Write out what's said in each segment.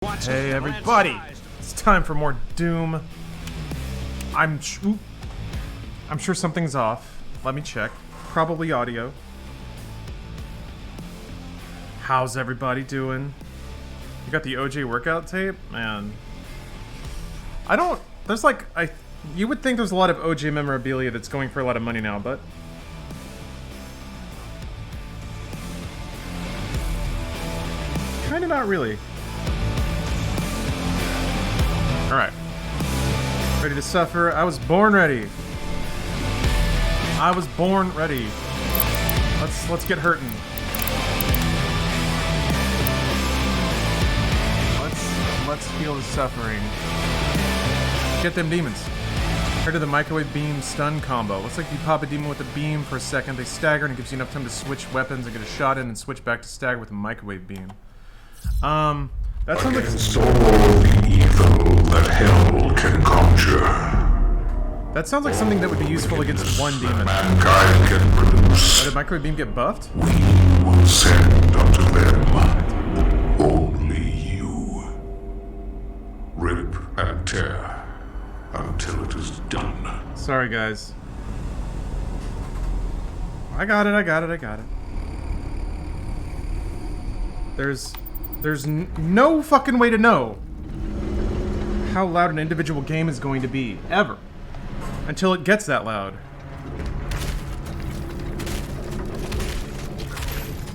Hey everybody, it's time for more Doom. I'm sure something's off. Let me check. Probably audio. How's everybody doing? You got the OJ workout tape? Man. You would think there's a lot of OJ memorabilia that's going for a lot of money now, but kinda not really. Alright. Ready to suffer. I was born ready. I was born ready. Let's get hurting. Let's feel the suffering. Get them demons. Heard of the microwave beam stun combo. Looks like you pop a demon with a beam for a second, they stagger, and it gives you enough time to switch weapons and get a shot in and switch back to stagger with a microwave beam. That sounds against all the evil that hell can conjure. That sounds like something that would be useful against one demon. Mankind can produce. Did microwave beam get buffed? We will send unto them only you. Rip and tear until it is done. Sorry, guys. I got it. There's no fucking way to know how loud an individual game is going to be, ever. Until it gets that loud.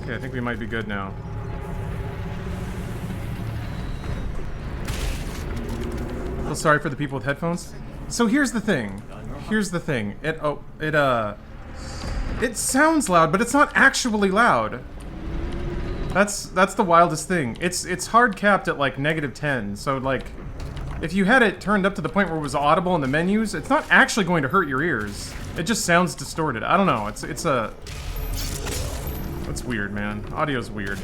Okay, I think we might be good now. I feel sorry for the people with headphones. So here's the thing. It sounds loud, but it's not actually loud. That's the wildest thing. It's hard capped at like -10. So like, if you had it turned up to the point where it was audible in the menus, it's not actually going to hurt your ears. It just sounds distorted. I don't know. It's weird, man. Audio's weird.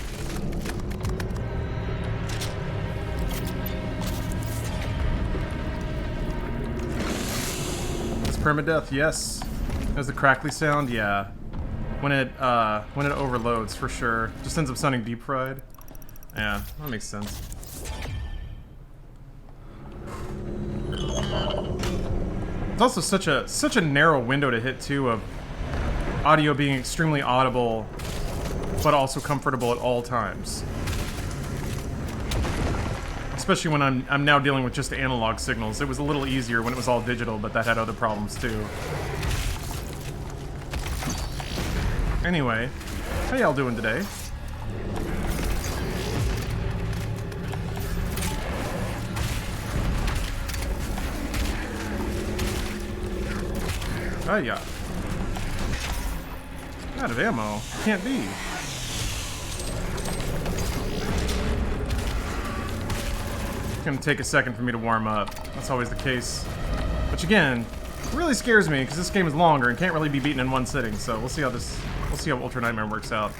It's permadeath. Yes. There's the crackly sound. Yeah. When it overloads, for sure. Just ends up sounding deep fried. Yeah, that makes sense. It's also such a narrow window to hit too, of audio being extremely audible, but also comfortable at all times. Especially when I'm now dealing with just analog signals. It was a little easier when it was all digital, but that had other problems too. Anyway, how y'all doing today? Oh yeah. Out of ammo. Can't be. It's gonna take a second for me to warm up. That's always the case. Which again, really scares me because this game is longer and can't really be beaten in one sitting. So we'll see how Ultra Nightmare works out.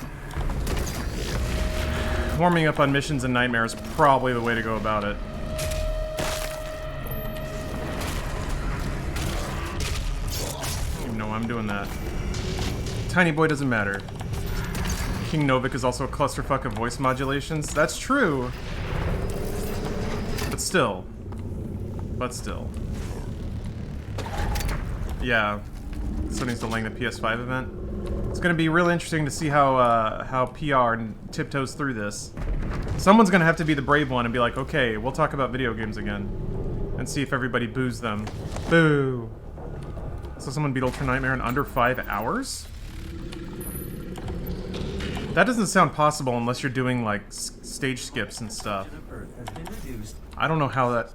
Warming up on missions and Nightmare is probably the way to go about it. I don't even know why I'm doing that. Tiny Boy doesn't matter. King Novik is also a clusterfuck of voice modulations. That's true. But still. Yeah. Sony's delaying the PS5 event. It's gonna be really interesting to see how PR tiptoes through this. Someone's gonna have to be the brave one and be like, okay, we'll talk about video games again. And see if everybody boos them. Boo! So someone beat Ultra Nightmare in under 5 hours? That doesn't sound possible unless you're doing, like, stage skips and stuff. I don't know how that...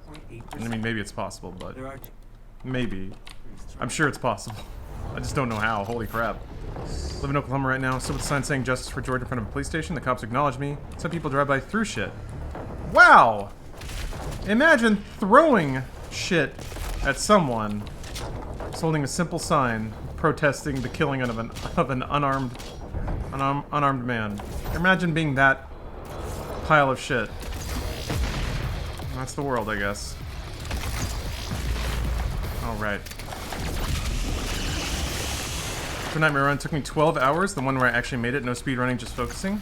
I mean, maybe it's possible, but... Maybe. I'm sure it's possible. I just don't know how. Holy crap. Live in Oklahoma right now. Still with a sign saying justice for George in front of a police station. The cops acknowledge me. Some people drive by through shit. Wow! Imagine throwing shit at someone. Just holding a simple sign protesting the killing of an unarmed man. Imagine being that pile of shit. That's the world, I guess. Alright. The Nightmare run took me 12 hours, the one where I actually made it, no speed running, just focusing.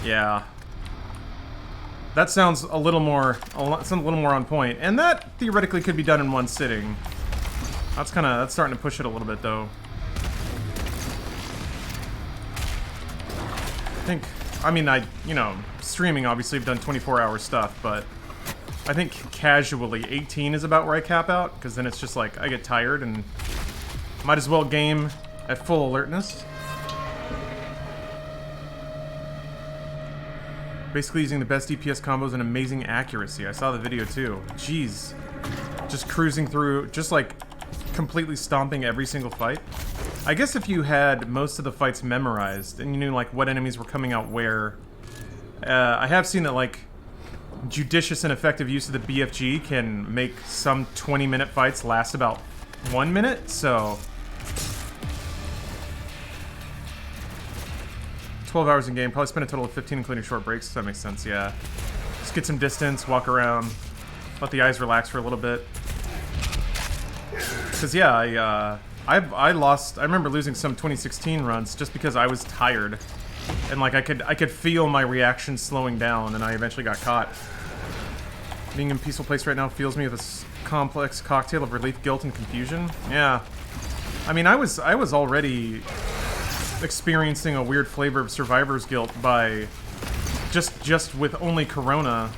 Yeah. That sounds a little more on point, and that theoretically could be done in one sitting. That's starting to push it a little bit, though. I mean, you know, streaming, obviously, I've done 24-hour stuff, but I think casually 18 is about where I cap out, because then it's just like, I get tired and might as well game at full alertness. Basically using the best DPS combos and amazing accuracy. I saw the video too. Jeez. Just cruising through, just like completely stomping every single fight. I guess if you had most of the fights memorized and you knew like what enemies were coming out where, I have seen that like judicious and effective use of the BFG can make some 20-minute fights last about 1 minute, so 12 hours in game, probably spend a total of 15 including short breaks. That makes sense, yeah. Just get some distance, walk around, let the eyes relax for a little bit. Cause yeah, I remember losing some 2016 runs just because I was tired. And like I could feel my reaction slowing down, and I eventually got caught. Being in a peaceful place right now fills me with a complex cocktail of relief, guilt, and confusion. Yeah. I mean, I was already experiencing a weird flavor of survivor's guilt by just with only Corona,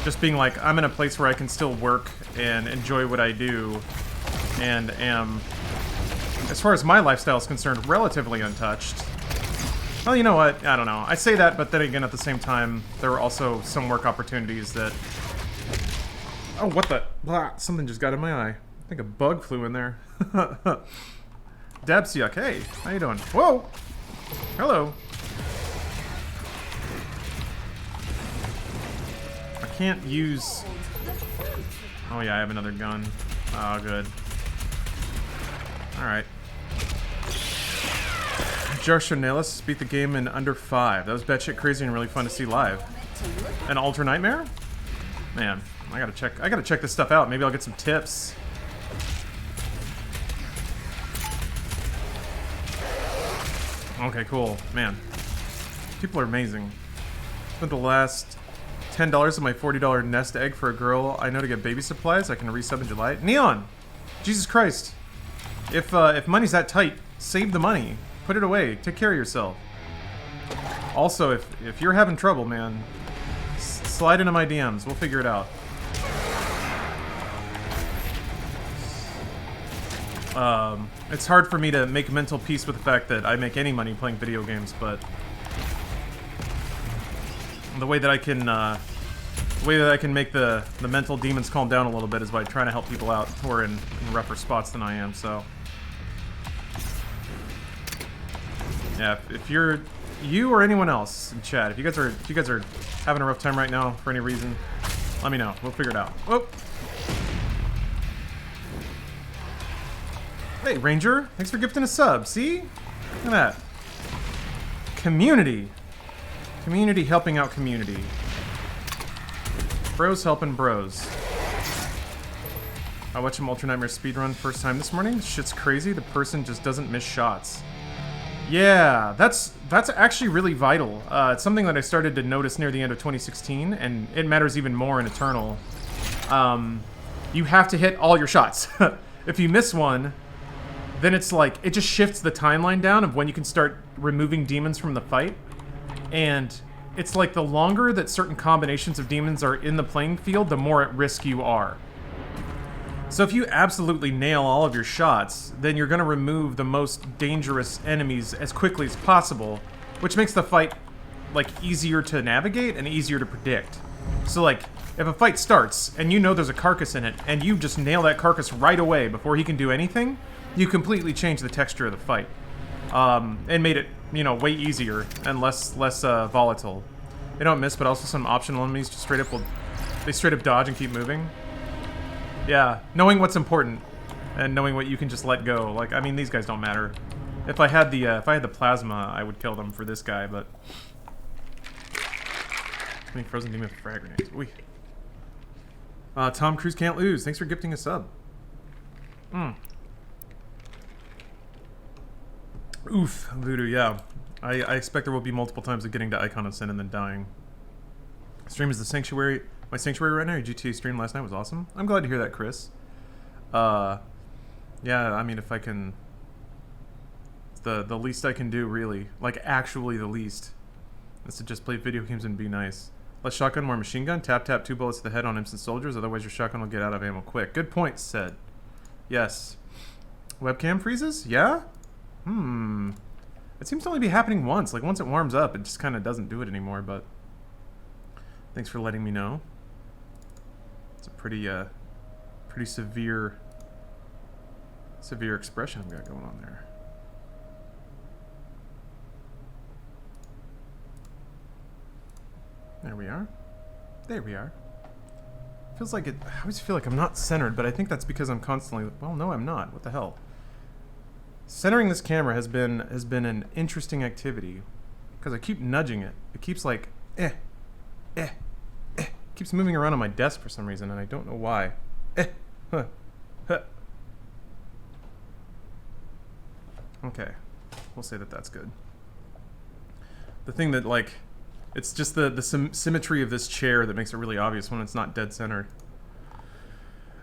just being like, I'm in a place where I can still work and enjoy what I do, and am, as far as my lifestyle is concerned, relatively untouched. Well, you know what? I don't know. I say that, but then again, at the same time, there were also some work opportunities that... Oh, what the... Blah, something just got in my eye. I think a bug flew in there. Dabsiak, hey, how you doing? Whoa! Hello. I can't use... Oh yeah, I have another gun. Oh, good. Alright. Jarsho Nailus beat the game in under 5. That was batshit crazy and really fun to see live. An Ultra Nightmare? Man, I gotta check this stuff out. Maybe I'll get some tips. Okay, cool. Man, people are amazing. Spent the last $10 of my $40 nest egg for a girl I know to get baby supplies. I can resub in July. Neon! Jesus Christ. If money's that tight, save the money. Put it away. Take care of yourself. Also, if you're having trouble, man, slide into my DMs. We'll figure it out. It's hard for me to make mental peace with the fact that I make any money playing video games, but the way that I can make the mental demons calm down a little bit is by trying to help people out who are in rougher spots than I am. So yeah, if you or anyone else in chat, if you guys are having a rough time right now for any reason, let me know. We'll figure it out. Whoop. Hey, Ranger. Thanks for gifting a sub. See? Look at that. Community. Community helping out community. Bros helping bros. I watched him Ultra Nightmare speedrun first time this morning. Shit's crazy. The person just doesn't miss shots. Yeah, that's actually really vital. It's something that I started to notice near the end of 2016, and it matters even more in Eternal. You have to hit all your shots. If you miss one, then it's like, it just shifts the timeline down of when you can start removing demons from the fight. And it's like the longer that certain combinations of demons are in the playing field, the more at risk you are. So if you absolutely nail all of your shots, then you're going to remove the most dangerous enemies as quickly as possible, which makes the fight like easier to navigate and easier to predict. So like, if a fight starts and you know there's a carcass in it, and you just nail that carcass right away before he can do anything, you completely change the texture of the fight, and made it, you know, way easier and less volatile. They don't miss, but also some optional enemies just straight up dodge and keep moving. Yeah, knowing what's important and knowing what you can just let go. Like, I mean, these guys don't matter. If I had the plasma, I would kill them for this guy, but I mean, frozen demon with frag grenades. Ooh. Tom Cruise can't lose. Thanks for gifting a sub. Oof, Voodoo, yeah. I expect there will be multiple times of getting to Icon of Sin and then dying. Stream is the Sanctuary. My Sanctuary right now. Your GTA stream last night was awesome. I'm glad to hear that, Chris. Yeah, I mean, if I can... The least I can do, really. Like, actually the least. Is to just play video games and be nice. Less shotgun, more machine gun. Tap, tap, 2 bullets to the head on innocent soldiers. Otherwise your shotgun will get out of ammo quick. Good point, said. Yes. Webcam freezes? Yeah? It seems to only be happening once. Like, once it warms up, it just kind of doesn't do it anymore, but... Thanks for letting me know. It's a pretty severe expression we got going on there. There we are. There we are. Feels like it... I always feel like I'm not centered, but I think that's because I'm constantly... Well, no, I'm not. What the hell? Centering this camera has been an interesting activity. Because I keep nudging it. It keeps like... It keeps moving around on my desk for some reason, and I don't know why. Okay. We'll say that that's good. The thing that, like... It's just the symmetry of this chair that makes it really obvious when it's not dead centered.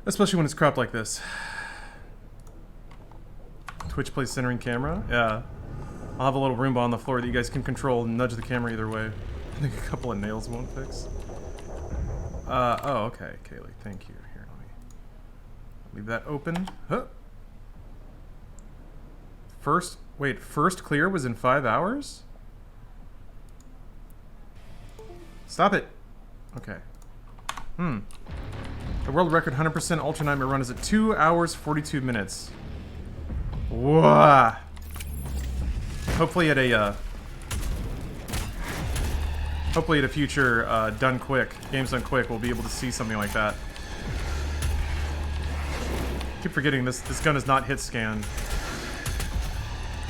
Especially when it's cropped like this. Twitch plays centering camera? Yeah. I'll have a little Roomba on the floor that you guys can control and nudge the camera either way. I think a couple of nails won't fix. Oh, okay, Kaylee, thank you. Here, let me leave that open. Huh. First clear was in 5 hours? Stop it. Okay. The world record 100% Ultra Nightmare run is at 2 hours 42 minutes. Whoa. Hopefully at a future Done Quick, Games Done Quick, we'll be able to see something like that. Keep forgetting this gun is not hit scan.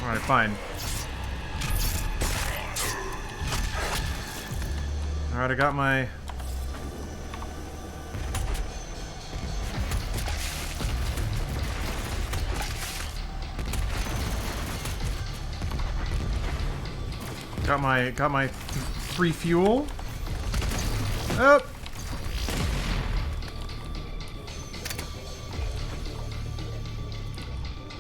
Alright, fine. Alright, I got my... Got my free fuel. Oh.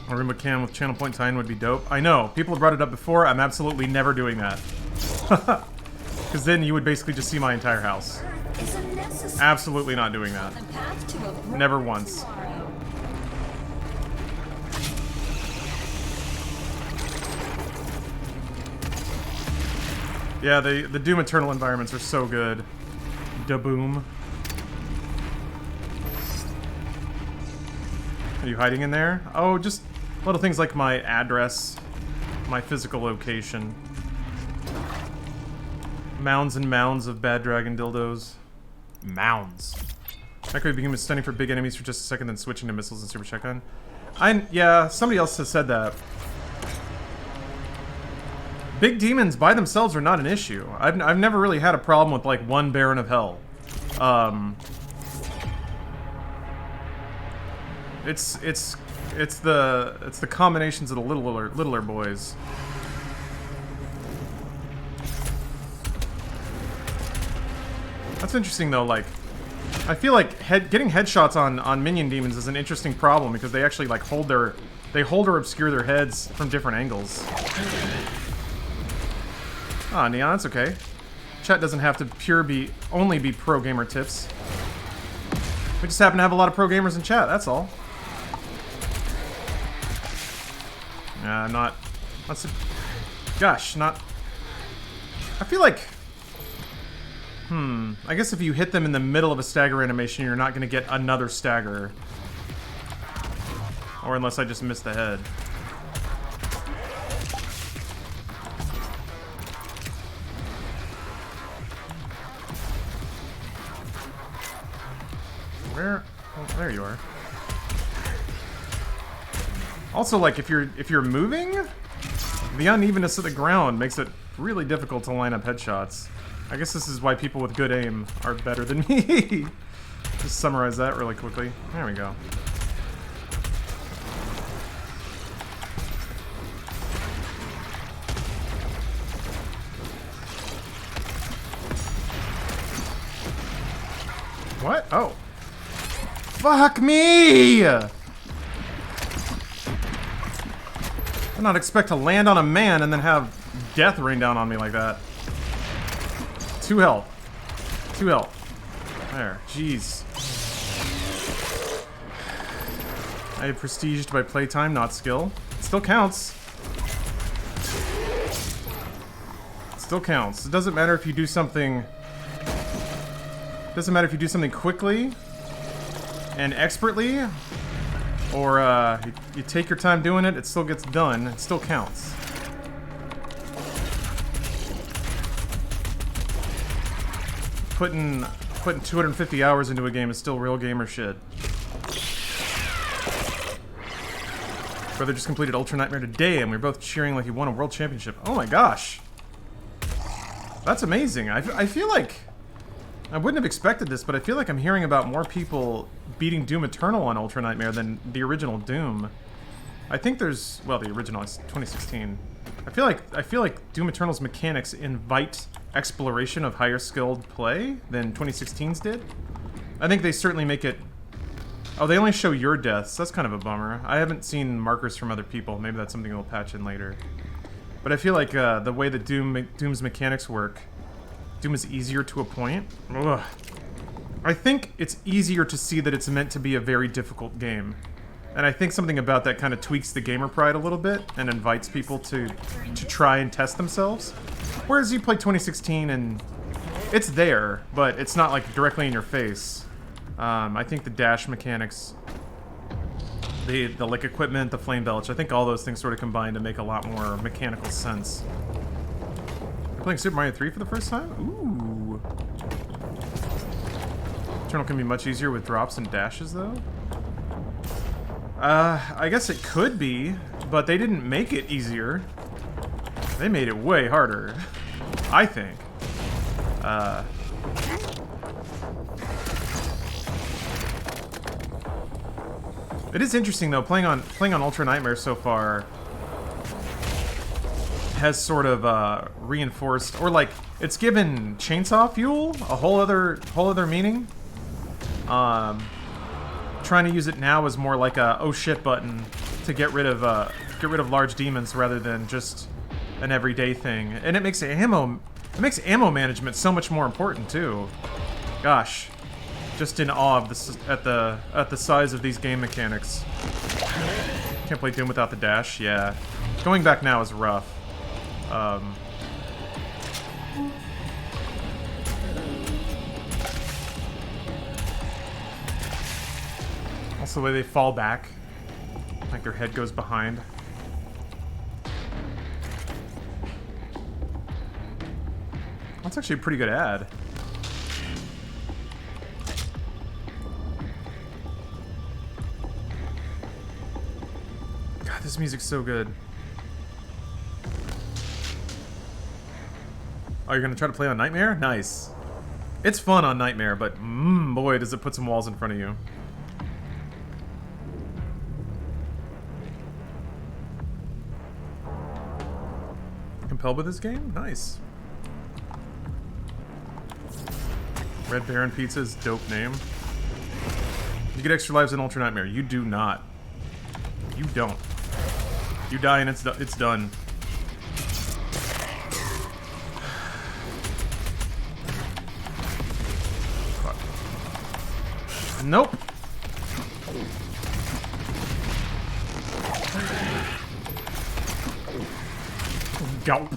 A room of cam with channel point tie-in would be dope. I know. People have brought it up before. I'm absolutely never doing that. Because then you would basically just see my entire house. Absolutely not doing that. Never once. Yeah, the Doom Eternal environments are so good. Da-boom. Are you hiding in there? Oh, just little things like my address, my physical location. Mounds and mounds of bad dragon dildos. Mounds. That could become stunning for big enemies for just a second, then switching to missiles and super shotgun. Yeah, somebody else has said that. Big demons by themselves are not an issue. I've never really had a problem with like one Baron of Hell. It's the combinations of the littler boys. That's interesting though. Like, I feel like getting headshots on minion demons is an interesting problem because they actually like hold or obscure their heads from different angles. Ah, Neon, it's okay. Chat doesn't have to only be pro gamer tips. We just happen to have a lot of pro gamers in chat, that's all. I feel like... I guess if you hit them in the middle of a stagger animation, you're not going to get another stagger. Or unless I just missed the head. Where? Oh, there you are. Also, like, if you're moving, the unevenness of the ground makes it really difficult to line up headshots. I guess this is why people with good aim are better than me. Just summarize that really quickly. There we go. What? Oh. Fuck me! I did not expect to land on a man and then have death rain down on me like that. 2 health. 2 health. There. Jeez. I have prestiged by playtime, not skill. It still counts. It still counts. It doesn't matter if you do something... It doesn't matter if you do something quickly and expertly, or you take your time doing it, it still gets done. It still counts. Putting 250 hours into a game is still real gamer shit. Brother just completed Ultra Nightmare today, and we were both cheering like he won a world championship. Oh my gosh. That's amazing. I feel like... I wouldn't have expected this, but I feel like I'm hearing about more people beating Doom Eternal on Ultra Nightmare than the original Doom. I think there's... Well, the original is 2016. I feel like Doom Eternal's mechanics invite exploration of higher skilled play than 2016's did. I think they certainly make it... Oh, they only show your deaths. That's kind of a bummer. I haven't seen markers from other people. Maybe that's something they'll patch in later. But I feel like the way that Doom's mechanics work, Doom is easier to a point. Ugh. I think it's easier to see that it's meant to be a very difficult game. And I think something about that kind of tweaks the gamer pride a little bit and invites people to try and test themselves. Whereas you play 2016 and it's there, but it's not like directly in your face. I think the dash mechanics, the like equipment, the flame belch, I think all those things sort of combine to make a lot more mechanical sense. You're playing Super Mario 3 for the first time? Ooh. Eternal can be much easier with drops and dashes, though. I guess it could be, but they didn't make it easier. They made it way harder, I think. It is interesting though, playing on Ultra Nightmare so far has sort of reinforced, or like it's given Chainsaw Fuel a whole other meaning. Trying to use it now is more like a oh shit button to get rid of large demons rather than just an everyday thing, and it makes ammo management so much more important too. Gosh. Just in awe of this at the size of these game mechanics. Can't play Doom without the dash. Yeah, going back now is rough. Also, the way they fall back, like their head goes behind. That's actually a pretty good ad. This music's so good. Oh, you're gonna try to play on Nightmare? Nice. It's fun on Nightmare, but boy, does it put some walls in front of you. Compelled with this game? Nice. Red Baron Pizza's dope name. You get extra lives in Ultra Nightmare. You do not. You don't. You die and it's done. Fuck. Nope. Gulp.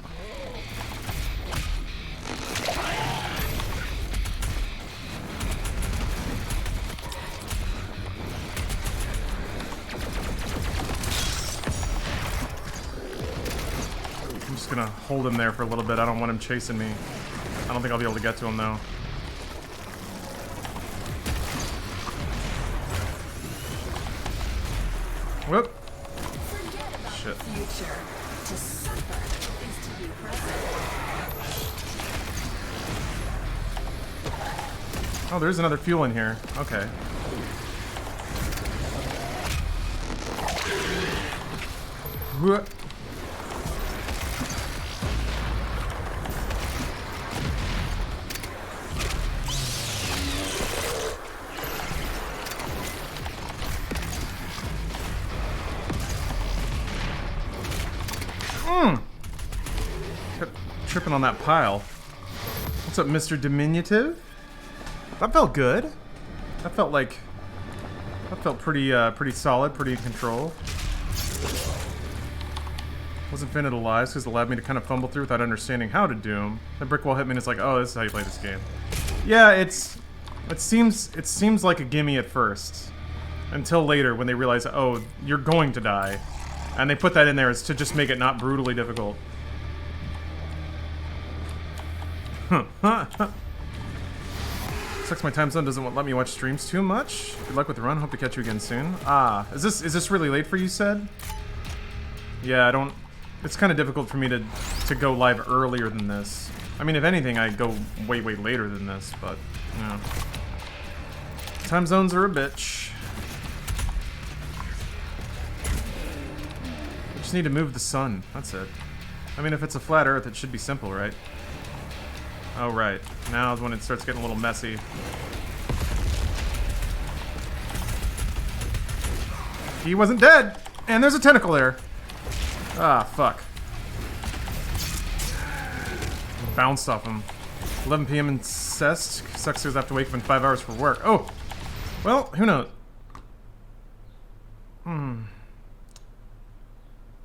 Gonna hold him there for a little bit. I don't want him chasing me. I don't think I'll be able to get to him though. Whoop. Shit. Oh, there's another fuel in here. Okay. Whoop. Kept tripping on that pile. What's up, Mr. Diminutive? That felt good. That felt like... That felt pretty, pretty solid, pretty in control. Wasn't Finite alive because it allowed me to kind of fumble through without understanding how to Doom. The brick wall hit me and it's like, oh, this is how you play this game. Yeah, it seems like a gimme at first. Until later when they realize, oh, you're going to die. And they put that in there as to just make it not brutally difficult. Sucks my time zone doesn't let me watch streams too much. Good luck with the run. Hope to catch you again soon. Ah, is this really late for you, said? Yeah, I don't... It's kind of difficult for me to go live earlier than this. I mean, if anything, I go way, way later than this, but, you know. Time zones are a bitch. I just need to move the sun. That's it. I mean, if it's a flat Earth, it should be simple, right? Oh, right. Now is when it starts getting a little messy. He wasn't dead! And there's a tentacle there. Ah, fuck. Bounced off him. 11 p.m. incest. Sucks because I have to wake up in 5 hours for work. Oh! Well, who knows?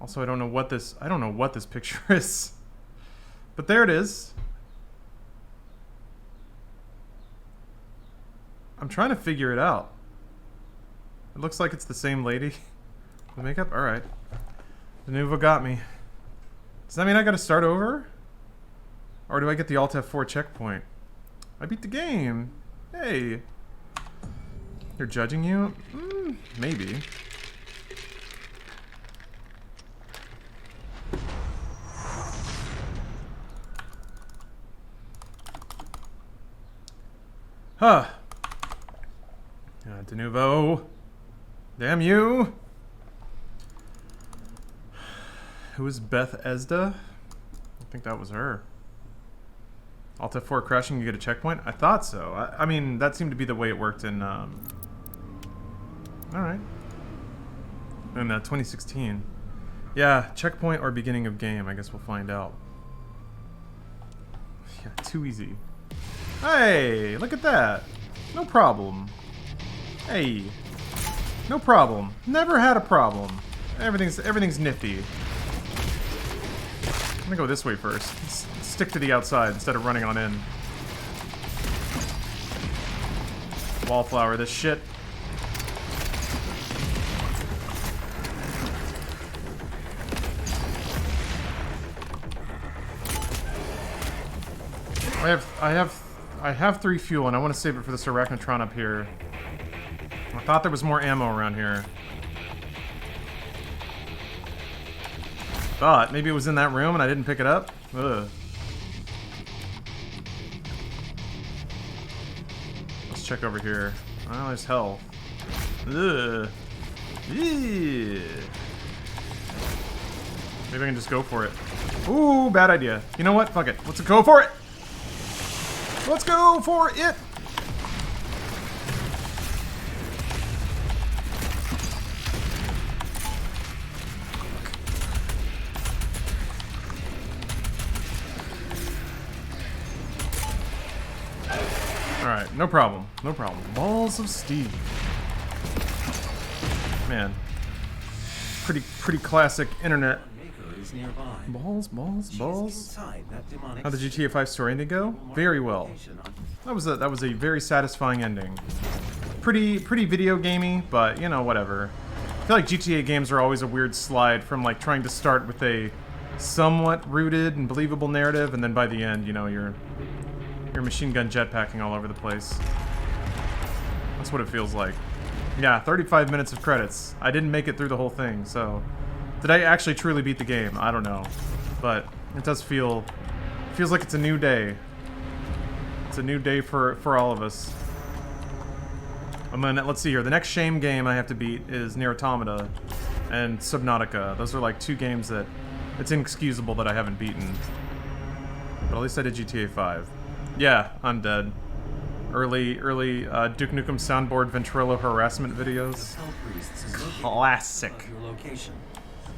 Also, I don't know what this picture is. But there it is. I'm trying to figure it out. It looks like it's the same lady. The makeup? Alright. The Nuva got me. Does that mean I gotta start over? Or do I get the Alt F4 checkpoint? I beat the game! Hey! They're judging you? Maybe. Huh. De nouveau. Damn you. Who is Bethesda? I think that was her. Alt F4 crashing, you get a checkpoint? I thought so. I mean, that seemed to be the way it worked in, Alright. In 2016. Yeah, checkpoint or beginning of game. I guess we'll find out. Yeah, too easy. Hey, look at that. No problem. Hey. No problem. Never had a problem. Everything's nifty. I'm gonna go this way first. Stick to the outside instead of running on in. Wallflower this shit. I have 3 fuel, and I want to save it for this Arachnotron up here. I thought there was more ammo around here. Thought maybe it was in that room and I didn't pick it up. Ugh. Let's check over here. Oh, there's health. Ugh. Eee. Maybe I can just go for it. Ooh, bad idea. You know what? Fuck it. Let's go for it. Let's go for it! Alright, no problem. No problem. Balls of steel. Man. Pretty classic internet. Balls. How the GTA 5 story ending go? Very well. That was a very satisfying ending. Pretty video gamey, but you know, whatever. I feel like GTA games are always a weird slide from like trying to start with a somewhat rooted and believable narrative, and then by the end, you know, you're machine gun jetpacking all over the place. That's what it feels like. Yeah, 35 minutes of credits. I didn't make it through the whole thing, so... Did I actually truly beat the game? I don't know. But it does feels like it's a new day. It's a new day for all of us. Let's see here. The next shame game I have to beat is Nier Automata and Subnautica. Those are like 2 games that it's inexcusable that I haven't beaten. But at least I did GTA 5. Yeah, I'm dead. Early Duke Nukem soundboard Ventrilo harassment videos. Classic.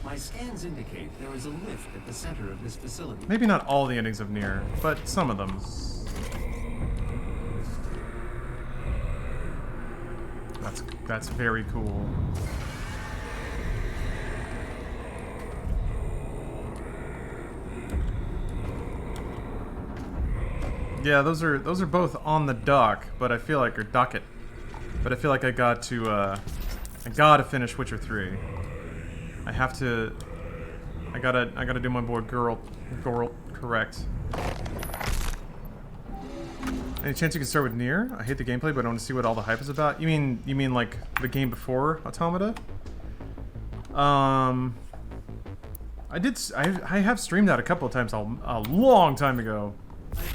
My scans indicate there is a lift at the center of this facility. Maybe not all the endings of Nier, but some of them. That's very cool. Yeah, those are both on the dock, but I feel like, or docket. But I feel like I gotta finish Witcher 3. I gotta do my boy girl correct. Any chance you can start with Nier? I hate the gameplay, but I want to see what all the hype is about. You mean like the game before Automata? I have streamed that a couple of times a long time ago.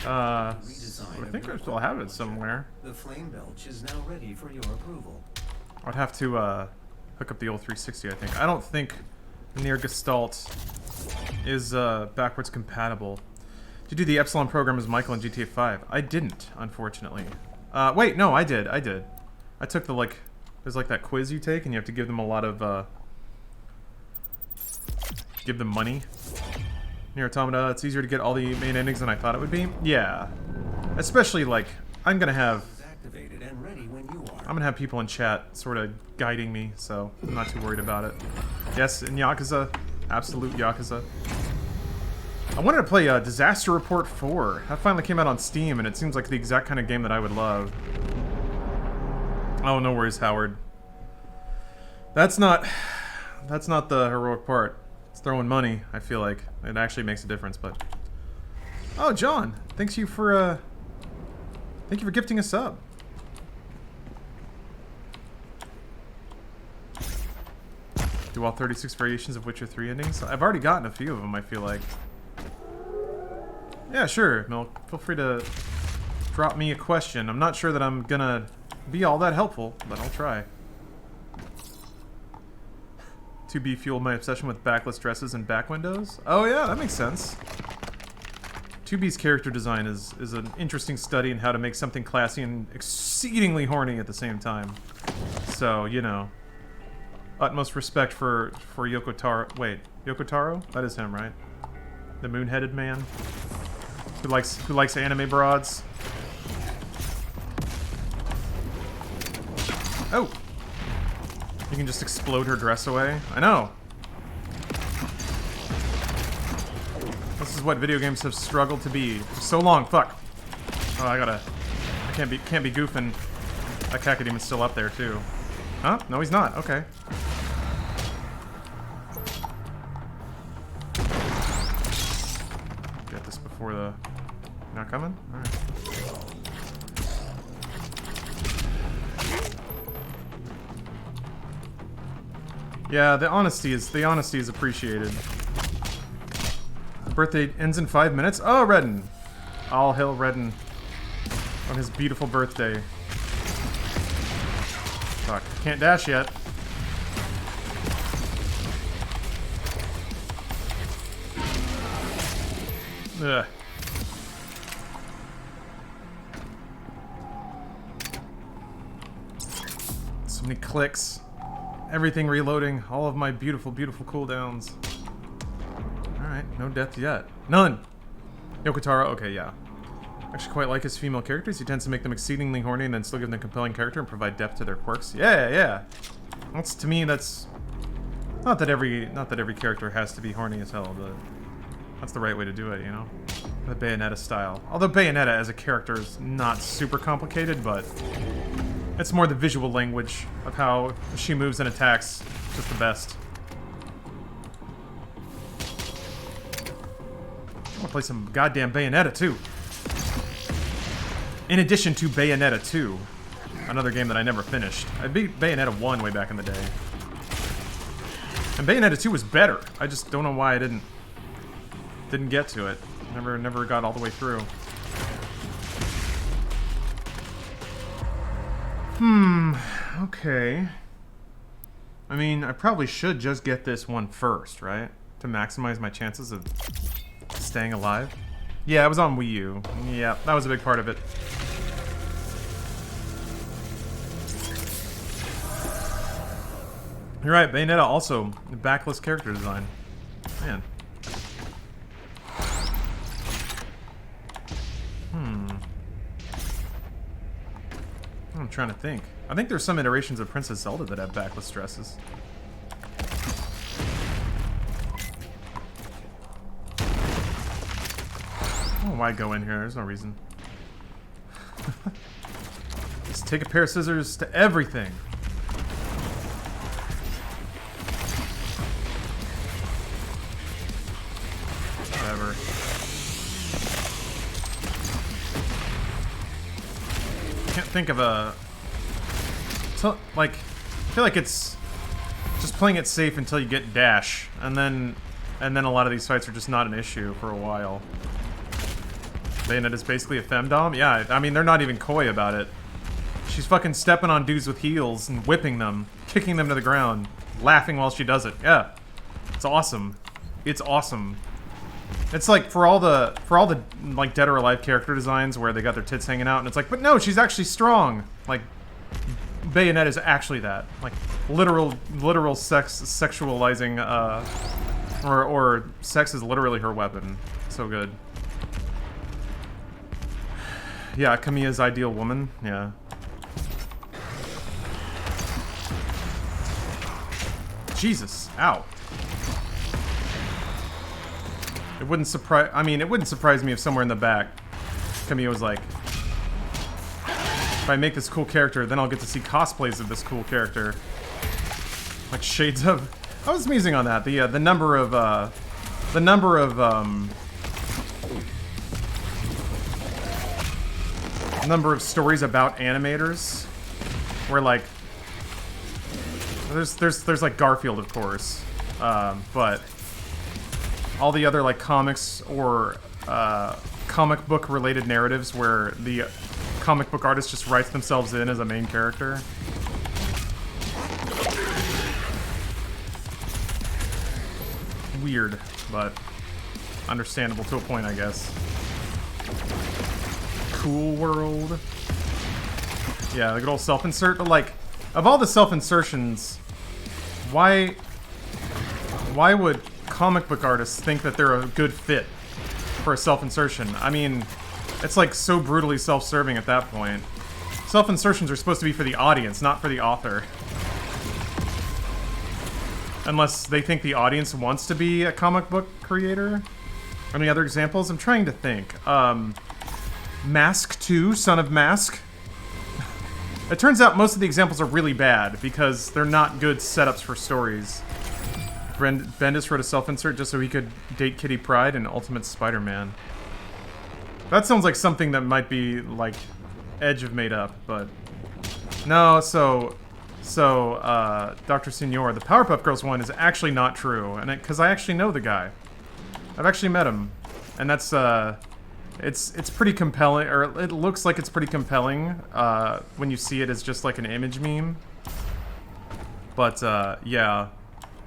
I think I still have it somewhere. The flame belch is now ready for your approval. I'd have to hook up the old 360, I think. I don't think Nier Gestalt is backwards compatible. Did you do the Epsilon program as Michael in GTA 5? I didn't, unfortunately. Wait, no, I did. I took the, like, there's like that quiz you take and you have to give them a lot of, give them money. Nier Automata, it's easier to get all the main endings than I thought it would be. Yeah. Especially, like, I'm gonna have people in chat sort of guiding me, so I'm not too worried about it. Yes, in Yakuza. Absolute Yakuza. I wanted to play Disaster Report 4. That finally came out on Steam, and it seems like the exact kind of game that I would love. Oh, no worries, Howard. That's not the heroic part. It's throwing money, I feel like. It actually makes a difference, but... Oh, John! Thank you for gifting a sub. Do all 36 variations of Witcher 3 endings? I've already gotten a few of them, I feel like. Yeah, sure, Milk. Feel free to drop me a question. I'm not sure that I'm gonna be all that helpful, but I'll try. 2B fueled my obsession with backless dresses and back windows? Oh yeah, that makes sense. 2B's character design is an interesting study in how to make something classy and exceedingly horny at the same time. So, you know. Utmost respect for Yoko Taro. Wait, Yoko Taro? That is him, right? The moon-headed man who likes anime broads. Oh, you can just explode her dress away. I know. This is what video games have struggled to be for so long. Fuck. Oh, I can't be goofing. That Cacodemon still up there too. Huh? No, he's not. Okay. Get this before the... Not coming? Alright. Yeah, the honesty is appreciated. The birthday ends in 5 minutes? Oh, Redden! All hail Redden on his beautiful birthday. Fuck, can't dash yet. Ugh. So many clicks. Everything reloading. All of my beautiful, beautiful cooldowns. Alright, no death yet. None! Yoko Taro, okay, yeah. Actually quite like his female characters. He tends to make them exceedingly horny and then still give them compelling character and provide depth to their quirks. Yeah, yeah. That's, to me, that's... Not that every character has to be horny as hell, but... That's the right way to do it, you know? The Bayonetta style. Although Bayonetta as a character is not super complicated, but... It's more the visual language of how she moves and attacks. Just the best. I want to play some goddamn Bayonetta 2. In addition to Bayonetta 2. Another game that I never finished. I beat Bayonetta 1 way back in the day. And Bayonetta 2 was better. I just don't know why I didn't get to it. Never got all the way through. Okay. I mean, I probably should just get this one first, right? To maximize my chances of staying alive. Yeah, it was on Wii U. Yeah, that was a big part of it. You're right, Bayonetta also backless character design. Man. I'm trying to think. I think there's some iterations of Princess Zelda that have backless dresses. Oh, why go in here? There's no reason. Just take a pair of scissors to everything. Whatever. Can't think of a... So, like, I feel like it's just playing it safe until you get dash, and then a lot of these fights are just not an issue for a while. Bayonetta's basically a femdom? Yeah, I mean, they're not even coy about it. She's fucking stepping on dudes with heels and whipping them, kicking them to the ground, laughing while she does it. Yeah. It's awesome. It's awesome. It's like, for all the like, Dead or Alive character designs where they got their tits hanging out, and it's like, but no, she's actually strong. Like, Bayonetta is actually that. Like, literal sexualizing, or sex is literally her weapon. So good. Yeah, Kamiya's ideal woman. Yeah. Jesus. Ow. It wouldn't surprise... I mean, it wouldn't surprise me if somewhere in the back, Kamiya was like, if I make this cool character, then I'll get to see cosplays of this cool character. Like shades of... I was musing on that. The number of stories about animators where, like, there's like Garfield, of course, but all the other, like, comics or comic book related narratives where the comic book artist just writes themselves in as a main character. Weird, but understandable to a point, I guess. Cool World. Yeah, the good old self-insert, but, like, of all the self-insertions, why would comic book artists think that they're a good fit for a self-insertion? I mean, it's like so brutally self-serving at that point. Self-insertions are supposed to be for the audience, not for the author. Unless they think the audience wants to be a comic book creator. Any other examples? I'm trying to think. Mask 2, Son of Mask. It turns out most of the examples are really bad because they're not good setups for stories. Bendis wrote a self-insert just so he could date Kitty Pryde in Ultimate Spider-Man. That sounds like something that might be, like, Edge have made up, but... No, so Dr. Senior, the Powerpuff Girls one is actually not true, and because I actually know the guy. I've actually met him, and that's, it's pretty compelling, or it looks like it's pretty compelling, when you see it as just like an image meme. But, yeah.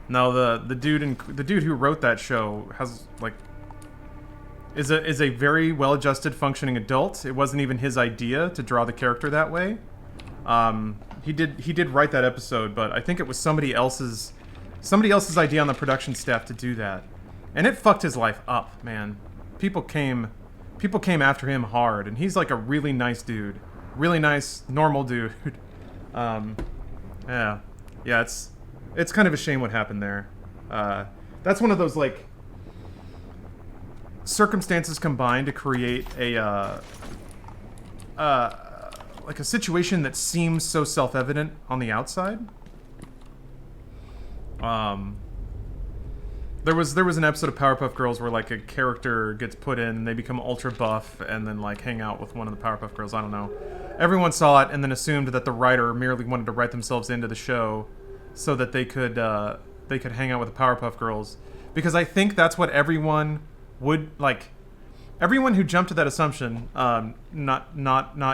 No, the dude who wrote that show has, like, is a very well-adjusted, functioning adult. It wasn't even his idea to draw the character that way. He did write that episode, but I think it was somebody else's idea on the production staff to do that. And it fucked his life up, man. People came after him hard, and he's like a really nice dude. Really nice, normal dude. Yeah. Yeah, it's kind of a shame what happened there. That's one of those, like, circumstances combined to create a, like a situation that seems so self-evident on the outside. There was an episode of Powerpuff Girls where, like, a character gets put in and they become ultra buff and then, like, hang out with one of the Powerpuff Girls. I don't know. Everyone saw it and then assumed that the writer merely wanted to write themselves into the show so that they could hang out with the Powerpuff Girls. Because I think that's what everyone would, like, everyone who jumped to that assumption, not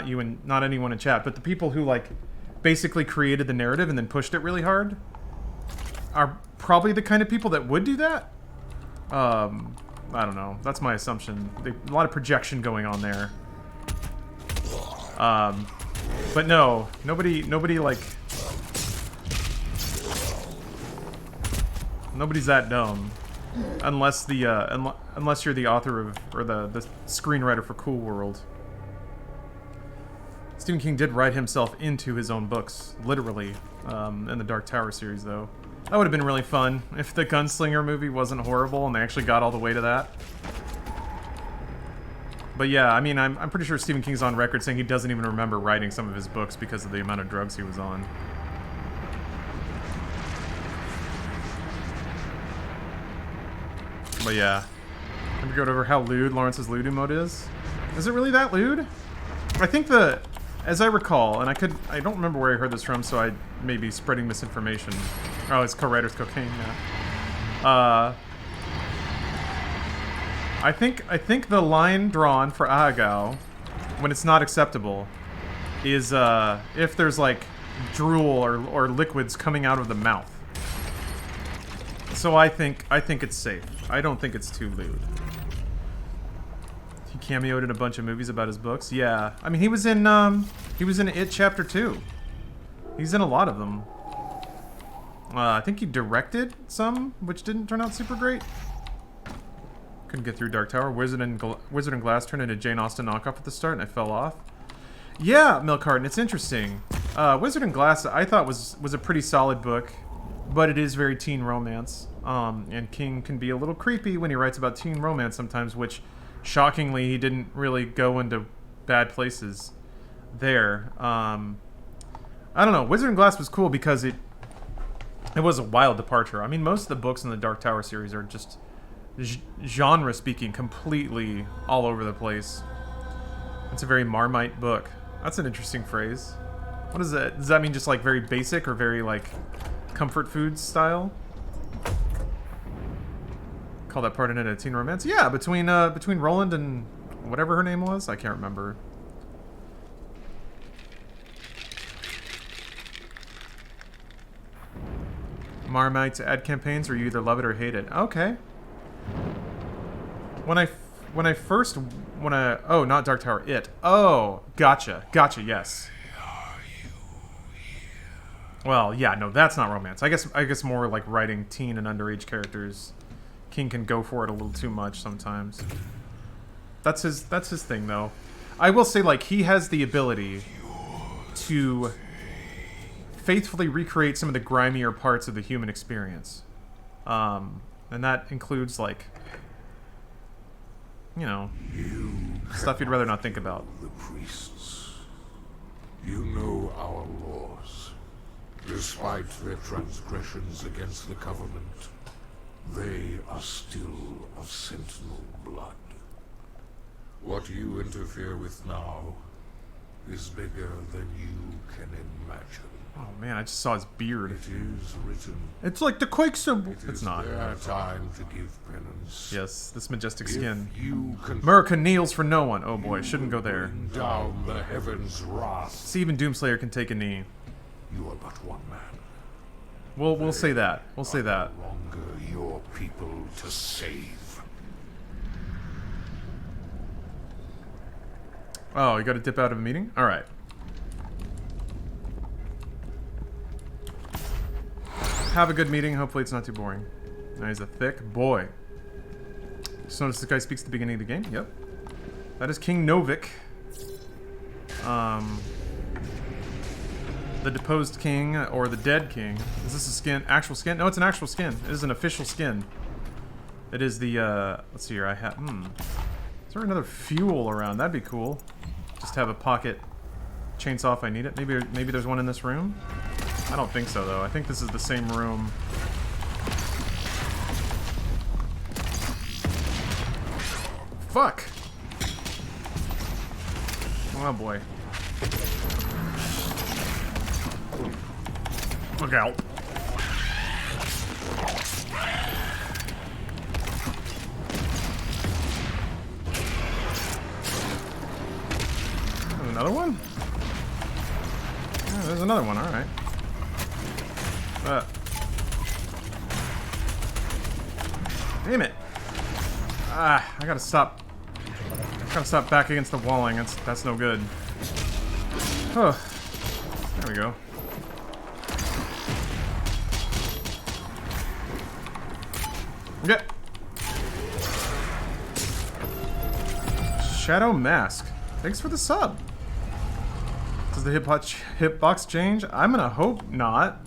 you and not anyone in chat, but the people who, like, basically created the narrative and then pushed it really hard are probably the kind of people that would do that. I don't know. That's my assumption. A lot of projection going on there. But no, nobody like... Nobody's that dumb. Unless the, unless you're the author of, or the screenwriter for Cool World. Stephen King did write himself into his own books, literally, in the Dark Tower series, though. That would have been really fun if the Gunslinger movie wasn't horrible and they actually got all the way to that. But yeah, I mean, I'm pretty sure Stephen King's on record saying he doesn't even remember writing some of his books because of the amount of drugs he was on. But yeah. Have we go over how lewd Lawrence's lewd emote is? Is it really that lewd? I think as I recall, and I don't remember where I heard this from, so I may be spreading misinformation. Oh, it's co-writer's cocaine, yeah. I think the line drawn for Ahagao, when it's not acceptable, is if there's like drool or liquids coming out of the mouth. So I think it's safe. I don't think it's too lewd. He cameoed in a bunch of movies about his books. Yeah, I mean he was in It Chapter 2. He's in a lot of them. I think he directed some, which didn't turn out super great. Couldn't get through Dark Tower. Wizard and Glass turned into Jane Austen knockoff at the start, and I fell off. Yeah, Milk Carton, it's interesting. Wizard and Glass, I thought was a pretty solid book, but it is very teen romance. And King can be a little creepy when he writes about teen romance sometimes, which, shockingly, he didn't really go into bad places there. I don't know. Wizard and Glass was cool because it was a wild departure. I mean, most of the books in the Dark Tower series are just genre speaking completely all over the place. It's a very Marmite book. That's an interesting phrase. What is that? Does that mean just like very basic or very like comfort food style? Call that part in a teen romance? Yeah, between Roland and whatever her name was. I can't remember. Marmite's ad campaigns where you either love it or hate it. Okay. Oh, not Dark Tower, It. Oh, gotcha, yes. Well, yeah, no, that's not romance. I guess more like writing teen and underage characters. King can go for it a little too much sometimes. That's his thing, though. I will say, like, he has the ability to faithfully recreate some of the grimier parts of the human experience. And that includes, like, you know, stuff you'd rather not think about. The priests, you know our laws. Despite their transgressions against the Covenant, they are still of Sentinel blood. What you interfere with now is bigger than you can imagine. Oh man, I just saw his beard. It is written. It's like the Quake symbol. It's not. Their time to give penance. Yes, this majestic skin. You can America kneels for no one. Oh boy, shouldn't go there. bring down the heavens' wrath. See, even Doomslayer can take a knee. You are but one man. We'll say that. We'll say that. No longer your people to save. Oh, you got to dip out of a meeting? All right. Have a good meeting. Hopefully it's not too boring. Now he's a thick boy. Just notice this guy speaks at the beginning of the game. Yep. That is King Novik. The deposed king, or the dead king. Is this a skin? Actual skin? No, it's an actual skin. It is an official skin. It is the, let's see here. I have, Is there another fuel around? That'd be cool. Just have a pocket chainsaw if I need it. Maybe there's one in this room? I don't think so, though. I think this is the same room. Fuck! Oh, boy. Look out. There's another one? Yeah, there's another one, alright. Damn it! Ah, I gotta stop. Gotta stop back against the walling. That's no good. Oh, there we go. Yeah. Shadow Mask. Thanks for the sub. Does the hitbox change? I'm gonna hope not.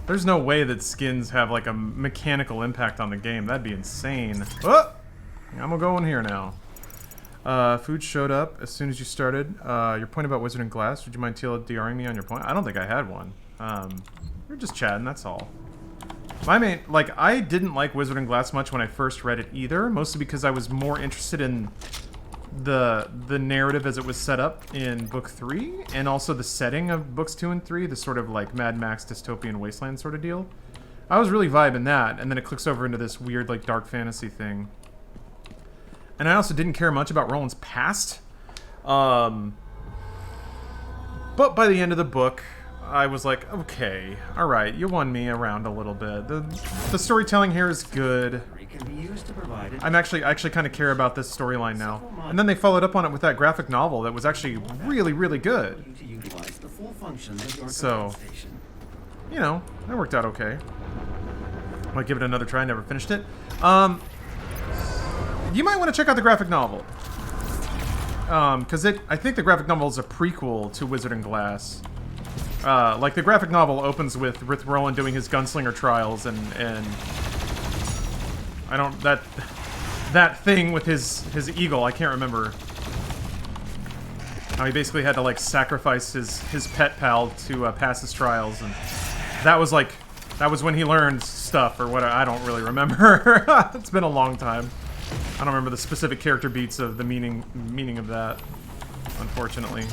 There's no way that skins have like a mechanical impact on the game. That'd be insane. Oh! I'm gonna go in here now. Food showed up as soon as you started. Your point about Wizard and Glass. Would you mind TLDRing me on your point? I don't think I had one. We're just chatting, that's all. My main, like, I didn't like Wizard and Glass much when I first read it either, mostly because I was more interested in the narrative as it was set up in book 3, and also the setting of books 2 and 3, the sort of like Mad Max dystopian wasteland sort of deal. I was really vibing that, and then it clicks over into this weird like dark fantasy thing. And I also didn't care much about Roland's past. But by the end of the book, I was like, okay, alright, you won me around a little bit. The storytelling here is good. I actually kind of care about this storyline now. And then they followed up on it with that graphic novel that was actually really, really good. So, you know, that worked out okay. Might give it another try, never finished it. You might want to check out the graphic novel. Because I think the graphic novel is a prequel to Wizard and Glass. Like, the graphic novel opens with Roland doing his gunslinger trials, and I don't, that thing with his eagle, I can't remember. How he basically had to, like, sacrifice his pet pal to pass his trials, and that was when he learned stuff, or what, I don't really remember. It's been a long time. I don't remember the specific character beats of the meaning of that, unfortunately.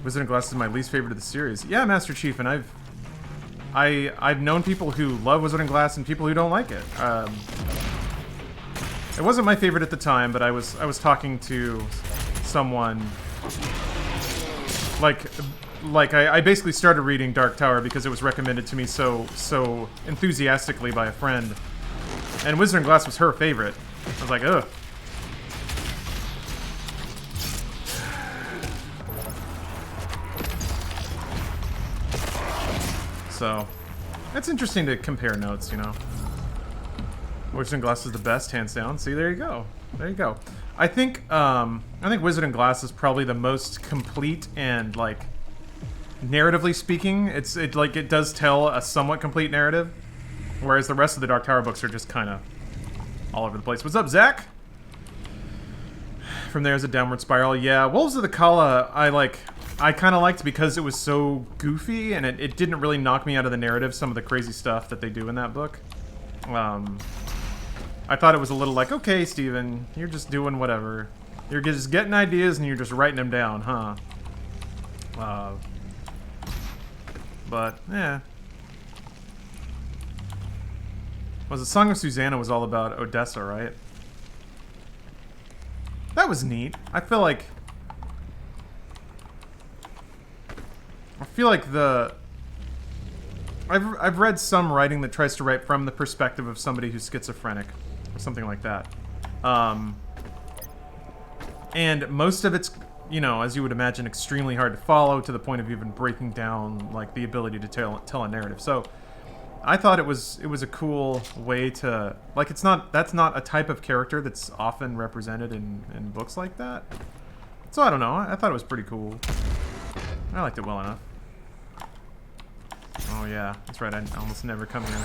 Wizard and Glass is my least favorite of the series. Yeah, Master Chief, and I've known people who love Wizard and Glass and people who don't like it. It wasn't my favorite at the time, but I was talking to someone like I basically started reading Dark Tower because it was recommended to me so enthusiastically by a friend, and Wizard and Glass was her favorite. I was like, ugh. So, it's interesting to compare notes, you know. Wizard and Glass is the best, hands down. See, there you go. There you go. I think Wizard and Glass is probably the most complete and, like, narratively speaking, it does tell a somewhat complete narrative, whereas the rest of the Dark Tower books are just kind of all over the place. What's up, Zach? From There's a Downward Spiral. Yeah, Wolves of the Kala, I kind of liked because it was so goofy, and it didn't really knock me out of the narrative, some of the crazy stuff that they do in that book. I thought it was a little like, okay, Steven, you're just doing whatever. You're just getting ideas and you're just writing them down, huh? But, yeah. Was it Song of Susanna was all about Odessa, right? That was neat. I feel like I've read some writing that tries to write from the perspective of somebody who's schizophrenic, or something like that. And most of it's, you know, as you would imagine, extremely hard to follow, to the point of even breaking down, like, the ability to tell a narrative. So, I thought it was a cool way to, like, that's not a type of character that's often represented in books like that. So I don't know, I thought it was pretty cool. I liked it well enough. Oh yeah, that's right, I almost never come here.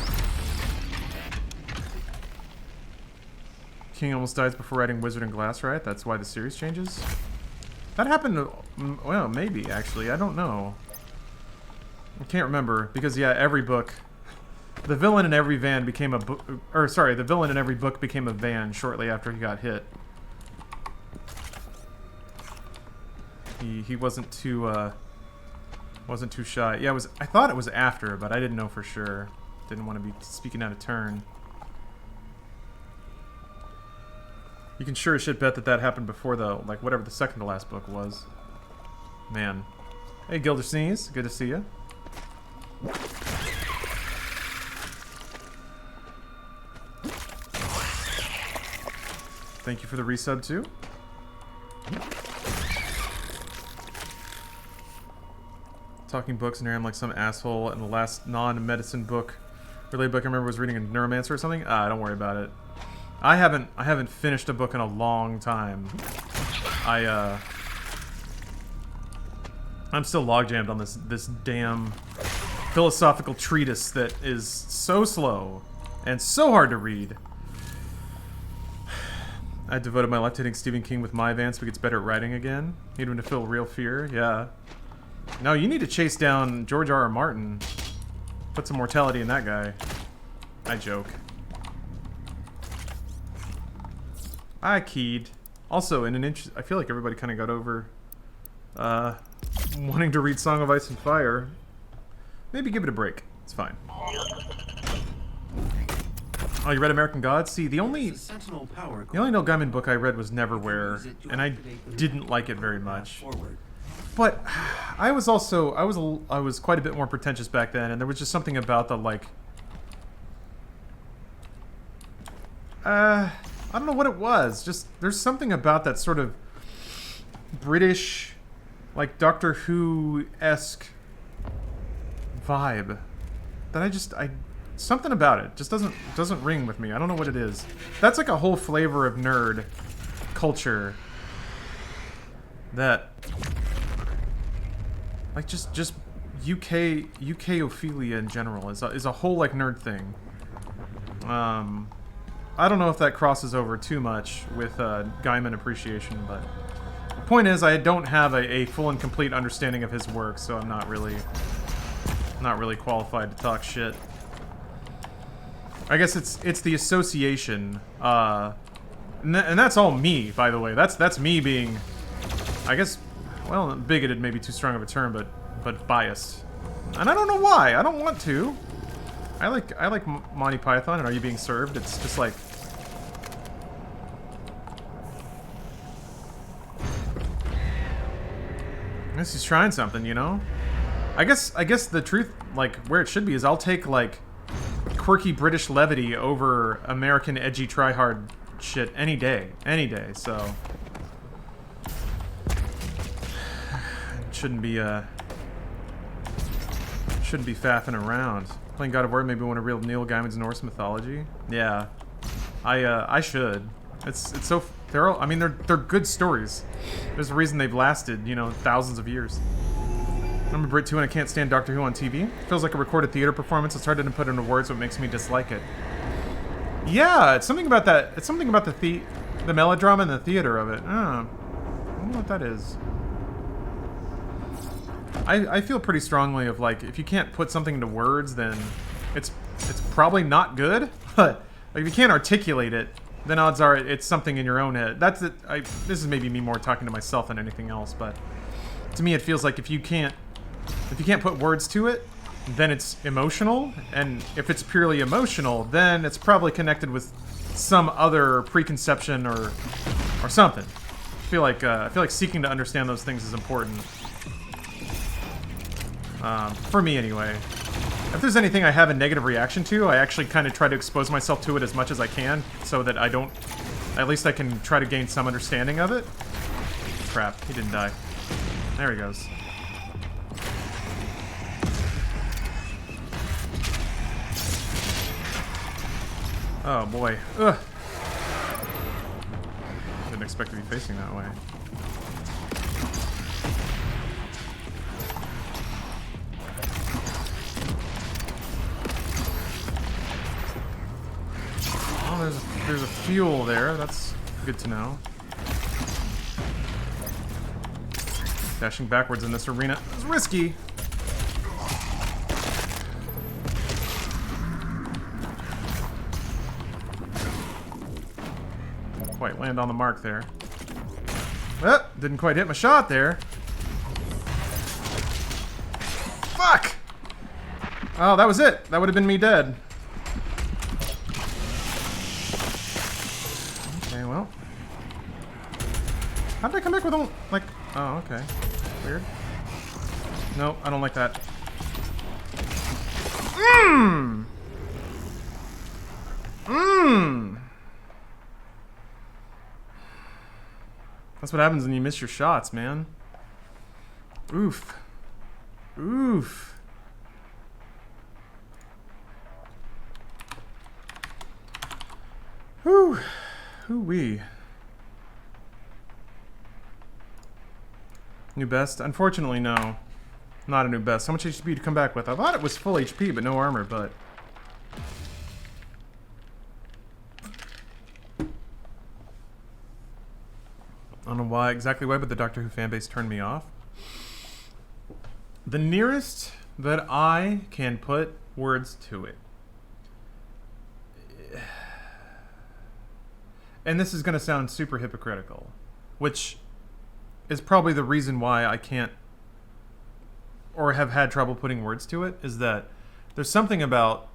King almost dies before writing Wizard and Glass, right? That's why the series changes? That happened, well, maybe, actually, I don't know. I can't remember, because yeah, every book, the villain in every van became a book, or sorry, the villain in every book became a van shortly after he got hit. He wasn't too shy. Yeah, I thought it was after, but I didn't know for sure. Didn't want to be speaking out of turn. You can sure as shit bet that happened before the, like, whatever the second to last book was. Man. Hey, Gilder Sneeze. Good to see you. Thank you for the resub, too. talking books, and here I'm like some asshole. And the last non-medicine book, related book I remember was reading a Neuromancer or something. Don't worry about it. I haven't finished a book in a long time. I'm still logjammed on this damn philosophical treatise that is so slow and so hard to read. I devoted my life to hitting Stephen King with my advance, but gets better at writing again. Need him to feel real fear. Yeah. No, you need to chase down George R.R. Martin. Put some mortality in that guy. I joke. I keyed. Also, in an inch, I feel like everybody kind of got over wanting to read Song of Ice and Fire. Maybe give it a break. It's fine. Oh, you read American Gods? See, the only Neil Gaiman book I read was Neverwhere, and I didn't like it very much. But I was quite a bit more pretentious back then, and there was just something about the like. I don't know what it was. Just there's something about that sort of British, like Doctor Who-esque vibe that something about it just doesn't ring with me. I don't know what it is. That's like a whole flavor of nerd culture that like just UKophilia in general is a whole like nerd thing. I don't know if that crosses over too much with Gaiman appreciation, but the point is I don't have a full and complete understanding of his work, so I'm not really qualified to talk shit. I guess it's the association, and that's all me, by the way. That's me being, I guess, well, bigoted may be too strong of a term, but biased. And I don't know why. I don't want to. I like Monty Python and Are You Being Served? It's just like, I guess he's trying something, you know? I guess the truth, like, where it should be is I'll take, like, quirky British levity over American edgy try-hard shit any day, so shouldn't be faffing around. Playing God of War made me want to read Neil Gaiman's Norse mythology. Yeah, I should. It's so they're all, I mean they're good stories. There's a reason they've lasted, you know, thousands of years. I remember Brit 2 and I can't stand Doctor Who on TV. It feels like a recorded theater performance. It's hard to put into words what makes me dislike it. Yeah, it's something about that. It's something about the melodrama and the theater of it. I don't know what that is. I feel pretty strongly of like, if you can't put something into words, then it's probably not good. But like, if you can't articulate it, then odds are it's something in your own head. That's it. This is maybe me more talking to myself than anything else, but to me it feels like if you can't put words to it, then it's emotional, and if it's purely emotional, then it's probably connected with some other preconception or something. I feel like seeking to understand those things is important. For me anyway. If there's anything I have a negative reaction to, I actually kind of try to expose myself to it as much as I can, so that I don't, at least I can try to gain some understanding of it. Crap, he didn't die. There he goes. Oh boy. Ugh. Didn't expect to be facing that way. Oh, there's a fuel there. That's good to know. Dashing backwards in this arena is risky. Didn't quite land on the mark there. Didn't quite hit my shot there. Fuck! Oh, that was it. That would have been me dead. Okay, well. How did I come back with all, like... Oh, okay. Weird. No, I don't like that. That's what happens when you miss your shots, man. Oof. Oof. Whew. Hoo-wee. New best? Unfortunately, no. Not a new best. How much HP to come back with? I thought it was full HP, but no armor, but... I don't know why, exactly why, but the Doctor Who fanbase turned me off. The nearest that I can put words to it. And this is going to sound super hypocritical, which is probably the reason why I can't or have had trouble putting words to it, is that there's something about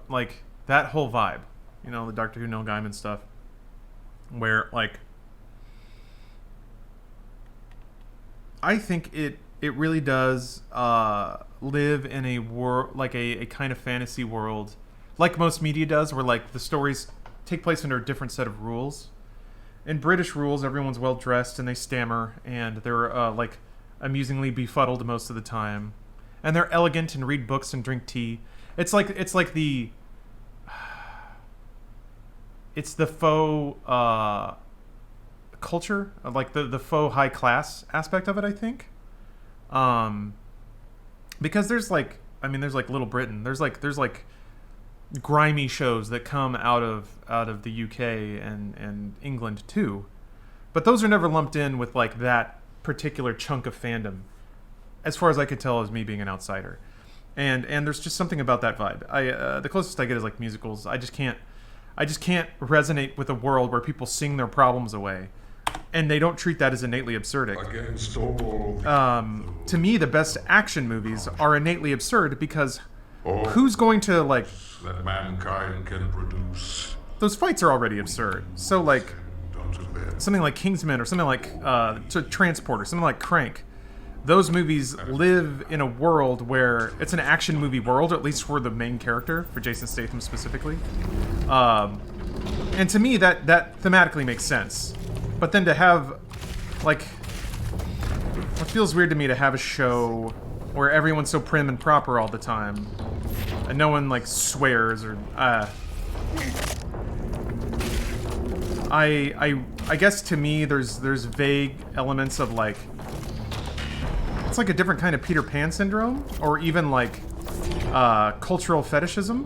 like that whole vibe, you know, the Doctor Who Neil Gaiman stuff, where like I think it really does live in a world, like a kind of fantasy world, like most media does, where like the stories take place under a different set of rules. In British rules, everyone's well dressed and they stammer and they're like amusingly befuddled most of the time, and they're elegant and read books and drink tea. It's like the it's the faux culture, like the faux high class aspect of it, I think. Because there's like, I mean, there's like Little Britain. There's like grimy shows that come out of the UK and England too, but those are never lumped in with like that particular chunk of fandom, as far as I could tell, as me being an outsider. And there's just something about that vibe. The closest I get is like musicals. I just can't resonate with a world where people sing their problems away, and they don't treat that as innately absurd. Against all to me, the best action movies are innately absurd because who's going to like that mankind can produce. Those fights are already absurd. So like something like Kingsman or something like Transporter, something like Crank. Those movies live in a world where it's an action movie world, or at least for the main character, for Jason Statham specifically. And to me, that thematically makes sense. But then to have, like, it feels weird to me to have a show where everyone's so prim and proper all the time, and no one like swears or I guess to me there's vague elements of like, it's like a different kind of Peter Pan syndrome, or even like cultural fetishism,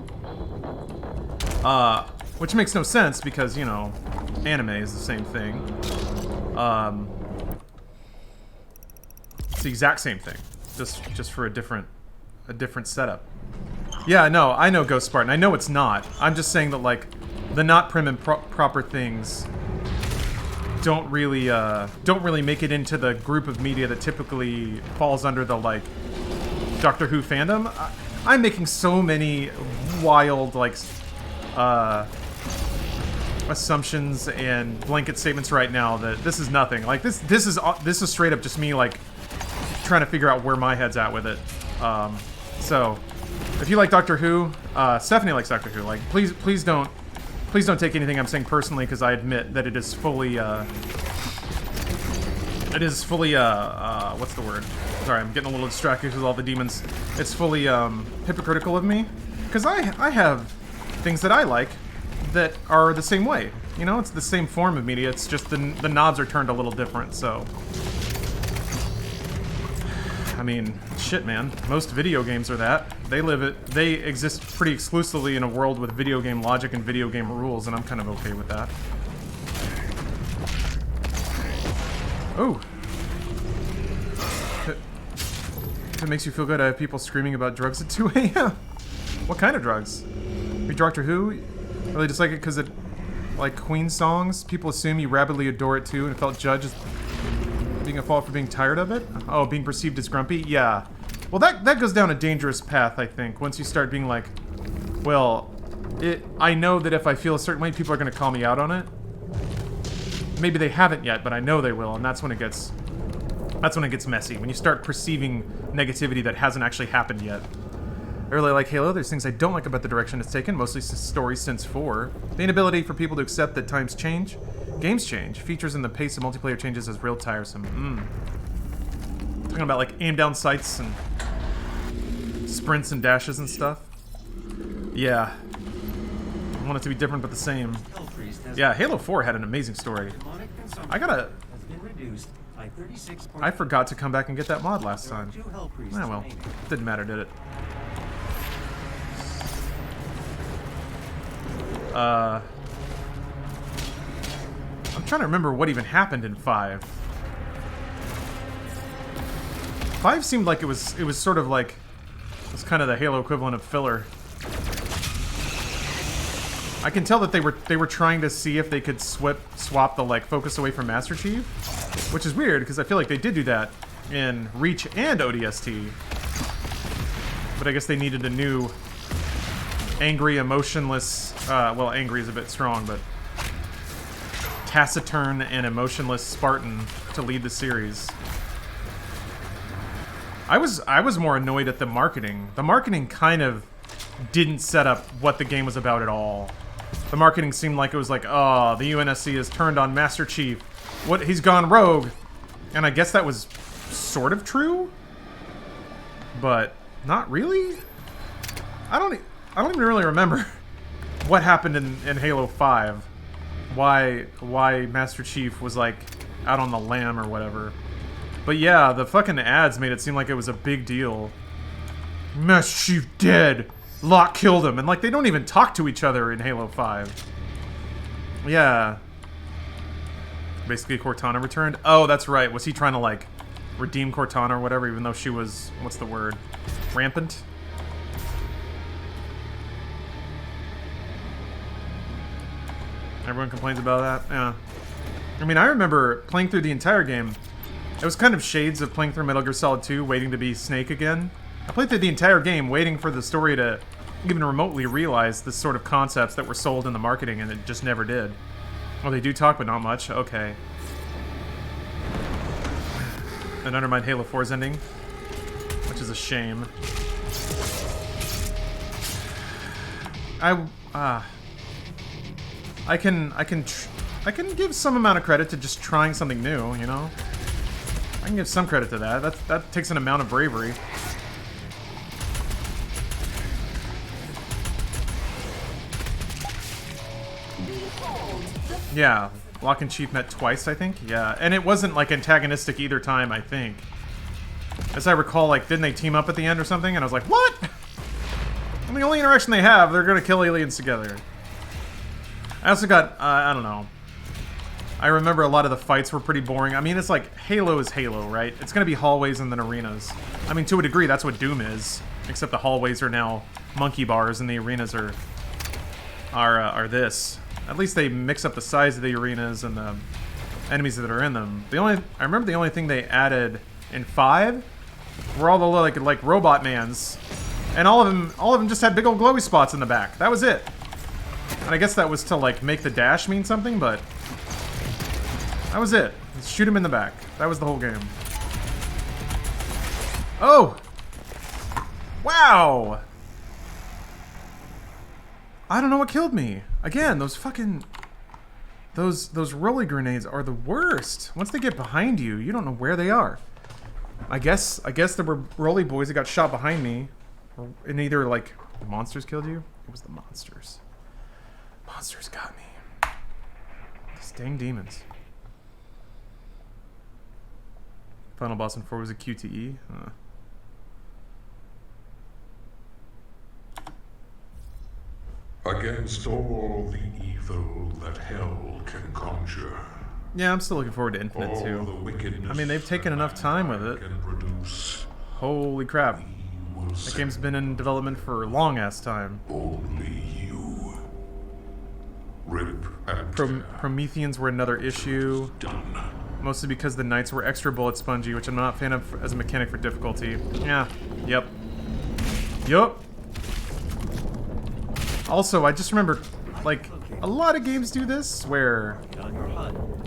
which makes no sense because, you know, anime is the same thing. It's the exact same thing, just for a different setup. Yeah, no, I know Ghost Spartan. I know it's not. I'm just saying that like the not prim and proper things don't really make it into the group of media that typically falls under the like Doctor Who fandom. I'm making so many wild like assumptions and blanket statements right now that this is nothing. Like this is straight up just me like trying to figure out where my head's at with it. So if you like Doctor Who, Stephanie likes Doctor Who. Like please don't take anything I'm saying personally, because I admit that it is fully what's the word? Sorry, I'm getting a little distracted with all the demons. It's fully hypocritical of me, because I have things that I like that are the same way. You know, it's the same form of media. It's just the knobs are turned a little different. So, I mean, shit, man. Most video games are that. They exist pretty exclusively in a world with video game logic and video game rules, and I'm kind of okay with that. Oh. If it makes you feel good, I have people screaming about drugs at 2 a.m. What kind of drugs? You Doctor Who? Really dislike it because it, like Queen songs? People assume you rabidly adore it too, and felt judged as being a fault for being tired of it? Oh, being perceived as grumpy? Yeah. Well, that goes down a dangerous path, I think, once you start being like, well, I know that if I feel a certain way, people are going to call me out on it. Maybe they haven't yet, but I know they will, and that's when it gets messy. When you start perceiving negativity that hasn't actually happened yet. I really like Halo. There's things I don't like about the direction it's taken, mostly story since 4. The inability for people to accept that times change, games change, features and the pace of multiplayer changes is real tiresome. Talking about like aim down sights and sprints and dashes and stuff. Yeah. I want it to be different but the same. Yeah, Halo 4 had an amazing story. I forgot to come back and get that mod last time. Ah, well, didn't matter, did it? I'm trying to remember what even happened in 5. 5 seemed like it was sort of like it was kind of the Halo equivalent of filler. I can tell that they were trying to see if they could swap the like focus away from Master Chief, which is weird because I feel like they did do that in Reach and ODST. But I guess they needed a new angry, emotionless. Well, angry is a bit strong, but taciturn and emotionless Spartan to lead the series. I was more annoyed at the marketing. The marketing kind of didn't set up what the game was about at all. The marketing seemed like it was like, oh, the UNSC has turned on Master Chief. What? He's gone rogue. And I guess that was sort of true, but not really. I don't even really remember what happened in Halo 5. Why Master Chief was like out on the lam or whatever. But yeah, the fucking ads made it seem like it was a big deal. Master Chief dead. Locke killed him. And like they don't even talk to each other in Halo 5. Yeah. Basically Cortana returned. Oh, that's right. Was he trying to like redeem Cortana or whatever, even though she was, what's the word? Rampant? Everyone complains about that? Yeah. I mean, I remember playing through the entire game. It was kind of shades of playing through Metal Gear Solid 2, waiting to be Snake again. I played through the entire game, waiting for the story to even remotely realize the sort of concepts that were sold in the marketing, and it just never did. Oh, they do talk, but not much? Okay. And undermined Halo 4's ending, which is a shame. I can give some amount of credit to just trying something new, you know? I can give some credit to that. That takes an amount of bravery. Yeah, Locke and Chief met twice, I think. Yeah, and it wasn't like antagonistic either time, I think. As I recall, like, didn't they team up at the end or something? And I was like, what? And the only interaction they have, they're gonna kill aliens together. I also got, I don't know. I remember a lot of the fights were pretty boring. I mean, it's like, Halo is Halo, right? It's gonna be hallways and then arenas. I mean, to a degree, that's what Doom is. Except the hallways are now monkey bars and the arenas are this. At least they mix up the size of the arenas and the enemies that are in them. I remember the only thing they added in 5 were all the like robot mans. And all of them just had big old glowy spots in the back. That was it. And I guess that was to like make the dash mean something, but that was it. Just shoot him in the back. That was the whole game. Oh! Wow! I don't know what killed me. Again, those fucking... Those rolly grenades are the worst. Once they get behind you, you don't know where they are. I guess there were rolly boys that got shot behind me. And either, like, the monsters killed you? It was the monsters. Monsters got me. These dang demons. Final boss in 4 was a QTE. Against all the evil that hell can conjure. Yeah, I'm still looking forward to Infinite All too. the wickedness I mean, they've taken enough time with it. can produce, Holy crap. will That send game's been in development for a long-ass time. only you. Rip and Prometheans were another issue. done. Mostly because the knights were extra bullet spongy, which I'm not a fan of as a mechanic for difficulty. Yeah. Yep. Yup. Also, I just remember, like, a lot of games do this, where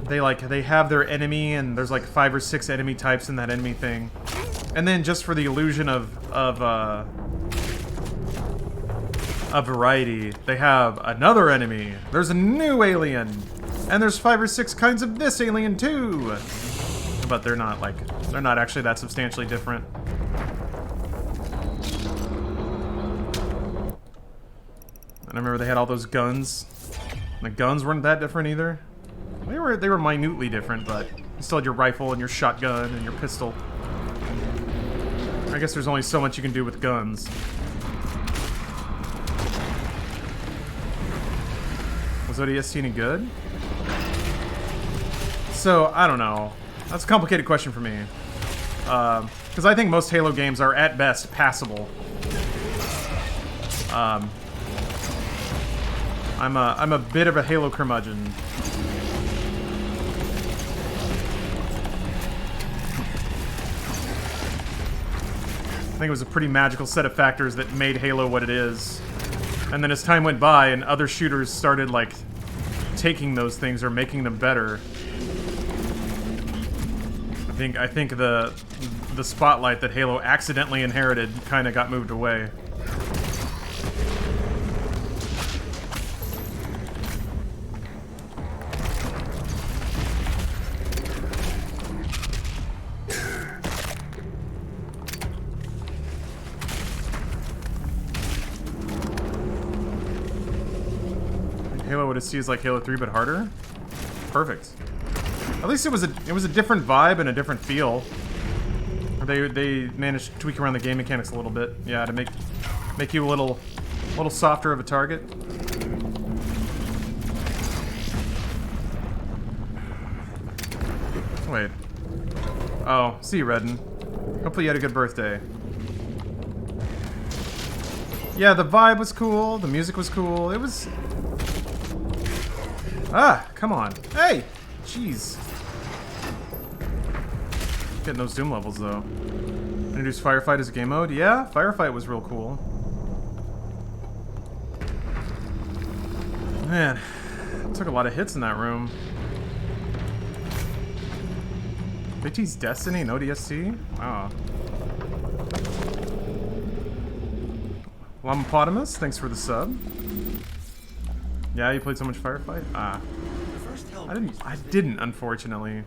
they have their enemy, and there's like 5 or 6 enemy types in that enemy thing. And then just for the illusion of variety, they have another enemy. There's a new alien. And there's 5 or 6 kinds of this alien too. But but they're not actually that substantially different. And I remember they had all those guns. And the guns weren't that different either. They were minutely different, but you still had your rifle and your shotgun and your pistol. I guess there's only so much you can do with guns. Was ODST any good? So, I don't know. That's a complicated question for me. Because I think most Halo games are, at best, passable. I'm a bit of a Halo curmudgeon. I think it was a pretty magical set of factors that made Halo what it is. And then as time went by and other shooters started, like, taking those things or making them better, I think the spotlight that Halo accidentally inherited kind of got moved away. Halo ODST is like Halo 3 but harder? Perfect. At least it was a different vibe and a different feel. They managed to tweak around the game mechanics a little bit. Yeah, to make you a little softer of a target. Wait. Oh, see you, Redden. Hopefully you had a good birthday. Yeah, the vibe was cool, the music was cool, it was... Ah, come on. Hey! Jeez. Getting those Doom levels, though. Introduce Firefight as a game mode? Yeah, Firefight was real cool. Man, took a lot of hits in that room. BT's Destiny and ODST? Wow. Lamopotamus, thanks for the sub. Yeah, you played so much Firefight? Ah. I didn't, unfortunately.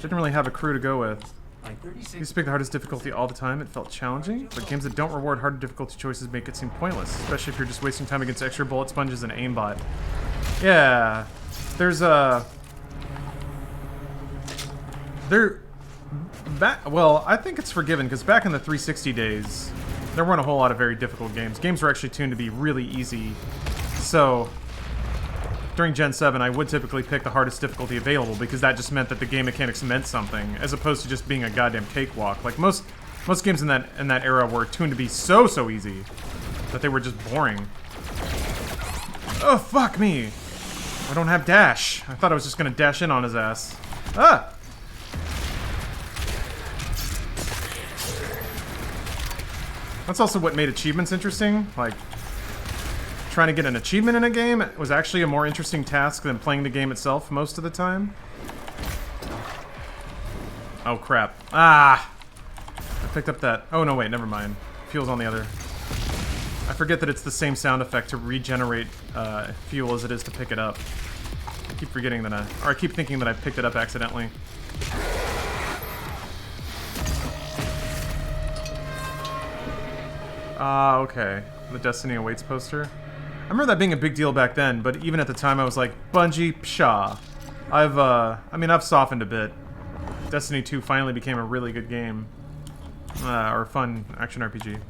Didn't really have a crew to go with. I used to pick the hardest difficulty all the time. It felt challenging, but games that don't reward harder difficulty choices make it seem pointless, especially if you're just wasting time against extra bullet sponges and aimbot. Yeah, there's a... Well, I think it's forgiven, because back in the 360 days, there weren't a whole lot of very difficult games. Games were actually tuned to be really easy. So, during Gen 7, I would typically pick the hardest difficulty available, because that just meant that the game mechanics meant something, as opposed to just being a goddamn cakewalk. Like, most games in that era were tuned to be so easy that they were just boring. Oh, fuck me! I don't have dash. I thought I was just gonna dash in on his ass. Ah! That's also what made achievements interesting. Like, trying to get an achievement in a game was actually a more interesting task than playing the game itself most of the time. Oh, crap. Ah! I picked up that... Oh, no, wait, never mind. Fuel's on the other... I forget that it's the same sound effect to regenerate fuel as it is to pick it up. I keep forgetting that I keep thinking that I picked it up accidentally. Ah, okay. The Destiny Awaits poster. I remember that being a big deal back then, but even at the time I was like, Bungie, pshaw. I've softened a bit. Destiny 2 finally became a really good game. Or fun action RPG.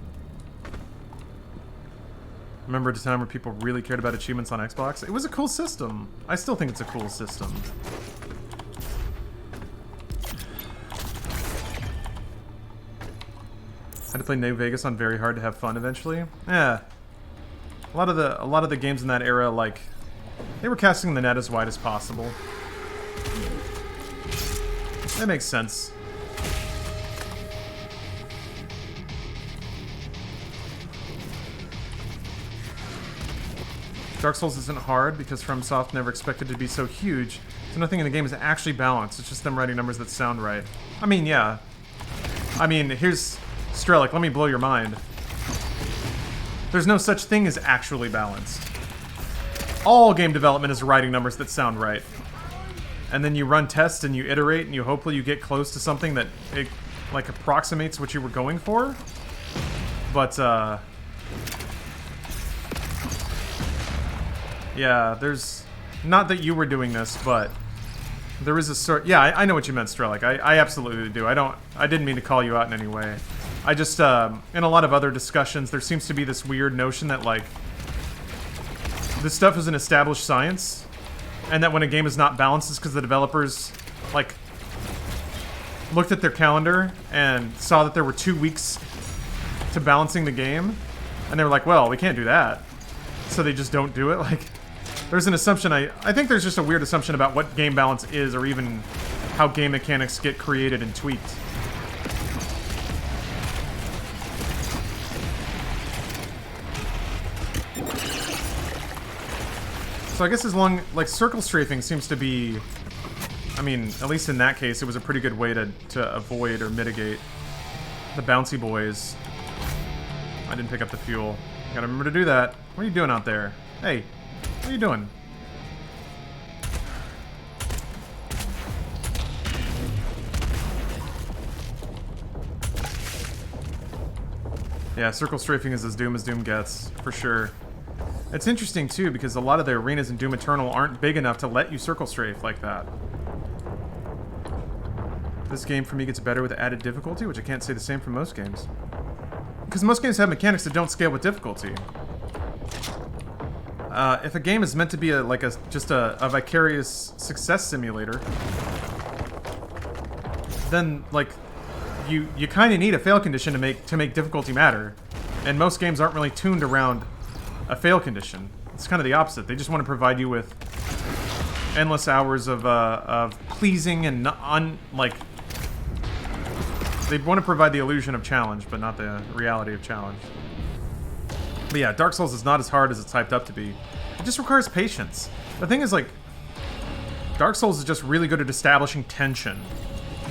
Remember at a time where people really cared about achievements on Xbox? It was a cool system. I still think it's a cool system. Had to play New Vegas on very hard to have fun eventually. Yeah. A lot of the games in that era, like, they were casting the net as wide as possible. That makes sense. Dark Souls isn't hard because FromSoft never expected it to be so huge, so nothing in the game is actually balanced. It's just them writing numbers that sound right. I mean, yeah. I mean, here's... Strelic, let me blow your mind. There's no such thing as actually balanced. All game development is writing numbers that sound right. and then you run tests and you iterate and you hopefully you get close to something that it like approximates what you were going for. But yeah, there's not that you were doing this, but there is a sort. Yeah, I know what you meant, Strelic. I absolutely do. I didn't mean to call you out in any way. I just in a lot of other discussions, there seems to be this weird notion that like this stuff is an established science, and that when a game is not balanced, it's because the developers like looked at their calendar and saw that there were 2 weeks to balancing the game, and they were like, well, we can't do that, so they just don't do it. Like, there's an assumption, I think there's just a weird assumption about what game balance is, or even how game mechanics get created and tweaked. So I guess as long, like, circle strafing seems to be, I mean, at least in that case, it was a pretty good way to avoid or mitigate the bouncy boys. I didn't pick up the fuel. Gotta remember to do that. What are you doing out there? Hey, what are you doing? Yeah, circle strafing is as Doom gets, for sure. It's interesting, too, because a lot of the arenas in Doom Eternal aren't big enough to let you circle strafe like that. This game, for me, gets better with added difficulty, which I can't say the same for most games. Because most games have mechanics that don't scale with difficulty. If a game is meant to be just a vicarious success simulator, then, like, you kind of need a fail condition to make difficulty matter. And most games aren't really tuned around a fail condition. It's kind of the opposite. They just want to provide you with endless hours of pleasing and they want to provide the illusion of challenge, but not the reality of challenge. But yeah, Dark Souls is not as hard as it's hyped up to be. It just requires patience. The thing is, like, Dark Souls is just really good at establishing tension.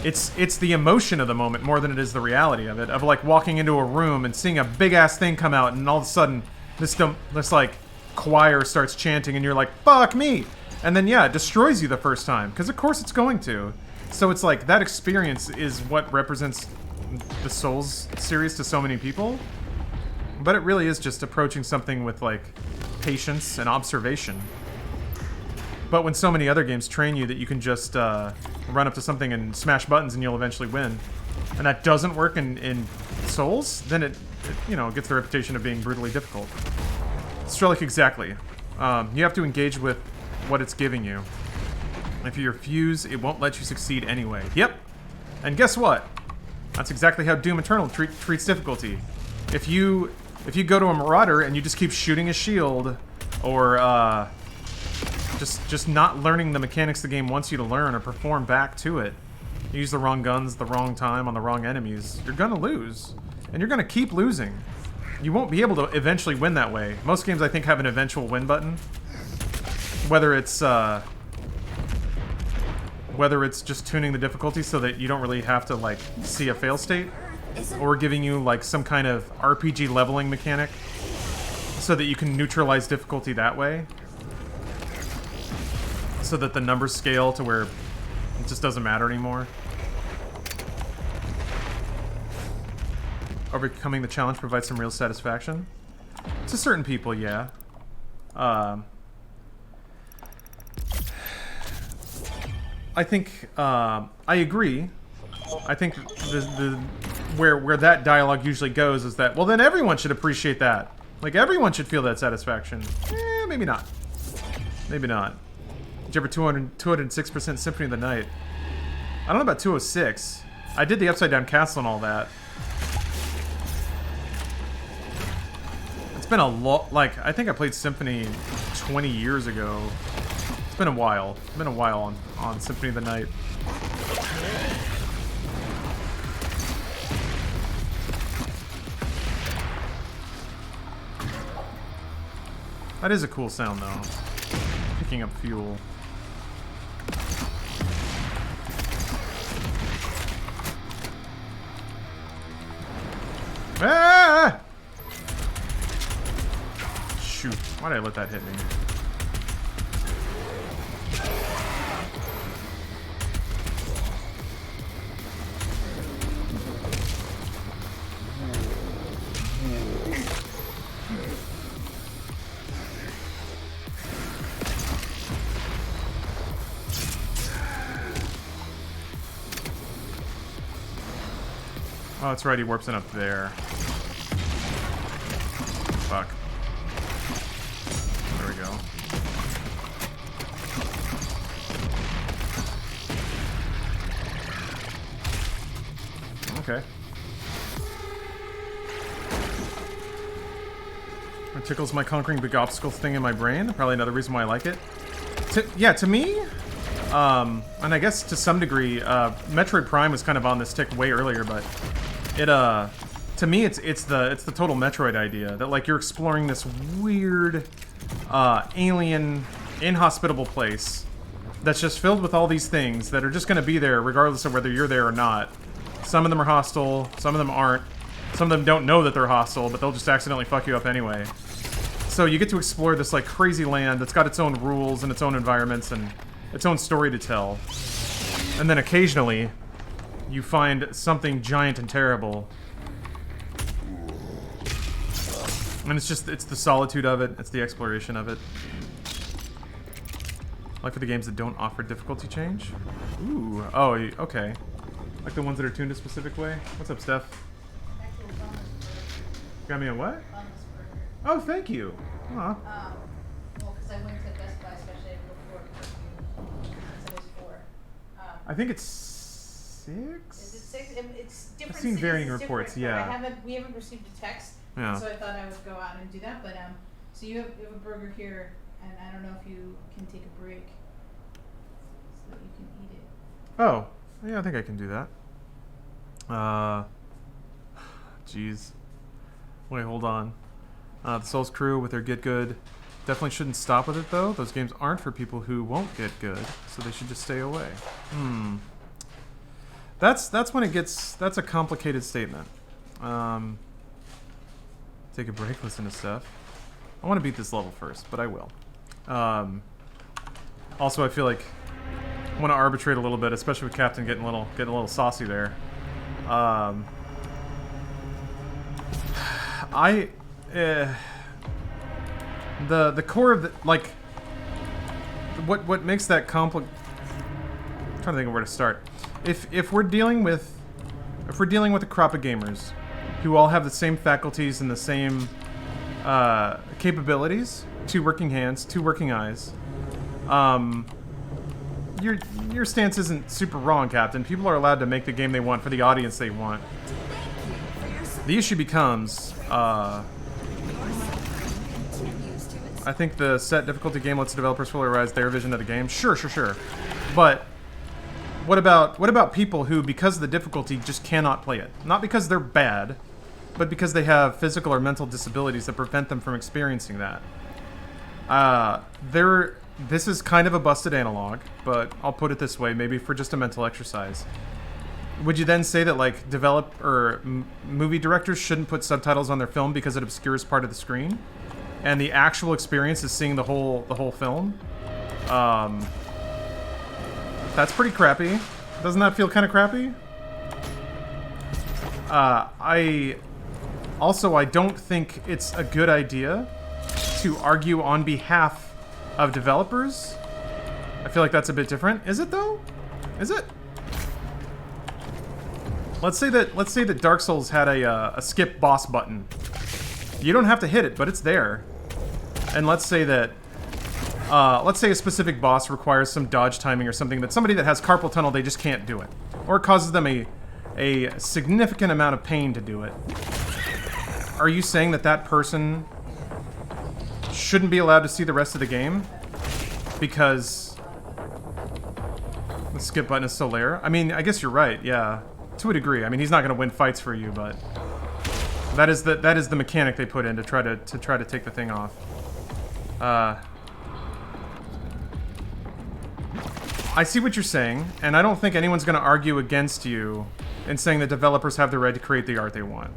It's the emotion of the moment more than it is the reality of it. Of like walking into a room and seeing a big ass thing come out, and all of a sudden this like choir starts chanting, and you're like, fuck me! And then yeah, it destroys you the first time, because of course it's going to. So it's like, that experience is what represents the Souls series to so many people. But it really is just approaching something with like patience and observation. But when so many other games train you that you can just run up to something and smash buttons and you'll eventually win, and that doesn't work in Souls, then it you know, gets the reputation of being brutally difficult. Strelic, exactly. You have to engage with what it's giving you. If you refuse, it won't let you succeed anyway. Yep. And guess what? That's exactly how Doom Eternal treats difficulty. If you go to a Marauder and you just keep shooting his shield, or just not learning the mechanics the game wants you to learn or perform back to it, you use the wrong guns the wrong time on the wrong enemies, you're gonna lose. And you're gonna keep losing. You won't be able to eventually win that way. Most games, I think, have an eventual win button. Whether it's just tuning the difficulty so that you don't really have to, like, see a fail state, or giving you, like, some kind of RPG leveling mechanic so that you can neutralize difficulty that way. So that the numbers scale to where it just doesn't matter anymore. Overcoming the challenge provides some real satisfaction. To certain people, yeah. I think, I agree. I think where that dialogue usually goes is that, well, then everyone should appreciate that. Like, everyone should feel that satisfaction. Maybe not. Maybe not. Did you ever 206% Symphony of the Night? I don't know about 206. I did the Upside Down Castle and all that. It's been a lot. Like, I think I played Symphony 20 years ago. It's been a while. It's been a while on Symphony of the Night. That is a cool sound, though. Picking up fuel. Ah! Shoot. Why did I let that hit me? Oh, that's right, he warps in up there. Fuck. There we go. Okay. It tickles my conquering big obstacles thing in my brain. Probably another reason why I like it. Yeah, to me, and I guess to some degree, Metroid Prime was kind of on this tick way earlier, but it, to me, it's the total Metroid idea that like you're exploring this weird, alien, inhospitable place that's just filled with all these things that are just going to be there regardless of whether you're there or not. Some of them are hostile, some of them aren't. Some of them don't know that they're hostile, but they'll just accidentally fuck you up anyway. So you get to explore this like crazy land that's got its own rules and its own environments and its own story to tell. And then occasionally, you find something giant and terrible. And it's the solitude of it, it's the exploration of it. Like for the games that don't offer difficulty change. Ooh, oh, okay. Like the ones that are tuned a specific way. What's up, Steph? Got me a what? Oh, thank you. Aw. Well, because I went to Best Buy, especially before curfew. So it was 4. I think it's 6? Is it 6? It's different. I've seen varying reports, different, yeah. we haven't received a text, Yeah. so I thought I would go out and do that. But so you have a burger here, and I don't know if you can take a break so that you can eat it. Oh, yeah, I think I can do that. Jeez. Wait, hold on. The Souls crew with their get good definitely shouldn't stop with it though. Those games aren't for people who won't get good, so they should just stay away. That's when it gets. That's a complicated statement. Take a break, listen to stuff. I want to beat this level first, but I will. Also, I feel like I want to arbitrate a little bit, especially with Captain getting a little saucy there. The core of the, like, what makes that I'm trying to think of where to start. If we're dealing with a crop of gamers who all have the same faculties and the same capabilities, 2 working hands, 2 working eyes, your stance isn't super wrong, Captain. People are allowed to make the game they want for the audience they want. The issue becomes, I think the set difficulty game lets the developers fully realize their vision of the game. Sure. But what about people who, because of the difficulty, just cannot play it? Not because they're bad, but because they have physical or mental disabilities that prevent them from experiencing that. This is kind of a busted analog, but I'll put it this way, maybe for just a mental exercise. Would you then say that like movie directors shouldn't put subtitles on their film because it obscures part of the screen, and the actual experience is seeing the whole film? That's pretty crappy. Doesn't that feel kind of crappy? I don't think it's a good idea to argue on behalf of developers. I feel like that's a bit different. Is it though? Is it? Let's say that Dark Souls had a skip boss button. You don't have to hit it, but it's there. And let's say a specific boss requires some dodge timing or something that somebody that has carpal tunnel, they just can't do it, or it causes them a significant amount of pain to do it. Are you saying that person shouldn't be allowed to see the rest of the game because the skip button is so rare? I mean, I guess you're right. Yeah. To a degree. I mean, he's not going to win fights for you, but that is the mechanic they put in to try to take the thing off. I see what you're saying, and I don't think anyone's going to argue against you in saying that developers have the right to create the art they want.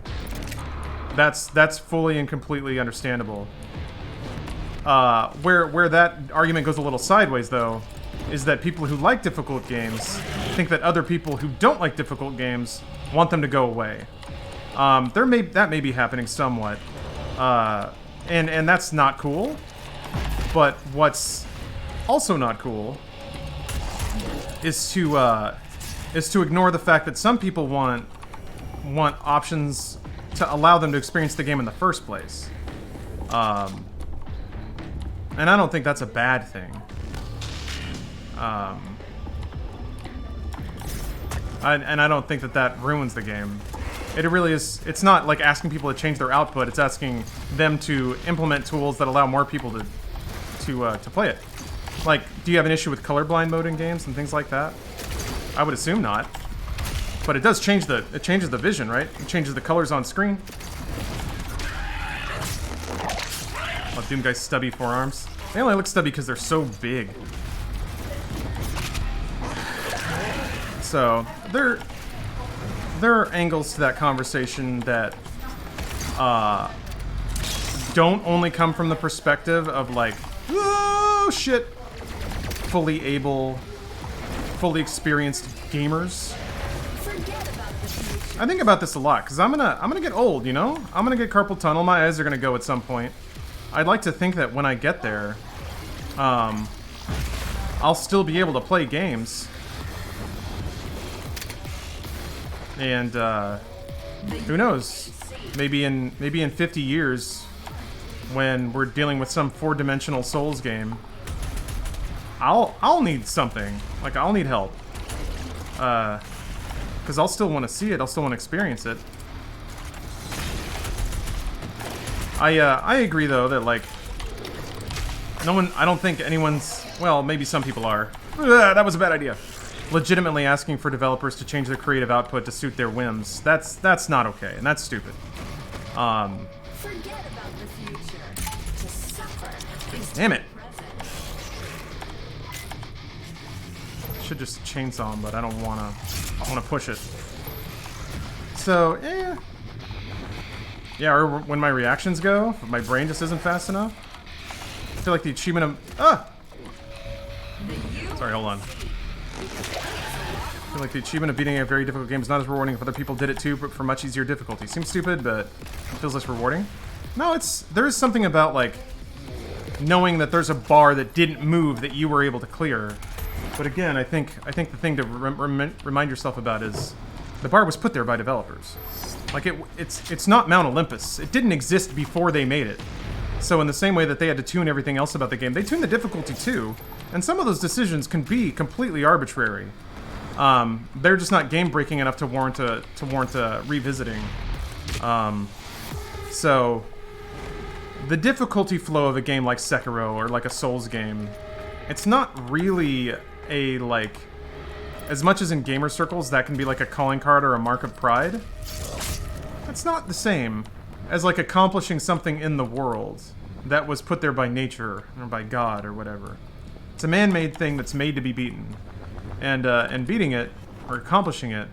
That's fully and completely understandable. Where that argument goes a little sideways, though, is that people who like difficult games think that other people who don't like difficult games want them to go away. That may be happening somewhat, and that's not cool. But what's also not cool is to ignore the fact that some people want want options to allow them to experience the game in the first place. And I don't think that's a bad thing. And I don't think that ruins the game. It really is. It's not like asking people to change their output. It's asking them to implement tools that allow more people to play it. Like, do you have an issue with colorblind mode in games and things like that? I would assume not. But it does change it changes the vision, right? It changes the colors on screen. Oh, Doom Guy's stubby forearms. They only look stubby because they're so big. So, there are angles to that conversation that don't only come from the perspective of like, oh shit, fully fully experienced gamers. I think about this a lot because I'm gonna get old, you know. I'm gonna get carpal tunnel. My eyes are gonna go at some point. I'd like to think that when I get there, I'll still be able to play games. And who knows? Maybe in 50 years, when we're dealing with some 4-dimensional Souls game, I'll need something. Like, I'll need help. Because I'll still want to see it. I'll still want to experience it. I agree though that like I don't think anyone's, well, maybe some people are. That was a bad idea. Legitimately asking for developers to change their creative output to suit their whims. That's not okay, and that's stupid. Forget about the future. To suffer is Damn it. present. Should just chainsaw him, but I don't wanna. I wanna push it. So, yeah, or when my reactions go, if my brain just isn't fast enough. I feel like the achievement of sorry, hold on. I feel like the achievement of beating a very difficult game is not as rewarding if other people did it too, but for much easier difficulty. Seems stupid, but feels less rewarding. No, there is something about like knowing that there's a bar that didn't move that you were able to clear. But again, I think the thing to remind yourself about is the bar was put there by developers. Like it's not Mount Olympus. It didn't exist before they made it. So in the same way that they had to tune everything else about the game, they tuned the difficulty too. And some of those decisions can be completely arbitrary. They're just not game-breaking enough to warrant revisiting. So the difficulty flow of a game like Sekiro or like a Souls game, it's not really a like, as much as in gamer circles that can be like a calling card or a mark of pride. It's not the same as like accomplishing something in the world that was put there by nature or by God or whatever. It's a man-made thing that's made to be beaten, and beating it or accomplishing it.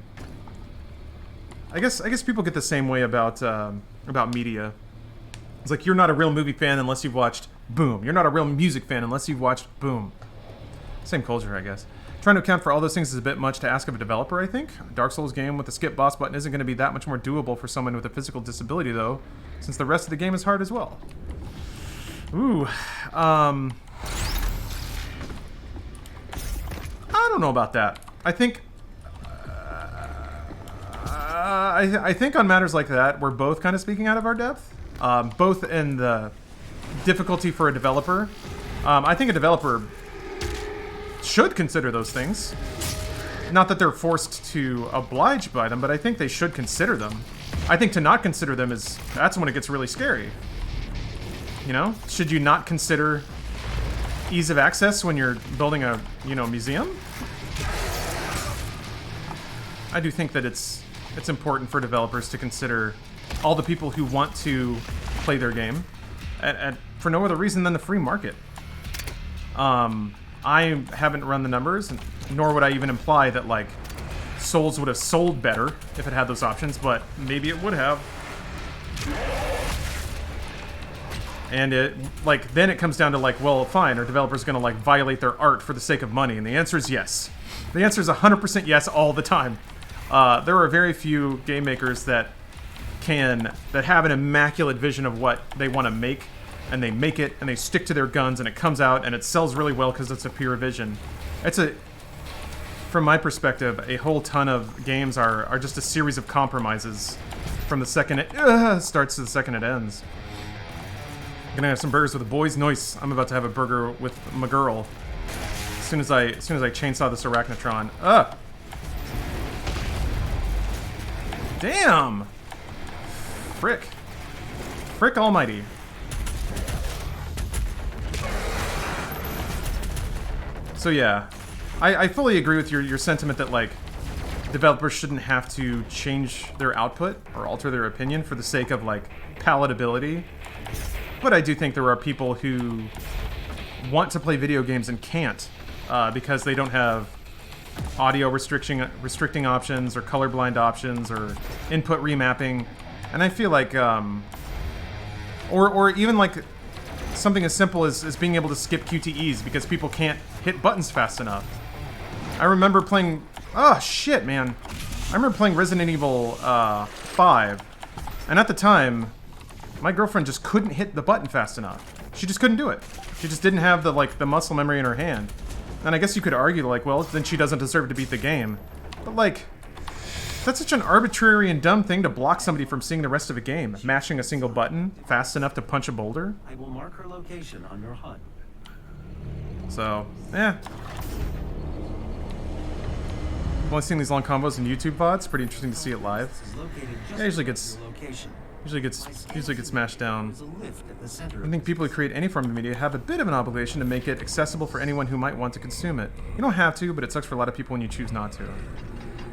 I guess people get the same way about media. It's like you're not a real movie fan unless you've watched Boom. You're not a real music fan unless you've watched Boom. Same culture, I guess. Trying to account for all those things is a bit much to ask of a developer, I think. A Dark Souls game with a skip boss button isn't going to be that much more doable for someone with a physical disability, though, since the rest of the game is hard as well. Ooh, I don't know about that. I think I think on matters like that, we're both kind of speaking out of our depth, both in the difficulty for a developer. I think a developer should consider those things. Not that they're forced to oblige by them, but I think they should consider them. I think to not consider them that's when it gets really scary. You know? Should you not consider ease of access when you're building a, museum? I do think that it's important for developers to consider all the people who want to play their game for no other reason than the free market. I haven't run the numbers, nor would I even imply that, like, Souls would have sold better if it had those options, but maybe it would have. And then it comes down to, like, well, fine, are developers going to, like, violate their art for the sake of money? And the answer is yes. The answer is 100% yes all the time. There are very few game makers that have an immaculate vision of what they want to make, and they make it, and they stick to their guns, and it comes out, and it sells really well because it's a pure vision. from my perspective, a whole ton of games are just a series of compromises from the second it starts to the second it ends. I'm gonna have some burgers with the boys. Nice. I'm about to have a burger with my girl. As soon as I chainsaw this arachnotron. Ugh. Damn. Frick. Frick almighty. So yeah, I fully agree with your sentiment that like developers shouldn't have to change their output or alter their opinion for the sake of like palatability. But I do think there are people who want to play video games and can't because they don't have audio restricting options or colorblind options or input remapping. And I feel like or even like something as simple as being able to skip QTEs because people can't hit buttons fast enough. I remember playing... Oh, shit, man. I remember playing Resident Evil 5, and at the time, my girlfriend just couldn't hit the button fast enough. She just couldn't do it. She just didn't have the muscle memory in her hand. And I guess you could argue, like, well, then she doesn't deserve to beat the game. But, like, that's such an arbitrary and dumb thing to block somebody from seeing the rest of a game. Mashing a single button fast enough to punch a boulder. I will mark her location on your HUD. So, yeah. I've only seen these long combos in YouTube VODs. Pretty interesting to see it live. Yeah, usually gets smashed down. I think people who create any form of media have a bit of an obligation to make it accessible for anyone who might want to consume it. You don't have to, but it sucks for a lot of people when you choose not to.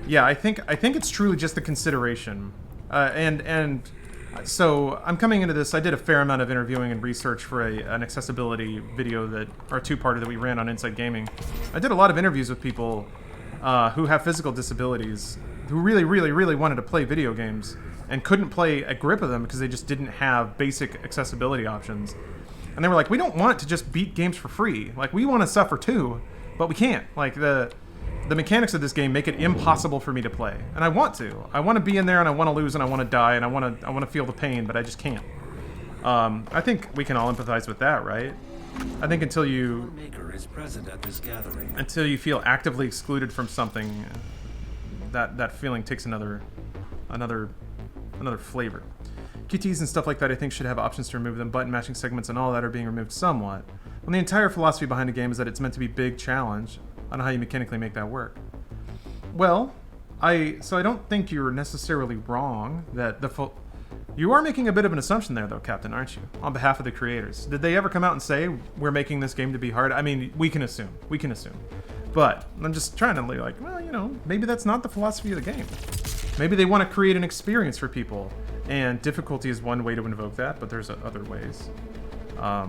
Yeah, I think it's truly just the consideration. So I'm coming into this. I did a fair amount of interviewing and research for an accessibility video or two-parter that we ran on Inside Gaming. I did a lot of interviews with people who have physical disabilities, who really, really, really wanted to play video games and couldn't play a grip of them because they just didn't have basic accessibility options. And they were like, we don't want to just beat games for free. Like, we want to suffer too, but we can't. Like, the mechanics of this game make it impossible for me to play. And I want to. I want to be in there and I want to lose and I want to die and I want to feel the pain, but I just can't. I think we can all empathize with that, right? I think until you feel actively excluded from something, that feeling takes another flavor. QTs and stuff like that I think should have options to remove them. Button matching segments and all that are being removed somewhat. When the entire philosophy behind the game is that it's meant to be big challenge. I don't know how you mechanically make that work. Well, I don't think you're necessarily wrong that you are making a bit of an assumption there, though, Captain, aren't you? On behalf of the creators. Did they ever come out and say, we're making this game to be hard? I mean, we can assume. But I'm just trying to be like, well, you know, maybe that's not the philosophy of the game. Maybe they want to create an experience for people. And difficulty is one way to invoke that, but there's other ways. I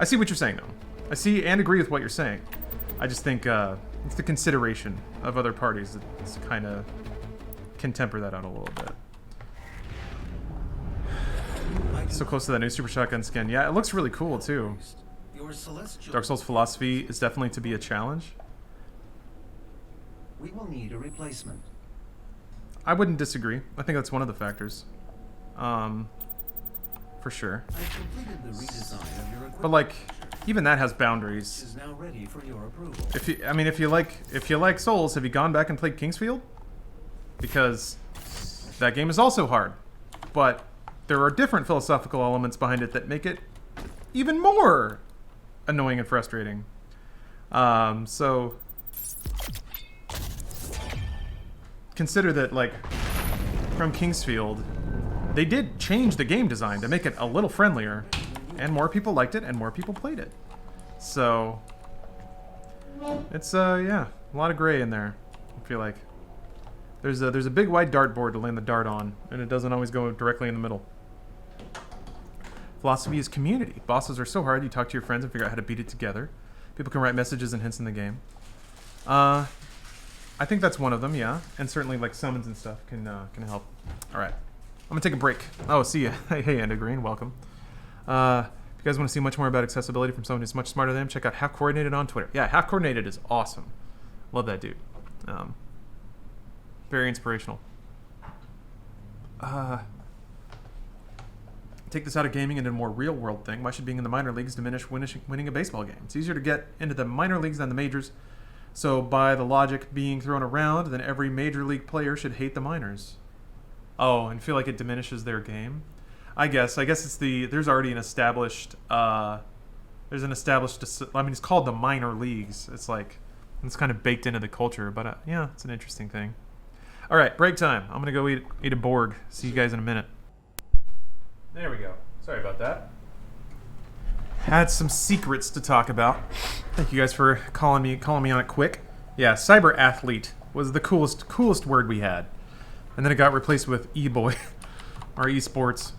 see what you're saying, though. I see and agree with what you're saying. I just think it's the consideration of other parties that kind of can temper that out a little bit. So close to that new Super Shotgun skin. Yeah, it looks really cool, too. Dark Souls philosophy is definitely to be a challenge. We will need a replacement. I wouldn't disagree. I think that's one of the factors. For sure. I've completed the redesign of your equipment. But like, even that has boundaries. Is now ready for your approval. If you like Souls, have you gone back and played Kingsfield? Because that game is also hard, but there are different philosophical elements behind it that make it even more annoying and frustrating. So consider that, like, from Kingsfield, they did change the game design to make it a little friendlier, and more people liked it and more people played it. So it's yeah, a lot of gray in there. I feel like there's a big wide dartboard to land the dart on, and it doesn't always go directly in the middle. Philosophy is community. Bosses are so hard, you talk to your friends and figure out how to beat it together. People can write messages and hints in the game. I think that's one of them, yeah. And certainly, like, summons and stuff can help. All right. I'm going to take a break. Oh, see ya. Hey, Andy Green. Welcome. If you guys want to see much more about accessibility from someone who's much smarter than him, check out Half Coordinated on Twitter. Yeah, Half Coordinated is awesome. Love that dude. Very inspirational. Take this out of gaming into a more real-world thing. Why should being in the minor leagues diminish winning a baseball game? It's easier to get into the minor leagues than the majors. So by the logic being thrown around, then every major league player should hate the minors. Oh, and feel like it diminishes their game. I guess it's there's already an established I mean, it's called the minor leagues. It's like it's kind of baked into the culture, but yeah, it's an interesting thing. All right, break time. I'm gonna go eat a Borg. See you guys in a minute. There we go. Sorry about that. Had some secrets to talk about. Thank you guys for calling me on it quick. Yeah, cyber athlete was the coolest word we had, and then it got replaced with e-boy or esports.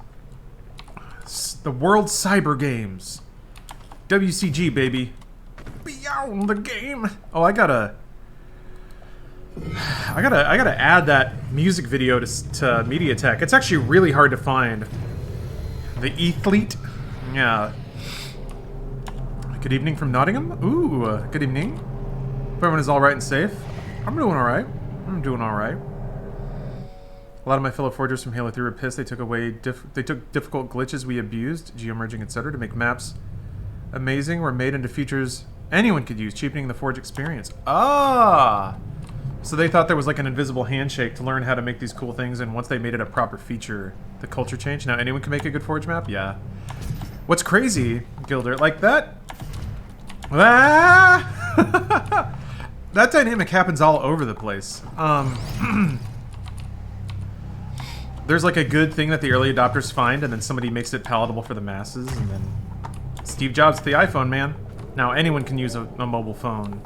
The World Cyber Games, WCG baby, beyond the game. Oh, I gotta add that music video to MediaTek. It's actually really hard to find. The E-Fleet, yeah. Good evening from Nottingham. Ooh, good evening. Hope everyone is all right and safe. I'm doing all right. A lot of my fellow forgers from Halo 3 were pissed. They took difficult glitches we abused, geomerging, etc., to make maps amazing, were made into features anyone could use, cheapening the Forge experience. Ah! So they thought there was like an invisible handshake to learn how to make these cool things, and once they made it a proper feature, the culture changed. Now anyone can make a good Forge map? Yeah. What's crazy, Gilder, like that... Ah! That dynamic happens all over the place. There's like a good thing that the early adopters find, and then somebody makes it palatable for the masses, and then Steve Jobs with the iPhone, man. Now anyone can use a mobile phone.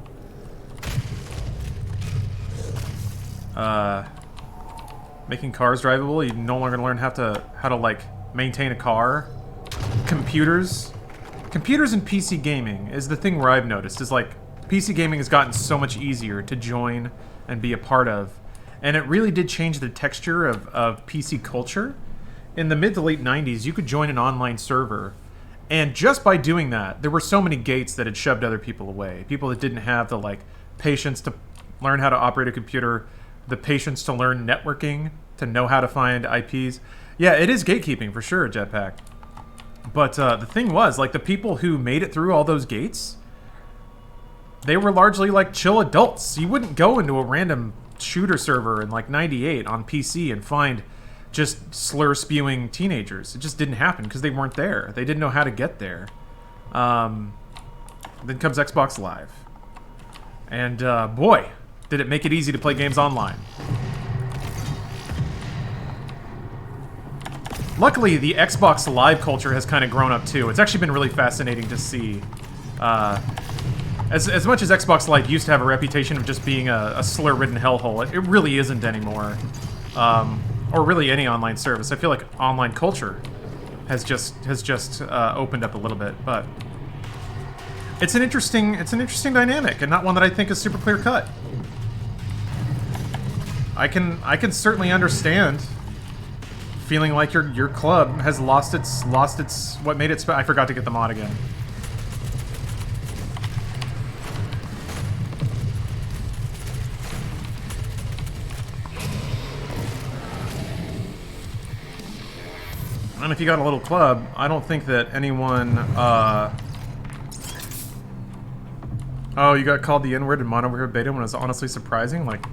Making cars drivable, you no longer learn how to like maintain a car. Computers and PC gaming is the thing where I've noticed is like PC gaming has gotten so much easier to join and be a part of, and it really did change the texture of PC culture. In the mid to late 90s, you could join an online server, and just by doing that, there were so many gates that had shoved other people away. People that didn't have the like patience to learn how to operate a computer, the patience to learn networking, to know how to find IPs. Yeah, it is gatekeeping for sure, Jetpack. But the thing was, like, the people who made it through all those gates, they were largely like chill adults. You wouldn't go into a random shooter server in like 98 on PC and find just slur-spewing teenagers. It just didn't happen because they weren't there. They didn't know how to get there. Then comes Xbox Live. And boy, did it make it easy to play games online. Luckily, the Xbox Live culture has kind of grown up too. It's actually been really fascinating to see. As much as Xbox Live used to have a reputation of just being a slur-ridden hellhole, it really isn't anymore. Or really any online service. I feel like online culture has just opened up a little bit, but it's an interesting dynamic, and not one that I think is super clear cut. I can certainly understand feeling like your club has lost its what made it I forgot to get the mod again. And if you got a little club, I don't think that anyone oh, you got called the N-word in Modern Warfare Beta when it was honestly surprising? Like,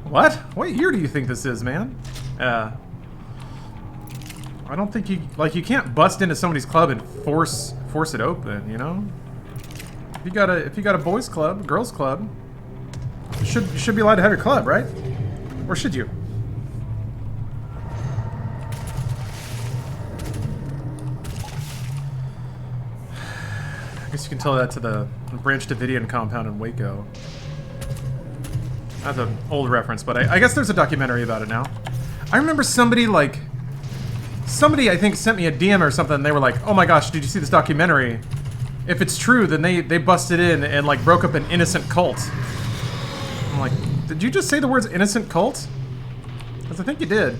what? What year do you think this is, man? I don't think you can't bust into somebody's club and force it open, you know? If you got a boys club, girls club, you should be allowed to have your club, right? Or should you? I guess you can tell that to the Branch Davidian compound in Waco. That's an old reference, but I guess there's a documentary about it now. I remember somebody I think sent me a DM or something, and they were like, oh my gosh, did you see this documentary? If it's true, then they busted in and like broke up an innocent cult. I'm like, did you just say the words innocent cult? Because I think you did.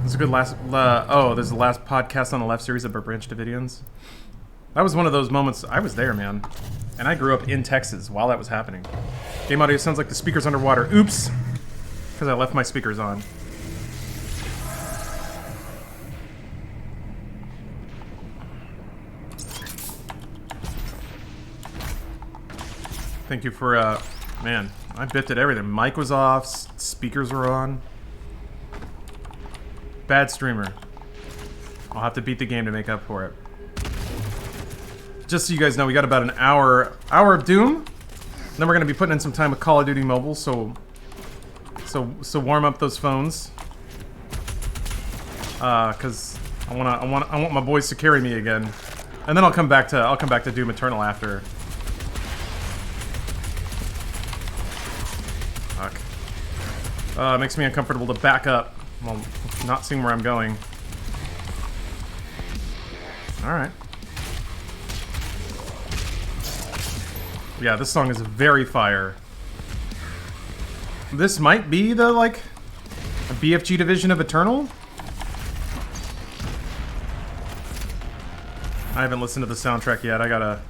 There's a good last, there's the last podcast on the left series of Branch Davidians. That was one of those moments. I was there, man. And I grew up in Texas while that was happening. Game audio sounds like the speaker's underwater. Oops! Because I left my speakers on. Thank you for, man, I bipped at everything. Mic was off, speakers were on. Bad streamer. I'll have to beat the game to make up for it. Just so you guys know, we got about an hour of Doom. Then we're gonna be putting in some time with Call of Duty Mobile, so warm up those phones. Cause I want my boys to carry me again. And then I'll come back to Doom Eternal after. Fuck. It makes me uncomfortable to back up while not seeing where I'm going. Alright. Yeah, this song is very fire. This might be the, like, a BFG division of Eternal? I haven't listened to the soundtrack yet. I gotta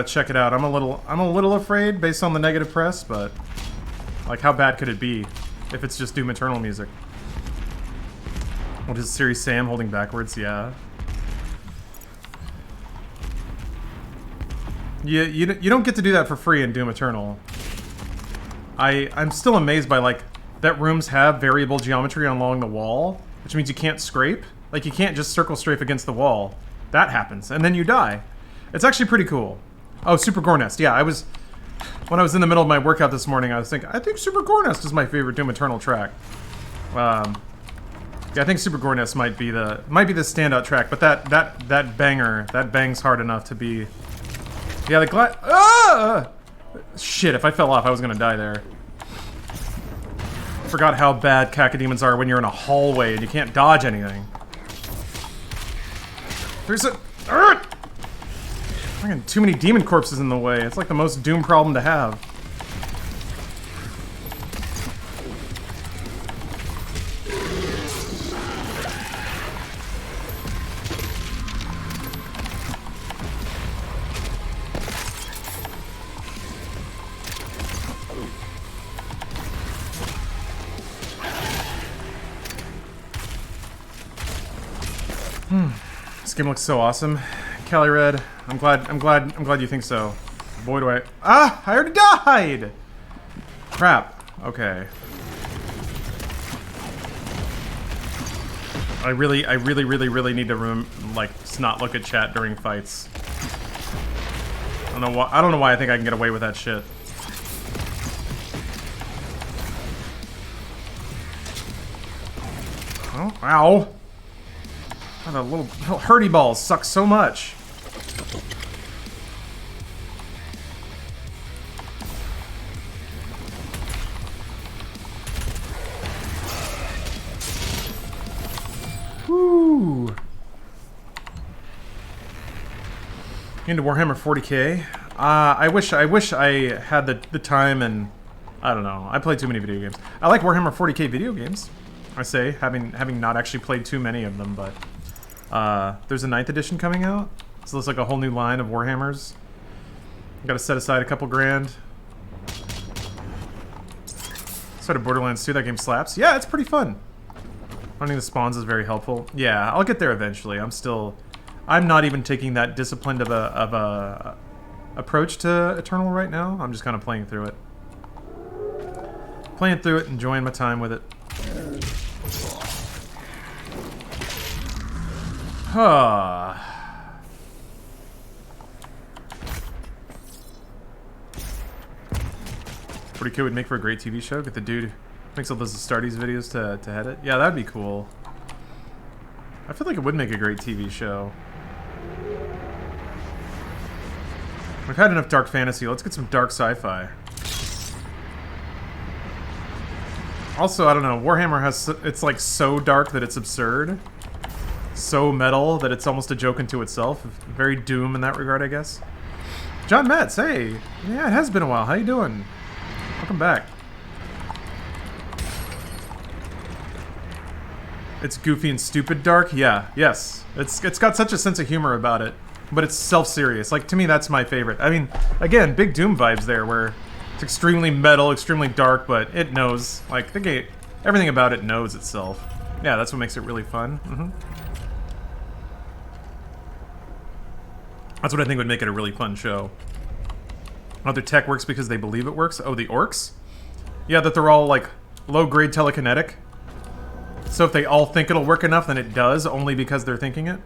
check it out. I'm a little afraid based on the negative press, but like, how bad could it be if it's just Doom Eternal music? What is Series Sam holding backwards? Yeah. You don't get to do that for free in Doom Eternal. I'm still amazed by, like, that rooms have variable geometry along the wall, which means you can't scrape. Like, you can't just circle strafe against the wall. That happens, and then you die. It's actually pretty cool. Oh, Super Gore Nest. Yeah, when I was in the middle of my workout this morning, I was thinking, I think Super Gore Nest is my favorite Doom Eternal track. Yeah, I think Super Gore Nest might be the standout track, but that banger, that bangs hard enough to be. Yeah, the shit, if I fell off, I was gonna die there. Forgot how bad cacodemons are when you're in a hallway and you can't dodge anything. There's a... Fucking too many demon corpses in the way. It's like the most Doom problem to have. This game looks so awesome. Cali Red, I'm glad you think so. Boy, do I... Ah! I already died! Crap. Okay. I really need to not look at chat during fights. I don't know why I think I can get away with that shit. Oh, ow! Oh, the little hurdy balls suck so much. Woo! Into Warhammer 40K. I wish I had the time, and I don't know. I play too many video games. I like Warhammer 40K video games. I say, having not actually played too many of them, but there's a 9th edition coming out, so there's like a whole new line of Warhammers. Got to set aside a couple grand. Started Borderlands 2. That game slaps. Yeah, it's pretty fun. Finding the spawns is very helpful. Yeah, I'll get there eventually. I'm not even taking that disciplined of a approach to Eternal right now. I'm just kind of playing through it. Enjoying my time with it. Pretty cool. Would make for a great TV show. Get the dude who makes all those Astartes videos to head it. Yeah, that'd be cool. I feel like it would make a great TV show. We've had enough dark fantasy. Let's get some dark sci-fi. Also, I don't know. Warhammer has... It's like so dark that it's absurd. So metal that it's almost a joke unto itself. Very Doom in that regard, I guess. John Metz, hey! Yeah, it has been a while. How you doing? Welcome back. It's goofy and stupid dark? Yeah, yes. It's got such a sense of humor about it. But it's self-serious. Like, to me, that's my favorite. I mean, again, big Doom vibes there, where it's extremely metal, extremely dark, but it knows. Like, the game... Everything about it knows itself. Yeah, that's what makes it really fun. That's what I think would make it a really fun show. Oh, their tech works because they believe it works? Oh, the orcs? Yeah, that they're all, like, low-grade telekinetic. So if they all think it'll work enough, then it does, only because they're thinking it.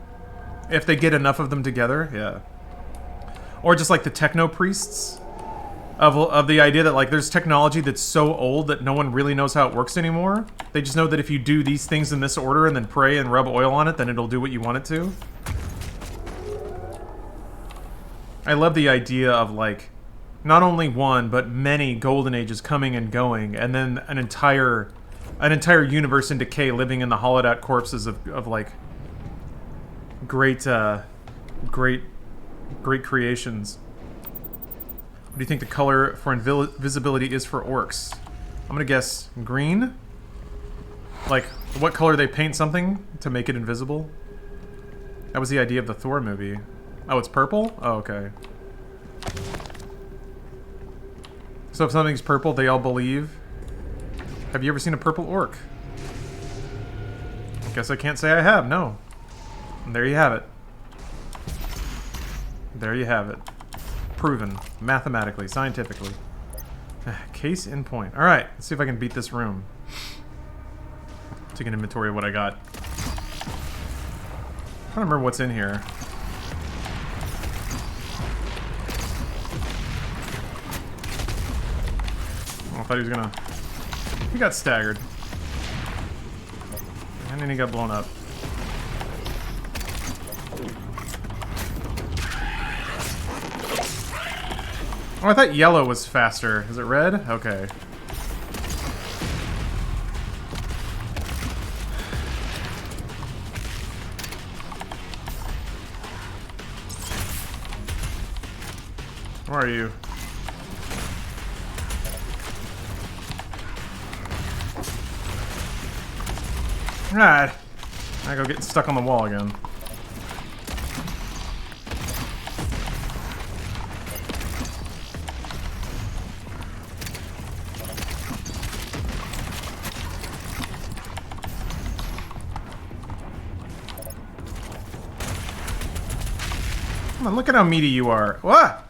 If they get enough of them together, yeah. Or just like the techno-priests. Of the idea that, like, there's technology that's so old that no one really knows how it works anymore. They just know that if you do these things in this order and then pray and rub oil on it, then it'll do what you want it to. I love the idea of, like, not only one, but many golden ages coming and going, and then an entire universe in decay living in the hollowed out corpses of like, great creations. What do you think the color for invisibility is for orcs? I'm gonna guess green? Like, what color they paint something to make it invisible? That was the idea of the Thor movie. Oh, it's purple? Oh, okay. So if something's purple, they all believe. Have you ever seen a purple orc? Guess I can't say I have, no. And there you have it. There you have it. Proven. Mathematically, scientifically. Case in point. Alright, let's see if I can beat this room. Take an inventory of what I got. I'm trying to remember what's in here. I thought he was gonna... He got staggered. And then he got blown up. Oh, I thought yellow was faster. Is it red? Okay. Where are you? Alright. I go getting stuck on the wall again. Come on, look at how meaty you are. What?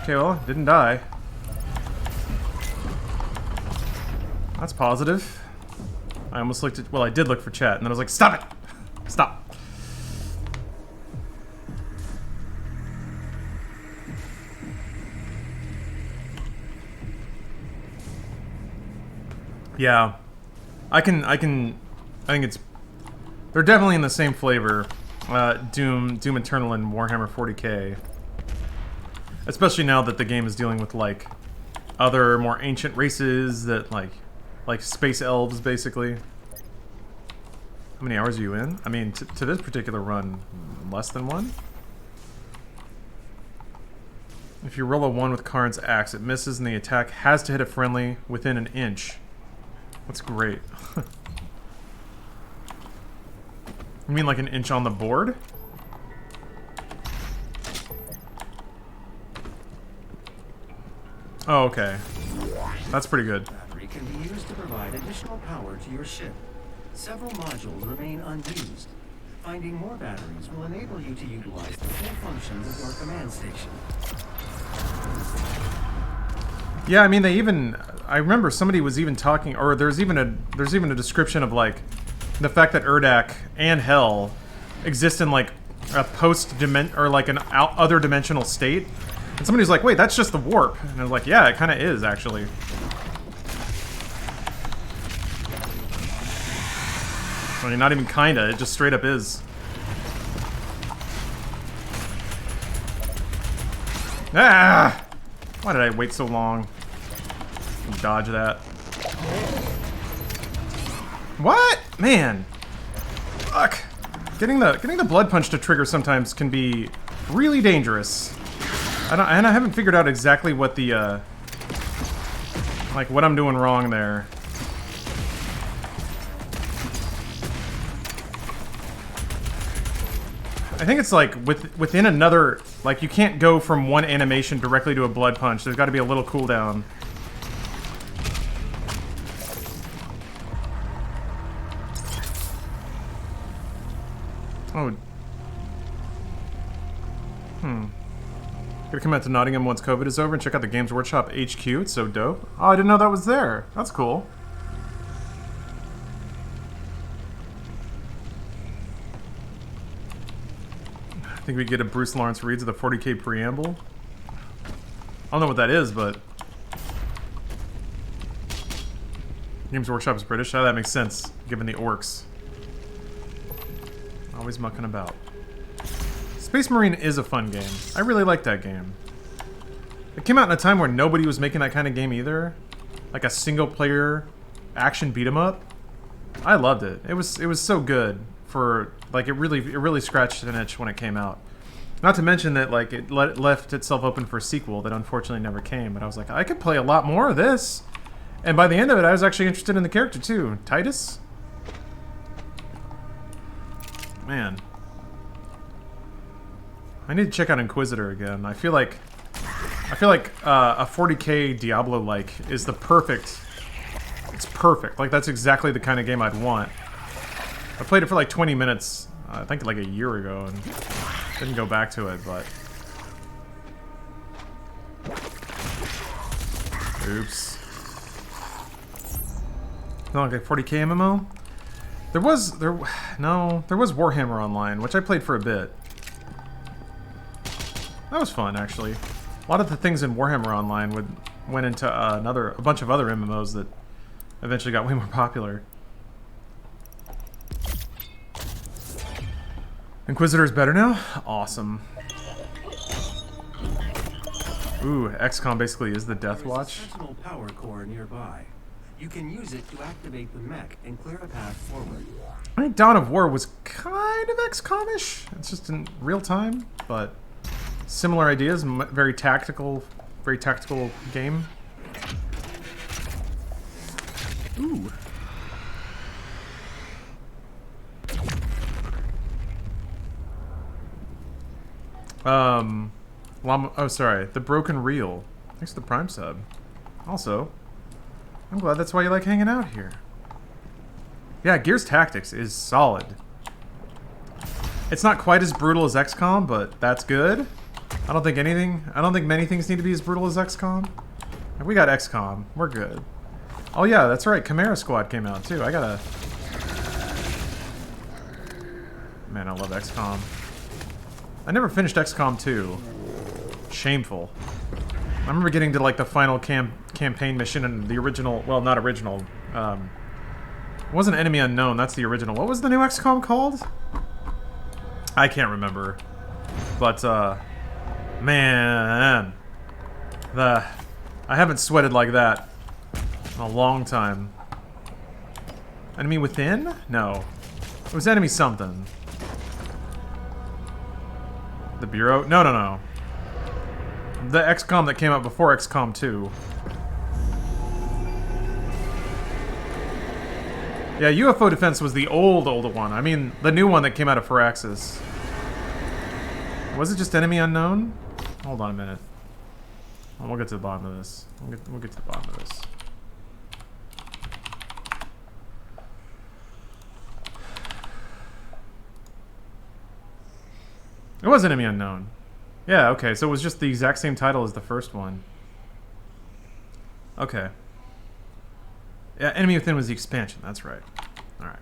Okay, well, didn't die. That's positive. I almost looked at... Well, I did look for chat, and then I was like, stop it! Stop. Yeah. I think it's... They're definitely in the same flavor. Doom Eternal and Warhammer 40k. Especially now that the game is dealing with, like, other more ancient races that, like space elves, basically. How many hours are you in? I mean, to this particular run, less than one? If you roll a 1 with Karn's axe, it misses and the attack has to hit a friendly within an inch. That's great. You mean like an inch on the board? Oh, okay. That's pretty good. Battery can be used to provide additional power to your ship. Several modules remain unused. Finding more batteries will enable you to utilize the full functions of your command station. Yeah, I mean, they even... I remember somebody was even talking, or there's even a description of, like, the fact that Urdak and Hell exist in, like, a or like an other dimensional state. And somebody's like, wait, that's just the warp. And I was like, yeah, it kind of is, actually. I mean, not even kinda, it just straight up is. Ah! Why did I wait so long? Dodge that. What? Man. Fuck. Getting the blood punch to trigger sometimes can be really dangerous. And I haven't figured out exactly what the, like, what I'm doing wrong there. I think it's like within another, like, you can't go from one animation directly to a blood punch. There's got to be a little cooldown. Oh. Gonna come out to Nottingham once COVID is over and check out the Games Workshop HQ. It's so dope. Oh, I didn't know that was there. That's cool. I think we get a Bruce Lawrence reads of the 40K preamble. I don't know what that is, but Games Workshop is British. Oh, that makes sense, given the orcs. Always mucking about. Space Marine is a fun game. I really like that game. It came out in a time where nobody was making that kind of game either. Like a single-player action beat-em-up. I loved it. It was so good for like it really scratched an itch when it came out. Not to mention that like it left itself open for a sequel that unfortunately never came. But I was like, I could play a lot more of this. And by the end of it, I was actually interested in the character too, Titus. Man. I need to check out Inquisitor again. I feel like a 40K Diablo-like is the perfect. It's perfect. Like that's exactly the kind of game I'd want. I played it for like 20 minutes, I think like a year ago, and didn't go back to it. But oops. Not like a 40K MMO. There was Warhammer Online, which I played for a bit. That was fun, actually. A lot of the things in Warhammer Online went into a bunch of other MMOs that eventually got way more popular. Inquisitor's better now? Awesome. Ooh, XCOM basically is the Death Watch. There's a Sentinel power core nearby. You can use it to activate the mech and clear a path forward. I think Dawn of War was kind of XCOM-ish. It's just in real time, but similar ideas. Very tactical game. Ooh. Oh, sorry. The Broken Reel. Thanks to the Prime sub. Also, I'm glad that's why you like hanging out here. Yeah, Gears Tactics is solid. It's not quite as brutal as XCOM, but that's good. I don't think many things need to be as brutal as XCOM. We got XCOM. We're good. Oh yeah, that's right. Chimera Squad came out too. Man, I love XCOM. I never finished XCOM 2. Shameful. I remember getting to like the final campaign mission in the original. Well, not original. It wasn't Enemy Unknown. That's the original. What was the new XCOM called? I can't remember. But man, I haven't sweated like that in a long time. Enemy Within? No, it was Enemy something. The Bureau? No. The XCOM that came out before XCOM 2. Yeah, UFO Defense was the old one. I mean, the new one that came out of Firaxis. Was it just Enemy Unknown? Hold on a minute. Oh, we'll get to the bottom of this. We'll get to the bottom of this. It was Enemy Unknown. Yeah, okay, so it was just the exact same title as the first one. Okay. Yeah, Enemy Within was the expansion, that's right. Alright.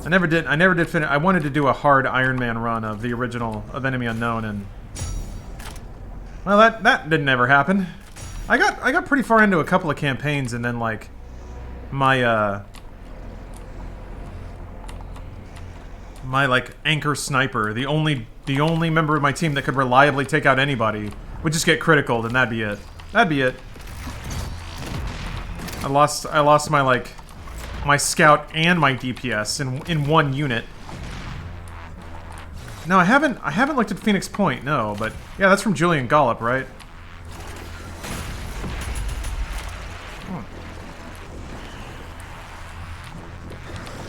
I never did finish. I wanted to do a hard Iron Man run of the original of Enemy Unknown, and well, that didn't ever happen. I got pretty far into a couple of campaigns, and then like my like anchor sniper, the only member of my team that could reliably take out anybody, would just get critical, and that'd be it. That'd be it. I lost my like my scout and my DPS in one unit. No, I haven't looked at Phoenix Point, no, but yeah, that's from Julian Gollop, right?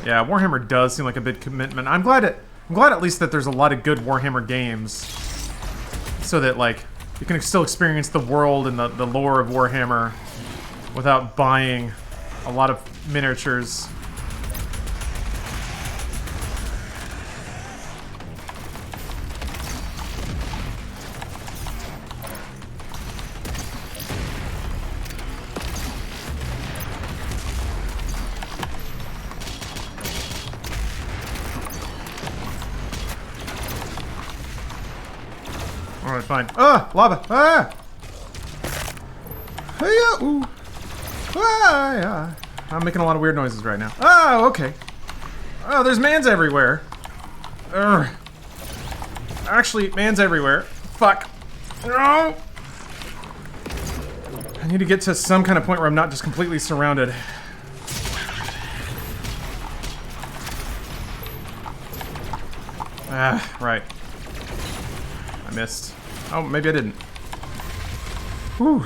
Yeah, Warhammer does seem like a big commitment. I'm glad at least that there's a lot of good Warhammer games, so that like you can still experience the world and the lore of Warhammer without buying a lot of miniatures. Alright, fine. Ah! Lava! Ah! Hey-ya! Ooh! Ah! Yeah. I'm making a lot of weird noises right now. Oh, okay. Oh, there's mans everywhere. Urgh. Actually, mans everywhere. Fuck. No! I need to get to some kind of point where I'm not just completely surrounded. Ah, right. I missed. Oh, maybe I didn't. Whew.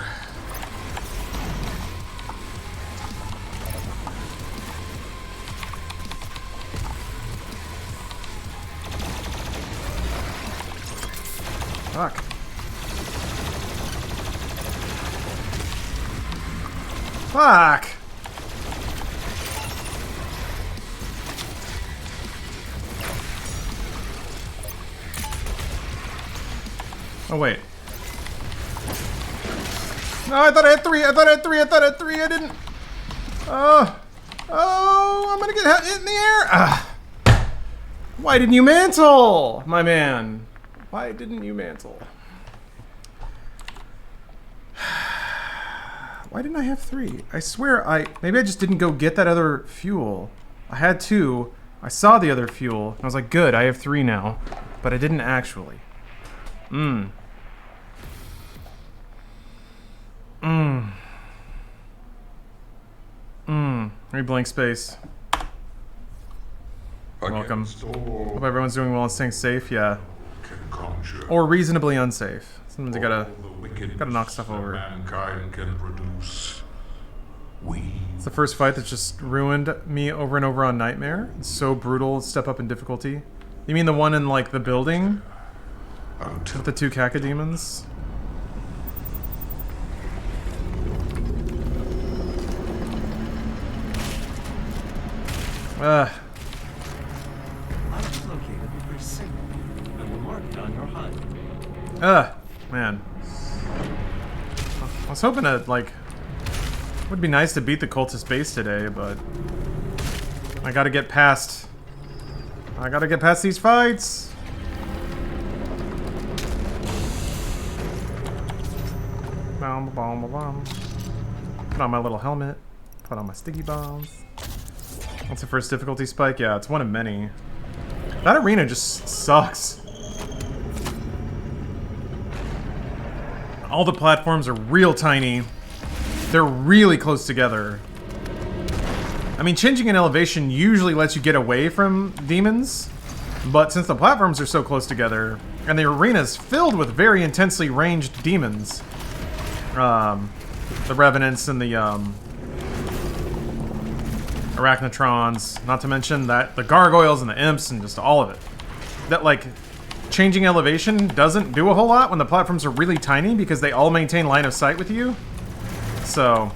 Fuck. Fuck! Oh, wait. No, I thought I had three. I thought I had three. I thought I had three. I didn't. Oh. Oh, I'm gonna get hit in the air. Ah. Why didn't you mantle, my man? Why didn't you mantle? Why didn't I have three? I swear maybe I just didn't go get that other fuel. I had two. I saw the other fuel. And I was like, good, I have three now. But I didn't actually. Read blank space. Welcome. Hope everyone's doing well and staying safe, yeah. Or reasonably unsafe. Sometimes you gotta knock stuff over. Mankind can produce. It's the first fight that's just ruined me over and over on Nightmare. It's so brutal, step up in difficulty. You mean the one in, like, the building? With the two cacodemons? I've located the first signal. I will mark it on your HUD. Man. I was hoping to, like... It would be nice to beat the cultist base today, but... I gotta get past these fights! Bomb, bomb, bomb. Put on my little helmet. Put on my sticky bombs. What's the first difficulty spike? Yeah, it's one of many. That arena just sucks. All the platforms are real tiny. They're really close together. I mean, changing an elevation usually lets you get away from demons, but since the platforms are so close together, and the arena's filled with very intensely ranged demons, the Revenants and the Arachnotrons, not to mention that the Gargoyles and the Imps and just all of it. That, like, changing elevation doesn't do a whole lot when the platforms are really tiny because they all maintain line of sight with you. So,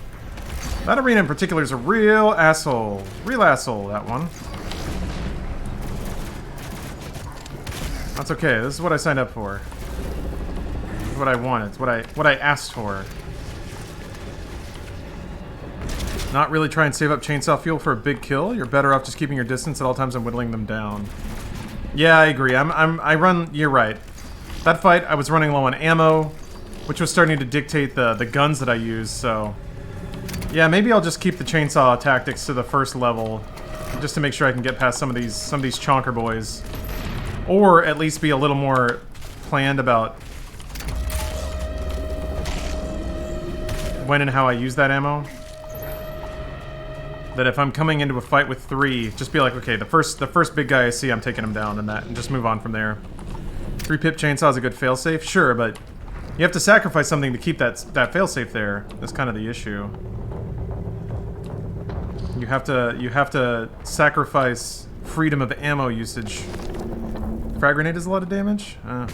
that arena in particular is a real asshole. Real asshole, that one. That's okay, this is what I signed up for. This is what I wanted, it's what I asked for. Not really try and save up chainsaw fuel for a big kill. You're better off just keeping your distance at all times and whittling them down. Yeah, I agree. You're right. That fight, I was running low on ammo, which was starting to dictate the guns that I use, so... Yeah, maybe I'll just keep the chainsaw tactics to the first level, just to make sure I can get past some of these chonker boys. Or at least be a little more planned about when and how I use that ammo. That if I'm coming into a fight with three, just be like, okay, the first big guy I see, I'm taking him down, and just move on from there. 3-pip chainsaw is a good failsafe, sure, but you have to sacrifice something to keep that failsafe there. That's kind of the issue. You have to sacrifice freedom of ammo usage. Frag grenade does a lot of damage. The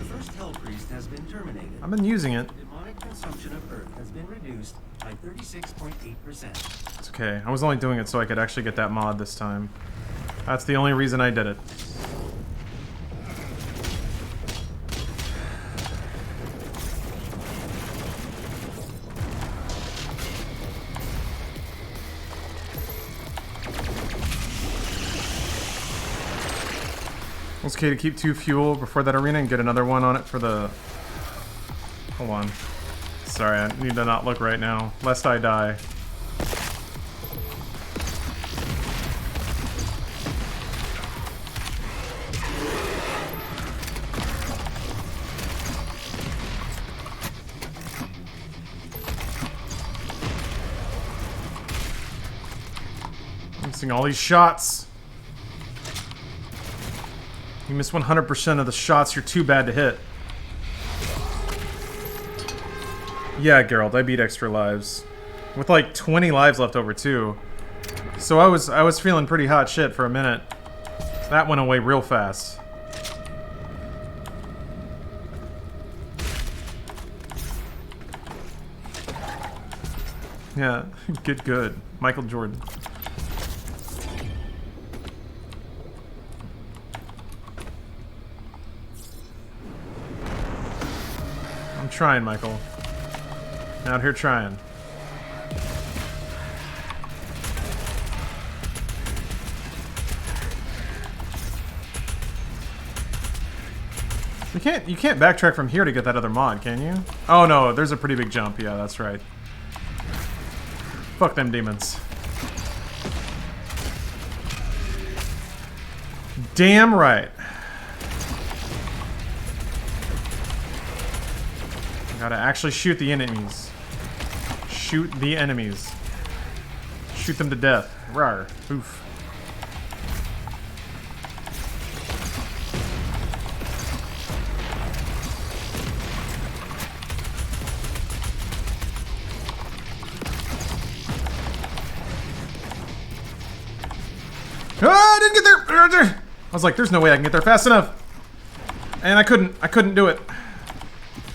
first Hell Priest has been terminated. I've been using it. Demonic consumption of Earth has been reduced by 36.8%. It's okay. I was only doing it so I could actually get that mod this time. That's the only reason I did it. It's okay to keep 2 fuel before that arena and get another one on it for the... Hold on. Sorry, I need to not look right now, lest I die. I'm missing all these shots. You miss 100% of the shots, you're too bad to hit. Yeah, Geralt, I beat extra lives. With like 20 lives left over too. So I was feeling pretty hot shit for a minute. That went away real fast. Yeah, good. Michael Jordan. I'm trying, Michael. Out here trying. You can't backtrack from here to get that other mod, can you? Oh no, there's a pretty big jump. Yeah, that's right. Fuck them demons. Damn right. Gotta actually shoot the enemies. Shoot the enemies. Shoot them to death. Rawr. Oof. Ah, I didn't get there! I was like, there's no way I can get there fast enough. And I couldn't do it.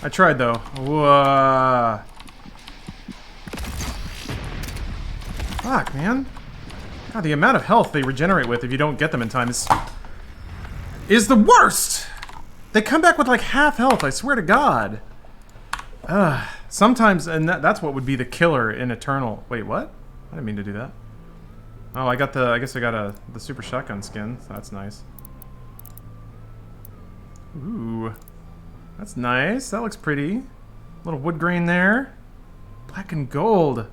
I tried though. Whoa. Fuck, man. God, the amount of health they regenerate with if you don't get them in time is the worst! They come back with like half health, I swear to God. Sometimes, and that's what would be the killer in Eternal. Wait, what? I didn't mean to do that. Oh, I guess I got the super shotgun skin. So that's nice. Ooh. That's nice. That looks pretty. Little wood grain there. Black and gold.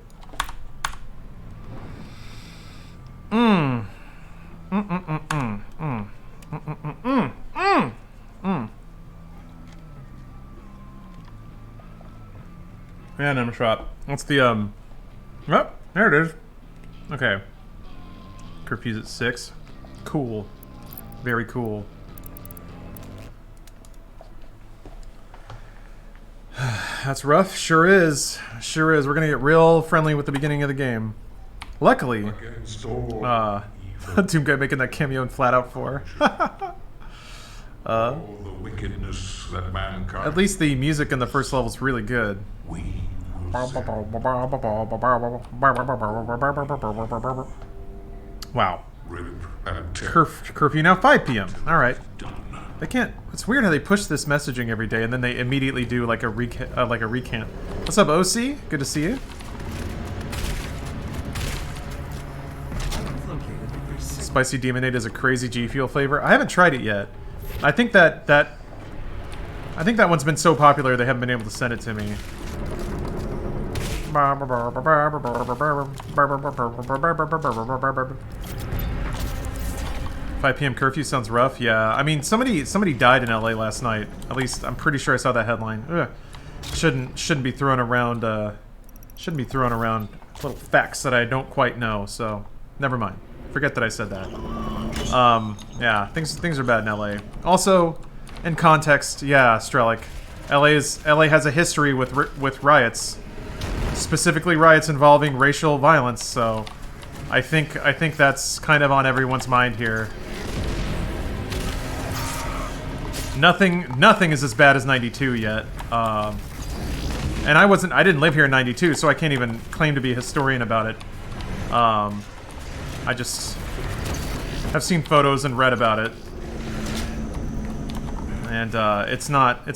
Mmm. Random shot. What's the Oh, there it is. Okay. Curfew's at 6. Cool. Very cool. That's rough. Sure is. Sure is. We're gonna get real friendly with the beginning of the game. Luckily, Doom Guy making that cameo in Flat Out 4. All the wickedness that mankind. At least the music in the first level is really good. We will Wow. rip and tear. Curfew now 5 p.m. All right. They can't. It's weird how they push this messaging every day and then they immediately do like a recant. What's up, OC? Good to see you. Spicy Demonade is a crazy G Fuel flavor. I haven't tried it yet. I think that one's been so popular they haven't been able to send it to me. 5 p.m. curfew sounds rough. Yeah, I mean somebody died in LA last night. At least I'm pretty sure I saw that headline. Ugh. Shouldn't be throwing around little facts that I don't quite know. So never mind. Forget that I said that. Yeah, things are bad in LA. Also, in context, yeah, Strelic, LA has a history with riots, specifically riots involving racial violence. So I think that's kind of on everyone's mind here. Nothing is as bad as 92 yet. And I didn't live here in 92, so I can't even claim to be a historian about it. I just have seen photos and read about it. And it's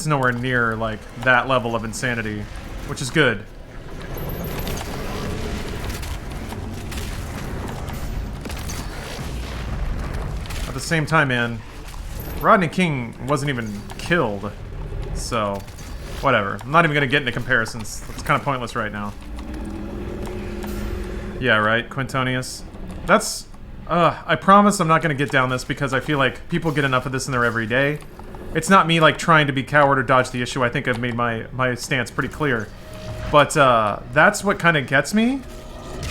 nowhere near like that level of insanity, which is good. At the same time, man, Rodney King wasn't even killed. So, whatever. I'm not even going to get into comparisons. It's kind of pointless right now. Yeah, right, Quintonius. That's... I promise I'm not going to get down this because I feel like people get enough of this in their everyday. It's not me, like, trying to be coward or dodge the issue. I think I've made my stance pretty clear. But, that's what kind of gets me.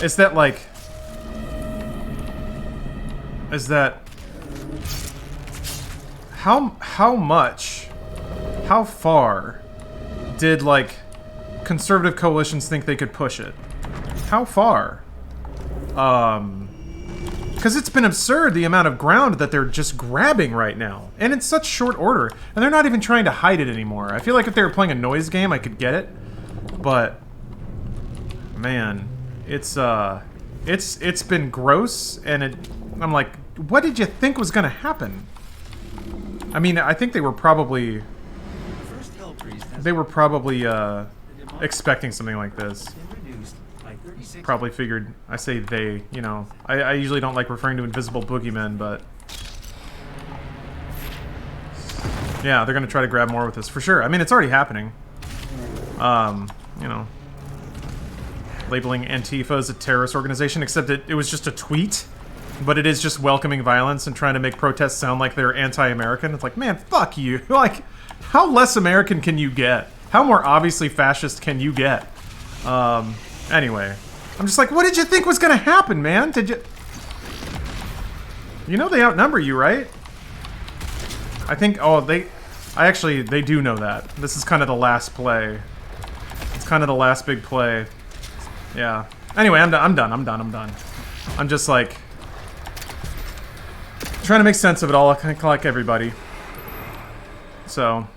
Is that, like... Is that... How much... How far did, like, conservative coalitions think they could push it? How far? Because it's been absurd the amount of ground that they're just grabbing right now. And in such short order. And they're not even trying to hide it anymore. I feel like if they were playing a noise game, I could get it. But, man, it's been gross. And I'm like, what did you think was going to happen? I mean, I think they were probably... expecting something like this. Probably figured, I say they, you know. I usually don't like referring to invisible boogeymen, but... Yeah, they're gonna try to grab more with this, for sure. I mean, it's already happening. You know. Labeling Antifa as a terrorist organization, except it was just a tweet. But it is just welcoming violence and trying to make protests sound like they're anti-American. It's like, man, fuck you. Like, how less American can you get? How more obviously fascist can you get? Anyway. I'm just like, what did you think was gonna happen, man? Did you... You know they outnumber you, right? I think... Oh, they do know that. This is kind of the last play. It's kind of the last big play. Yeah. Anyway, I'm done. I'm just like... trying to make sense of it all, like everybody. So...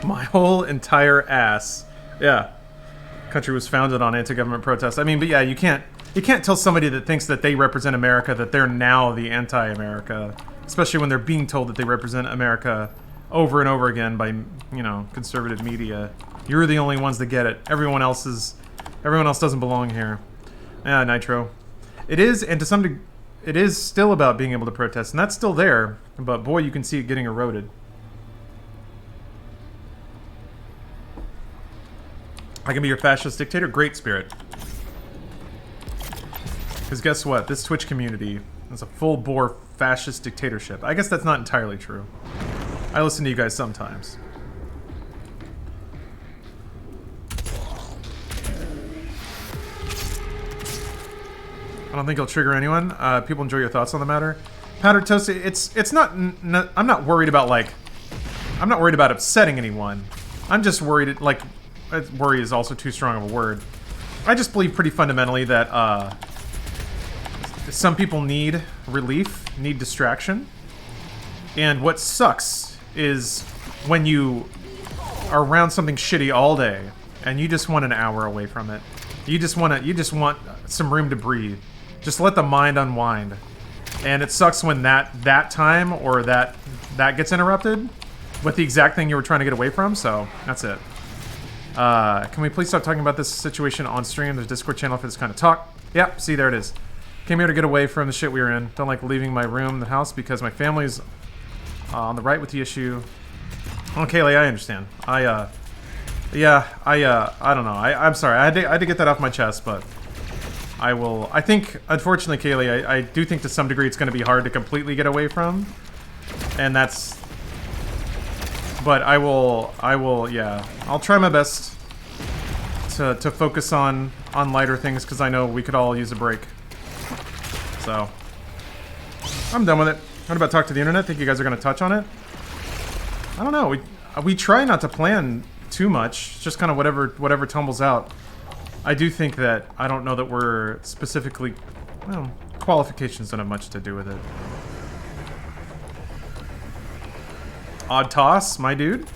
My whole entire ass. Yeah. Country was founded on anti-government protests. I mean, but yeah, you can't tell somebody that thinks that they represent America that they're now the anti-America. Especially when they're being told that they represent America over and over again by, you know, conservative media. You're the only ones that get it. Everyone else doesn't belong here. Yeah, Nitro. It is, and to some degree, it is still about being able to protest, and that's still there, but boy, you can see it getting eroded. I can be your fascist dictator? Great spirit. Because guess what? This Twitch community is a full-bore fascist dictatorship. I guess that's not entirely true. I listen to you guys sometimes. I don't think it'll trigger anyone. People enjoy your thoughts on the matter. Powdered Toast, it's not... I'm not worried about, like... I'm not worried about upsetting anyone. I'm just worried, like... Worry is also too strong of a word. I just believe pretty fundamentally that some people need relief, need distraction. And what sucks is when you are around something shitty all day and you just want an hour away from it. You just want some room to breathe. Just let the mind unwind. And it sucks when that time or that gets interrupted with the exact thing you were trying to get away from, so that's it. Can we please stop talking about this situation on stream? There's a Discord channel for this kind of talk. Yep, see, there it is. Came here to get away from the shit we were in. Don't like leaving my room, the house, because my family's on the right with the issue. Oh, Kaylee, I understand. I don't know. I'm sorry. I had to get that off my chest, but I will... I think, unfortunately, Kaylee, I do think to some degree it's going to be hard to completely get away from. And that's... But I will, yeah. I'll try my best to focus on lighter things, because I know we could all use a break. So, I'm done with it. What about talk to the internet? Think you guys are going to touch on it? I don't know. We try not to plan too much. Just kind of whatever tumbles out. I do think that, I don't know that we're specifically... Well, qualifications don't have much to do with it. Odd toss, my dude.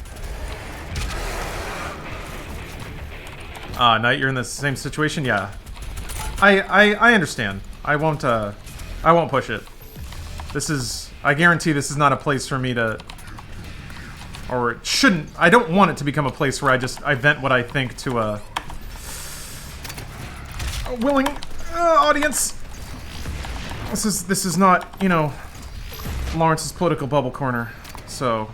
Knight, you're in the same situation? Yeah. I understand. I won't push it. This is... I guarantee this is not a place for me to... Or it shouldn't... I don't want it to become a place where I vent what I think to a willing audience. This is not, you know... Lawrence's political bubble corner, so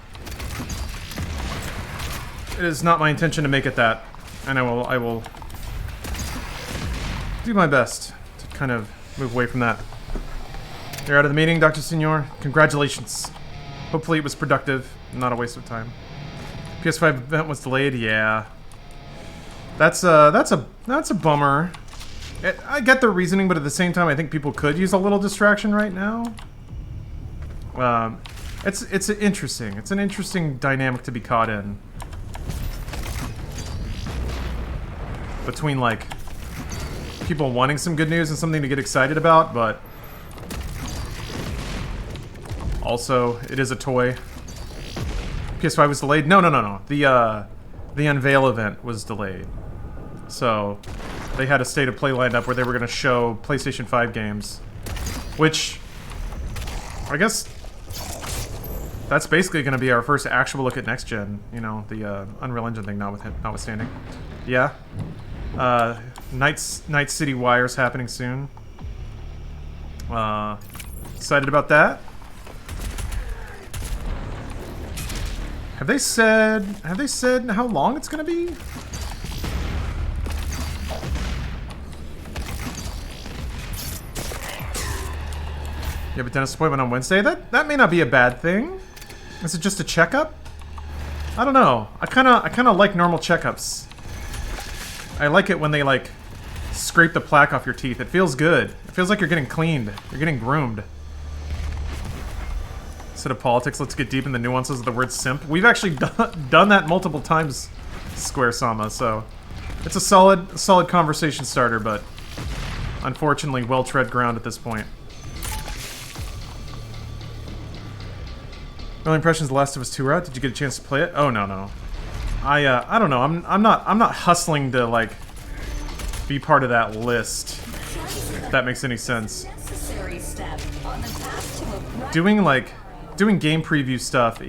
it is not my intention to make it that, and I will do my best to kind of move away from that. You're out of the meeting, Dr. Senor. Congratulations. Hopefully it was productive, not a waste of time. PS5 event was delayed. Yeah, that's a bummer. I get the reasoning, but at the same time, I think people could use a little distraction right now. It's interesting. It's an interesting dynamic to be caught in between like people wanting some good news and something to get excited about, but also it is a toy. PS5 was delayed. No. The unveil event was delayed, so they had a state of play lined up where they were going to show PlayStation 5 games, which I guess that's basically going to be our first actual look at next gen. You know, the Unreal Engine thing notwithstanding. Yeah. Night City Wires happening soon. Excited about that. Have they said how long it's going to be? You have a dentist appointment on Wednesday? That may not be a bad thing. Is it just a checkup? I don't know. I kind of like normal checkups. I like it when they like scrape the plaque off your teeth. It feels good. It feels like you're getting cleaned. You're getting groomed. Instead of politics, let's get deep in the nuances of the word simp. We've actually done that multiple times, Square Sama, so it's a solid conversation starter, but unfortunately well-tread ground at this point. Early impressions, The Last of Us 2 are out. Did you get a chance to play it? Oh no. I don't know. I'm not hustling to like be part of that list. If that makes any sense. Doing game preview stuff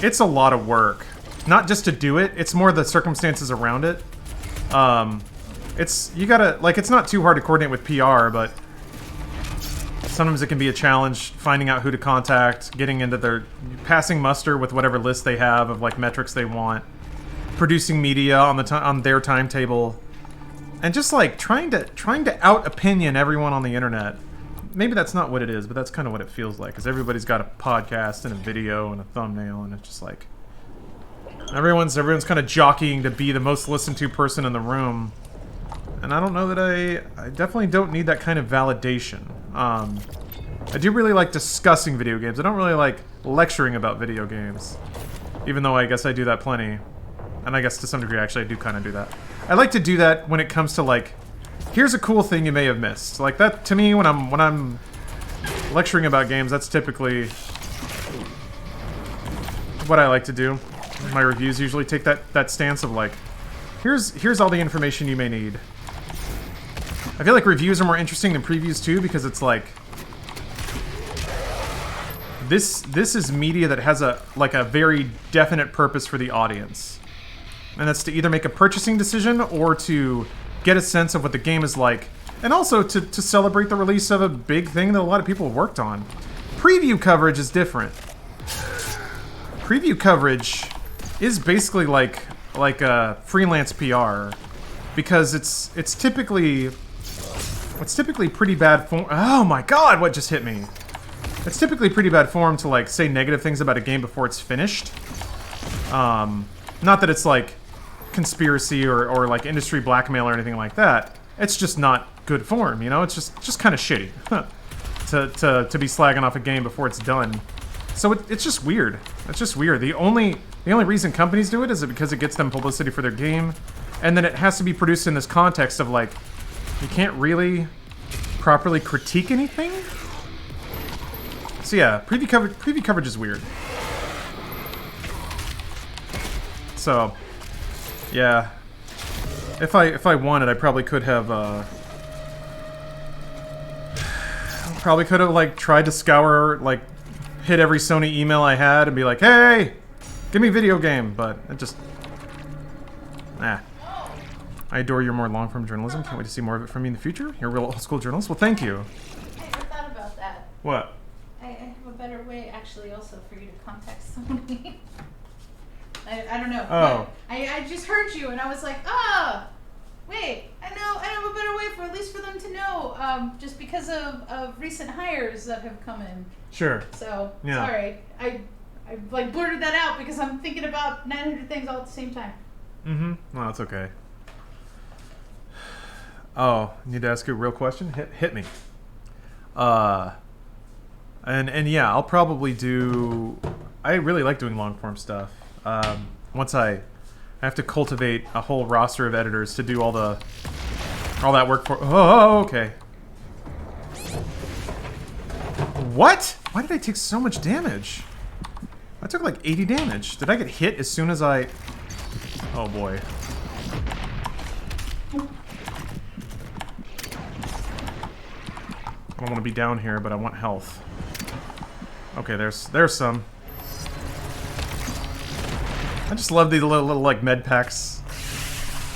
it's a lot of work. Not just to do it, it's more the circumstances around it. You gotta like it's not too hard to coordinate with PR, but sometimes it can be a challenge finding out who to contact, getting into their passing muster with whatever list they have of like metrics they want, producing media on their timetable, and just like trying to out opinion everyone on the internet. Maybe that's not what it is, but that's kind of what it feels like, because everybody's got a podcast and a video and a thumbnail, and it's just like everyone's kind of jockeying to be the most listened to person in the room. And I don't know that I definitely don't need that kind of validation. I do really like discussing video games. I don't really like lecturing about video games. Even though I guess I do that plenty. And I guess to some degree actually I do kind of do that. I like to do that when it comes to like, here's a cool thing you may have missed. Like that, to me, when I'm lecturing about games, that's typically what I like to do. My reviews usually take that stance of like, here's all the information you may need. I feel like reviews are more interesting than previews too, because it's like this is media that has a very definite purpose for the audience, and that's to either make a purchasing decision or to get a sense of what the game is like, and also to celebrate the release of a big thing that a lot of people have worked on. Preview coverage is different. Preview coverage is basically like a freelance PR, because it's typically pretty bad form. Oh my god, what just hit me? It's typically pretty bad form to like say negative things about a game before it's finished. Not that it's like conspiracy or like industry blackmail or anything like that. It's just not good form, you know? It's just kind of shitty to be slagging off a game before it's done. So it's just weird. It's just weird. The only reason companies do it is because it gets them publicity for their game, and then it has to be produced in this context of like, you can't really properly critique anything. So yeah, preview coverage is weird. So yeah, if I wanted, I probably could have like tried to scour, like hit every Sony email I had and be like, hey, give me a video game, but it just I adore your more long-form journalism. Can't wait to see more of it from you in the future. You're a real old-school journalist. Well, thank you. Hey, I thought about that. What? better way, actually, also for you to contact Sony. I don't know. Oh. I just heard you, and I was like, ah, wait, I have a better way for at least for them to know, just because of recent hires that have come in. Sure. So Yeah. sorry, I like blurted that out because I'm thinking about 900 things all at the same time. Mm-hmm. No, that's okay. Oh, need to ask you a real question? Hit me. And yeah, I'll probably do. I really like doing long form stuff. Once I have to cultivate a whole roster of editors to do all that work for. Oh, okay. What? Why did I take so much damage? I took like 80 damage. Did I get hit as soon as I? Oh boy. I don't want to be down here, but I want health. Okay, there's some. I just love these little like med packs.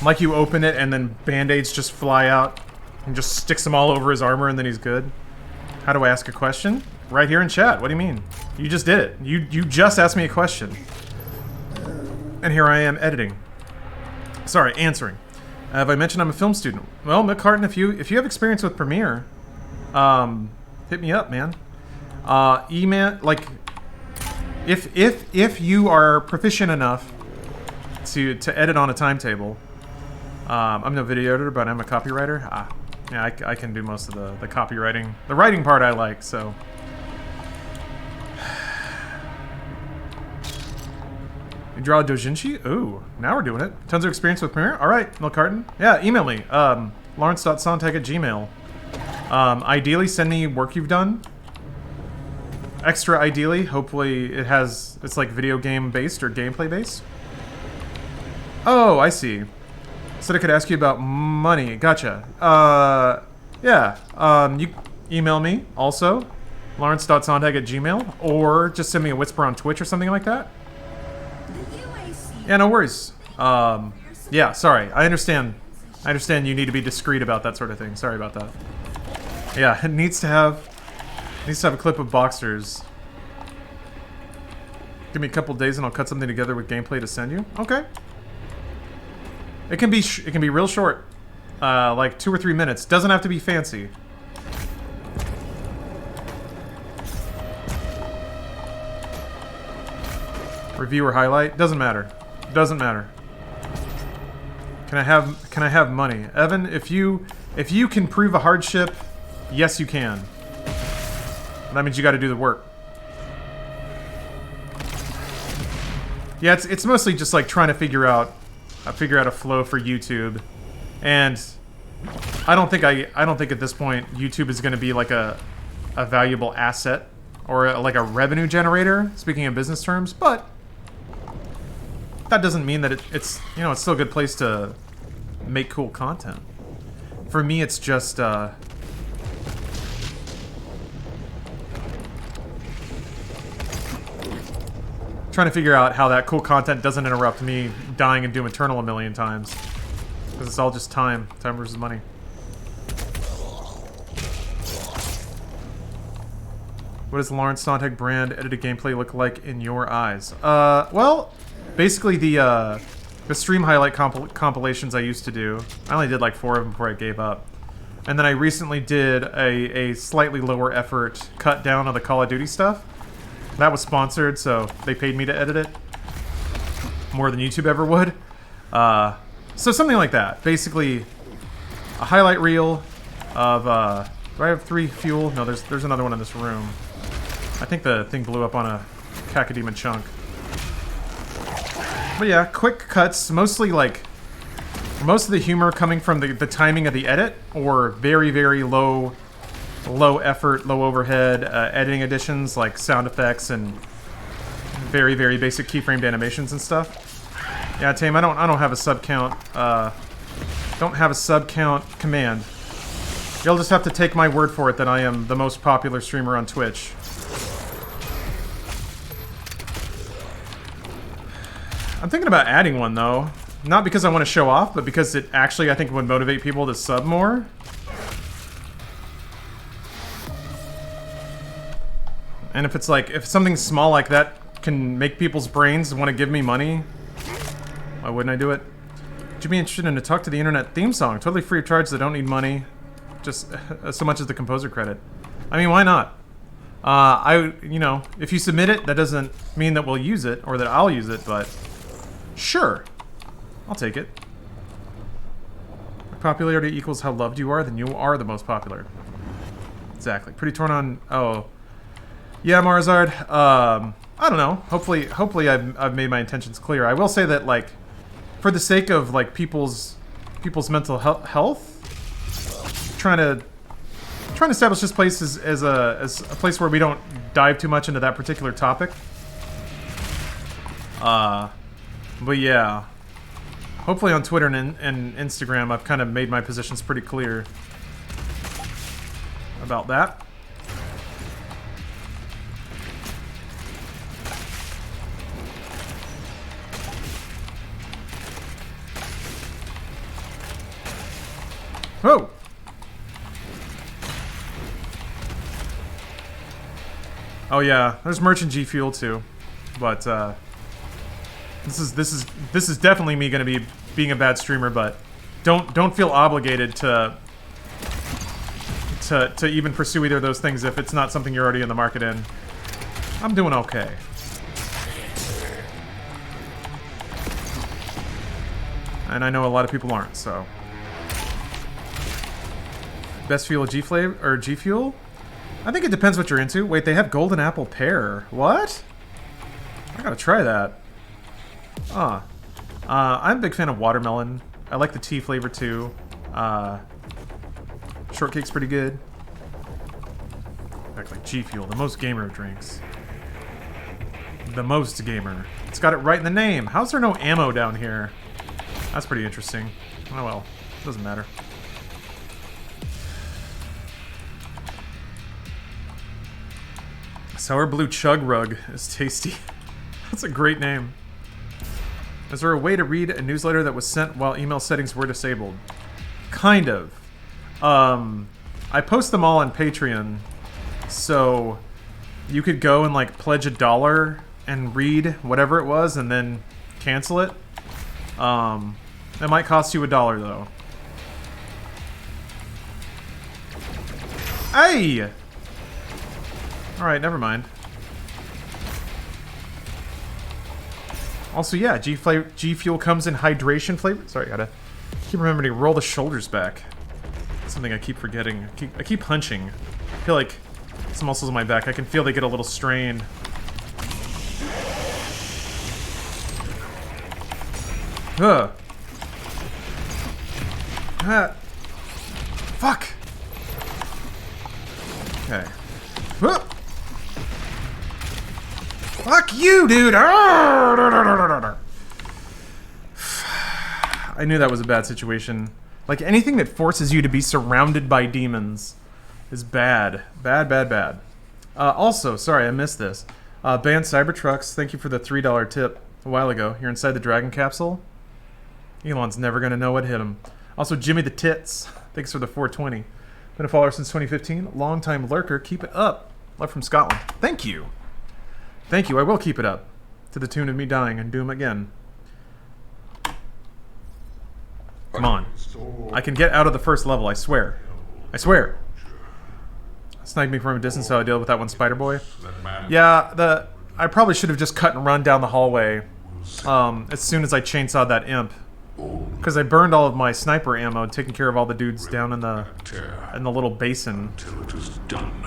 Like you open it and then band-aids just fly out and just sticks them all over his armor and then he's good. How do I ask a question? Right here in chat. What do you mean? You just did it. You just asked me a question. And here I am editing. Sorry, answering. Have I mentioned I'm a film student? Well, McCartan, if you have experience with Premiere, hit me up, man. Email, like, if you are proficient enough to edit on a timetable, I'm no video editor, but I'm a copywriter. Yeah, I can do most of the copywriting. The writing part I like, so. You draw a doujinshi? Ooh, now we're doing it. Tons of experience with Premiere? Alright, Milcarton. Yeah, email me. Lawrence.sonntag@gmail. Ideally, send me work you've done. Extra ideally, hopefully it's like video game based or gameplay based. Oh, I see. Said I could ask you about money. Gotcha. Yeah. You email me also. Lawrence.sonntag@gmail. Or just send me a whisper on Twitch or something like that. Yeah, no worries. Yeah, sorry. I understand you need to be discreet about that sort of thing. Sorry about that. Yeah, it needs to have a clip of Boxers. Give me a couple days and I'll cut something together with gameplay to send you. Okay. It can be real short. Like 2 or 3 minutes. Doesn't have to be fancy. Review or highlight? Doesn't matter. Doesn't matter. Can I have money? Evan, if you can prove a hardship, yes you can. That means you got to do the work. Yeah, it's mostly just like trying to figure out a flow for YouTube, and I don't think at this point YouTube is going to be like a valuable asset or like a revenue generator. Speaking in business terms, but that doesn't mean that it's it's still a good place to make cool content. For me, it's just trying to figure out how that cool content doesn't interrupt me dying in Doom Eternal a million times. Because it's all just time. Time versus money. What does the Lawrence Sonntag brand edited gameplay look like in your eyes? Well, basically the stream highlight compilations I used to do. I only did like 4 of them before I gave up. And then I recently did a slightly lower effort cut down of the Call of Duty stuff. That was sponsored, so they paid me to edit it. More than YouTube ever would. So something like that. Basically, a highlight reel of, do I have 3 fuel? No, there's another one in this room. I think the thing blew up on a cacodemon chunk. But yeah, quick cuts, mostly like, most of the humor coming from the timing of the edit, or very, very low effort, low overhead editing additions like sound effects and very, very basic keyframed animations and stuff. Yeah, Tame, I don't have a sub count. Don't have a sub count command. You'll just have to take my word for it that I am the most popular streamer on Twitch. I'm thinking about adding one though. Not because I want to show off, but because it actually I think would motivate people to sub more. And if it's like, if something small like that can make people's brains want to give me money, why wouldn't I do it? Would you be interested in a Talk to the Internet theme song? Totally free of charge, they don't need money. Just so much as the composer credit. I mean, why not? You know, if you submit it, that doesn't mean that we'll use it, or that I'll use it, but sure. I'll take it. If popularity equals how loved you are, then you are the most popular. Exactly. Pretty torn on, oh. Yeah, Marzard, I don't know. Hopefully I've made my intentions clear. I will say that, like, for the sake of, like, people's mental health, trying to establish this place as a place where we don't dive too much into that particular topic. But yeah, hopefully on Twitter and Instagram I've kind of made my positions pretty clear about that. Whoa! Oh yeah, there's Merchant G Fuel too, but this is definitely me gonna be being a bad streamer, but don't feel obligated to even pursue either of those things if it's not something you're already in the market in. I'm doing okay. And I know a lot of people aren't, so. Best fuel G flavor or G Fuel? I think it depends what you're into. Wait, they have golden apple pear. What? I gotta try that. I'm a big fan of watermelon. I like the tea flavor too. Shortcake's pretty good. Like G Fuel, the most gamer of drinks. The most gamer. It's got it right in the name. How's there no ammo down here? That's pretty interesting. Oh well, doesn't matter. Sour Blue Chug Rug is tasty. That's a great name. Is there a way to read a newsletter that was sent while email settings were disabled? Kind of. I post them all on Patreon, so you could go and like pledge $1 and read whatever it was and then cancel it. It might cost you $1 though. Hey! Alright, never mind. Also, yeah, G Fuel comes in hydration flavor. Sorry, gotta keep remembering to roll the shoulders back. That's something I keep forgetting. I keep hunching. I feel like some muscles in my back. I can feel they get a little strained. Ugh. Fuck. Okay. Ugh. Fuck you, dude! I knew that was a bad situation. Like, anything that forces you to be surrounded by demons is bad. Bad, bad, bad. Also, sorry, I missed this. Banned Cybertrucks, thank you for the $3 tip a while ago. You're inside the Dragon Capsule? Elon's never gonna know what hit him. Also, Jimmy the Tits, thanks for the 420. Been a follower since 2015. Long-time lurker, keep it up. Love from Scotland. Thank you. Thank you, I will keep it up. To the tune of me dying and doom again. Come on. I can get out of the first level, I swear. I swear. Sniped me from a distance, so I deal with that one Spider Boy. Yeah, I probably should have just cut and run down the hallway as soon as I chainsawed that imp. Because I burned all of my sniper ammo, taking care of all the dudes down in the little basin. Until it is done.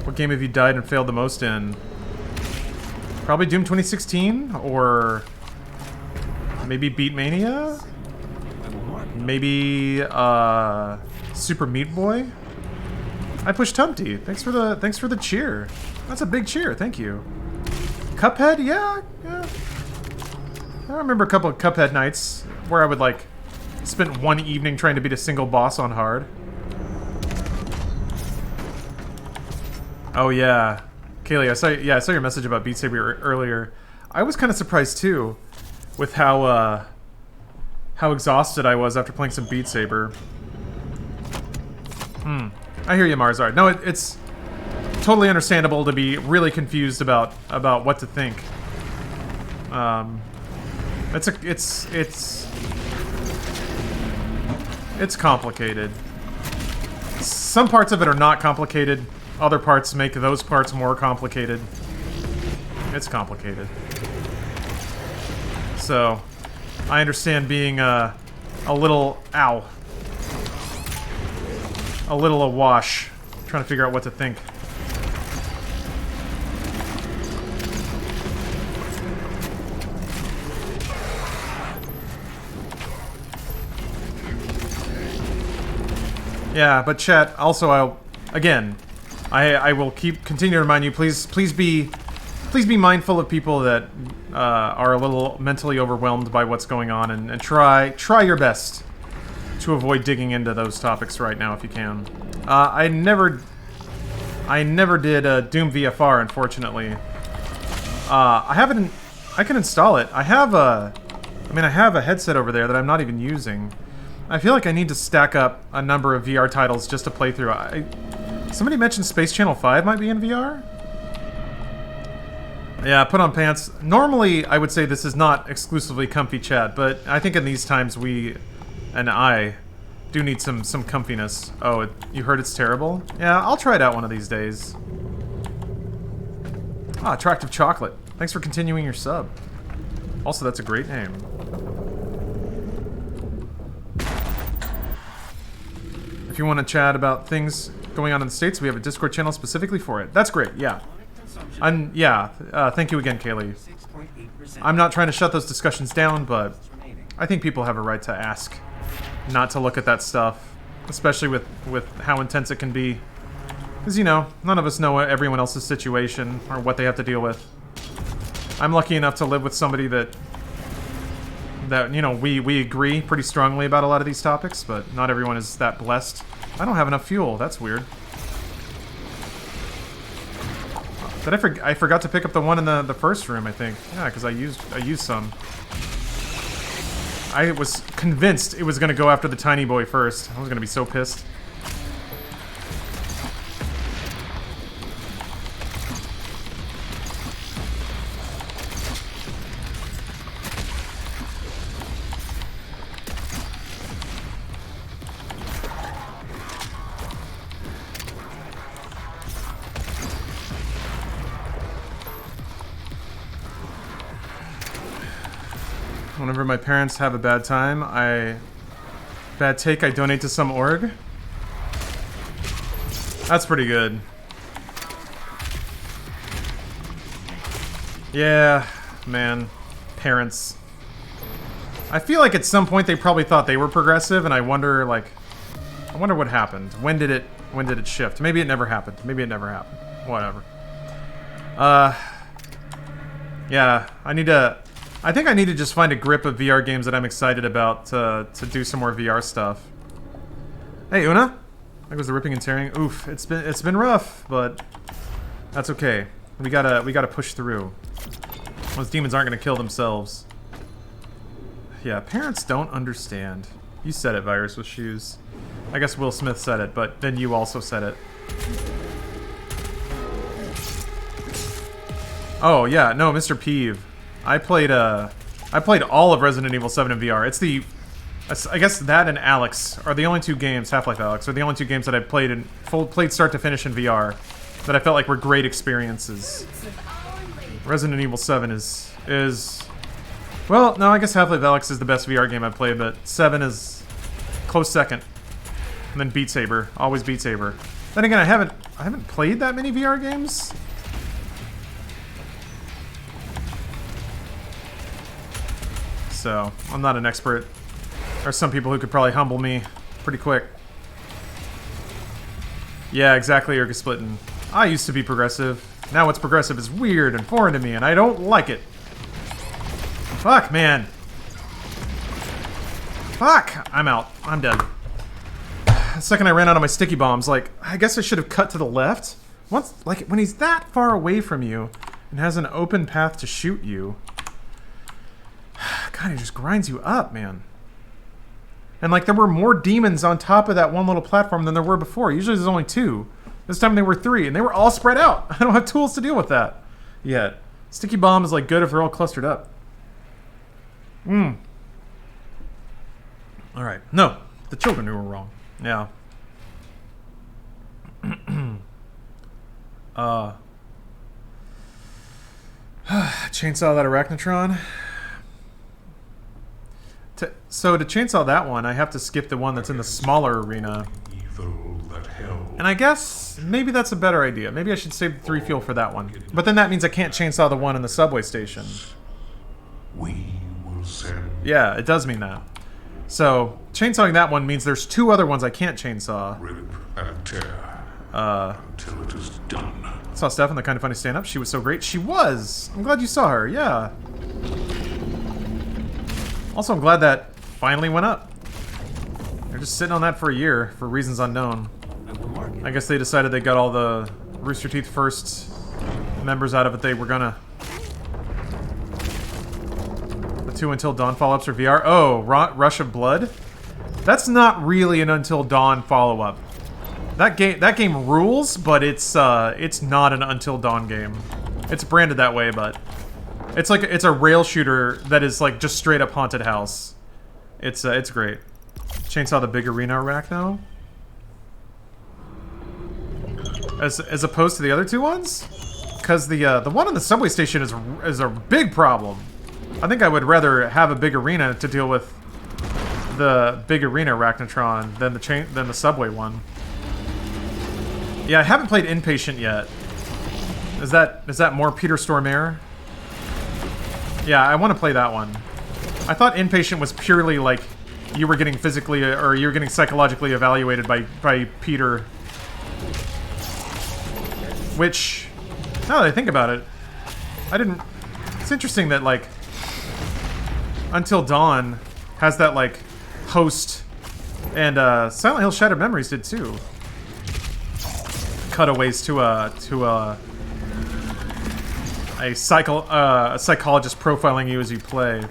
What game have you died and failed the most in? Probably Doom 2016, or maybe Beatmania? Maybe Super Meat Boy? I pushed Tumpty. Thanks for the cheer. That's a big cheer, thank you. Cuphead? Yeah. I remember a couple of Cuphead nights where I would like spend one evening trying to beat a single boss on hard. Oh yeah, Kaylee, I saw your message about Beat Saber earlier. I was kind of surprised too, with how exhausted I was after playing some Beat Saber. I hear you, Marzard. No, it's totally understandable to be really confused about what to think. It's complicated. Some parts of it are not complicated. Other parts make those parts more complicated. It's complicated. So, I understand being a little a little awash, trying to figure out what to think. Yeah, but chat, also I will continue to remind you, please be mindful of people that are a little mentally overwhelmed by what's going on, and try your best to avoid digging into those topics right now if you can. I never did Doom VFR, unfortunately. I can install it. I have a headset over there that I'm not even using. I feel like I need to stack up a number of VR titles just to play through. Somebody mentioned Space Channel 5 might be in VR? Yeah, put on pants. Normally, I would say this is not exclusively comfy chat, but I think in these times we, and I, do need some comfiness. Oh, you heard it's terrible? Yeah, I'll try it out one of these days. Ah, Attractive Chocolate. Thanks for continuing your sub. Also, that's a great name. If you want to chat about things going on in the States, we have a Discord channel specifically for it. That's great, yeah. Thank you again, Kaylee. I'm not trying to shut those discussions down, but I think people have a right to ask not to look at that stuff, especially with how intense it can be. Because, you know, none of us know everyone else's situation or what they have to deal with. I'm lucky enough to live with somebody that you know, we agree pretty strongly about a lot of these topics, but not everyone is that blessed. I don't have enough fuel. That's weird. I forgot to pick up the one in the first room, I think. Yeah, because I used some. I was convinced it was going to go after the tiny boy first. I was going to be so pissed. Whenever my parents have a bad time, I donate to some org. That's pretty good. Yeah, man. Parents. I feel like at some point they probably thought they were progressive, and I wonder what happened. When did it shift? Maybe it never happened. Maybe it never happened. Whatever. Yeah, I think I need to just find a grip of VR games that I'm excited about to do some more VR stuff. Hey, Una. There goes the ripping and tearing. Oof, it's been rough, but that's okay. We gotta push through. Those demons aren't gonna kill themselves. Yeah, parents don't understand. You said it, Virus with Shoes. I guess Will Smith said it, but then you also said it. Oh yeah, no, Mr. Peeve. I played all of Resident Evil 7 in VR. I guess that and Alex are the only two games, Half-Life Alyx, are the only two games that I played start to finish in VR that I felt like were great experiences. Resident Evil 7 is well, no, I guess Half-Life Alyx is the best VR game I've played, but 7 is close second. And then Beat Saber, always Beat Saber. Then again, I haven't played that many VR games. So, I'm not an expert. There's some people who could probably humble me pretty quick. Yeah, exactly, Erga Splittin. I used to be progressive. Now what's progressive is weird and foreign to me, and I don't like it. Fuck, man. Fuck! I'm out. I'm done. The second I ran out of my sticky bombs, like, I guess I should have cut to the left. When he's that far away from you and has an open path to shoot you... God, he just grinds you up, man. And like there were more demons on top of that one little platform than there were before. Usually there's only 2. This time there were 3, and they were all spread out. I don't have tools to deal with that yet. Sticky bomb is like good if they're all clustered up. All right. No, the children who were wrong. Yeah. Chainsaw that Arachnotron. So to chainsaw that one, I have to skip the one that's in the smaller arena. Evil that held. And I guess maybe that's a better idea. Maybe I should save the 3 fuel for that one. But then that means I can't chainsaw the one in the subway station. We will send. Yeah, it does mean that. So chainsawing that one means there's 2 other ones I can't chainsaw. Rip and tear. Until it is done. Saw Steph in the Kind of Funny stand-up. She was so great. She was. I'm glad you saw her. Yeah. Also, I'm glad that finally went up. They're just sitting on that for a year for reasons unknown. I guess they decided they got all the Rooster Teeth First members out of it. They were gonna. The 2 Until Dawn follow-ups are VR. Oh, Rush of Blood. That's not really an Until Dawn follow-up. That game rules, but it's not an Until Dawn game. It's branded that way, but it's like it's a rail shooter that is like just straight up haunted house. It's great. Chainsaw the big arena Arachno. As opposed to the other 2 ones, because the one in the subway station is a big problem. I think I would rather have a big arena to deal with the big arena Arachnotron than the subway one. Yeah, I haven't played Inpatient yet. Is that more Peter Stormare? Yeah, I want to play that one. I thought Inpatient was purely like you were getting physically or you were getting psychologically evaluated by Peter. Which, now that I think about it, I didn't. It's interesting that like Until Dawn has that like host, and Silent Hill Shattered Memories did too. Cutaways to a psychologist profiling you as you play.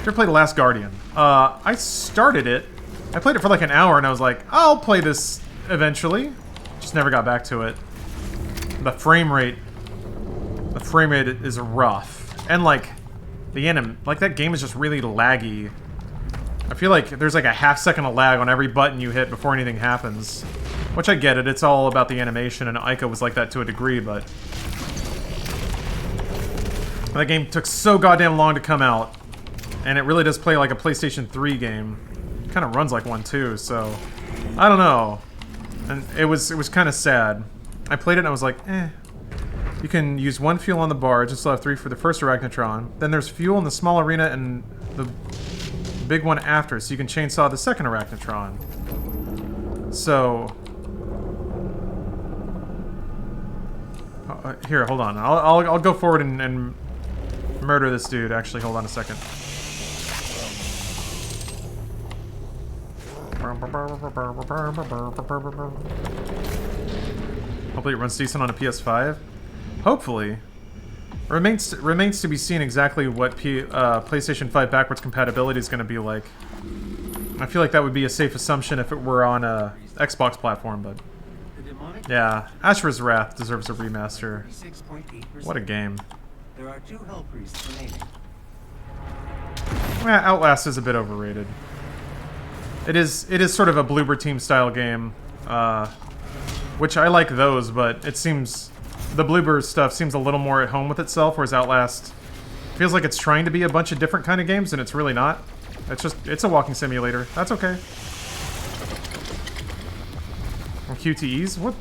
Ever played The Last Guardian? I started it. I played it for like an hour and I was like, I'll play this eventually. Just never got back to it. The frame rate is rough, and like that game is just really laggy. I feel like there's like a half-second of lag on every button you hit before anything happens. Which I get it, it's all about the animation, and Ica was like that to a degree, but that game took so goddamn long to come out, and it really does play like a PlayStation 3 game. It kind of runs like one too, so I don't know. And it was kind of sad. I played it and I was like, eh. You can use 1 fuel on the barge and still have 3 for the first Arachnotron. Then there's fuel in the small arena and the big one after, so you can chainsaw the second Arachnotron. So here, hold on. I'll go forward and murder this dude. Actually, hold on a second. Hopefully it runs decent on a PS5. Hopefully. Remains to be seen exactly what PlayStation 5 backwards compatibility is going to be like. I feel like that would be a safe assumption if it were on a Xbox platform, but yeah, Ashura's Wrath deserves a remaster. What a game. There are 2 Hell Priests remaining. Yeah, Outlast is a bit overrated. It is sort of a Bloober Team style game, which I like those, but it seems the Bloober stuff seems a little more at home with itself, whereas Outlast feels like it's trying to be a bunch of different kind of games, and it's really not. It's a walking simulator. That's okay. Or QTEs? What?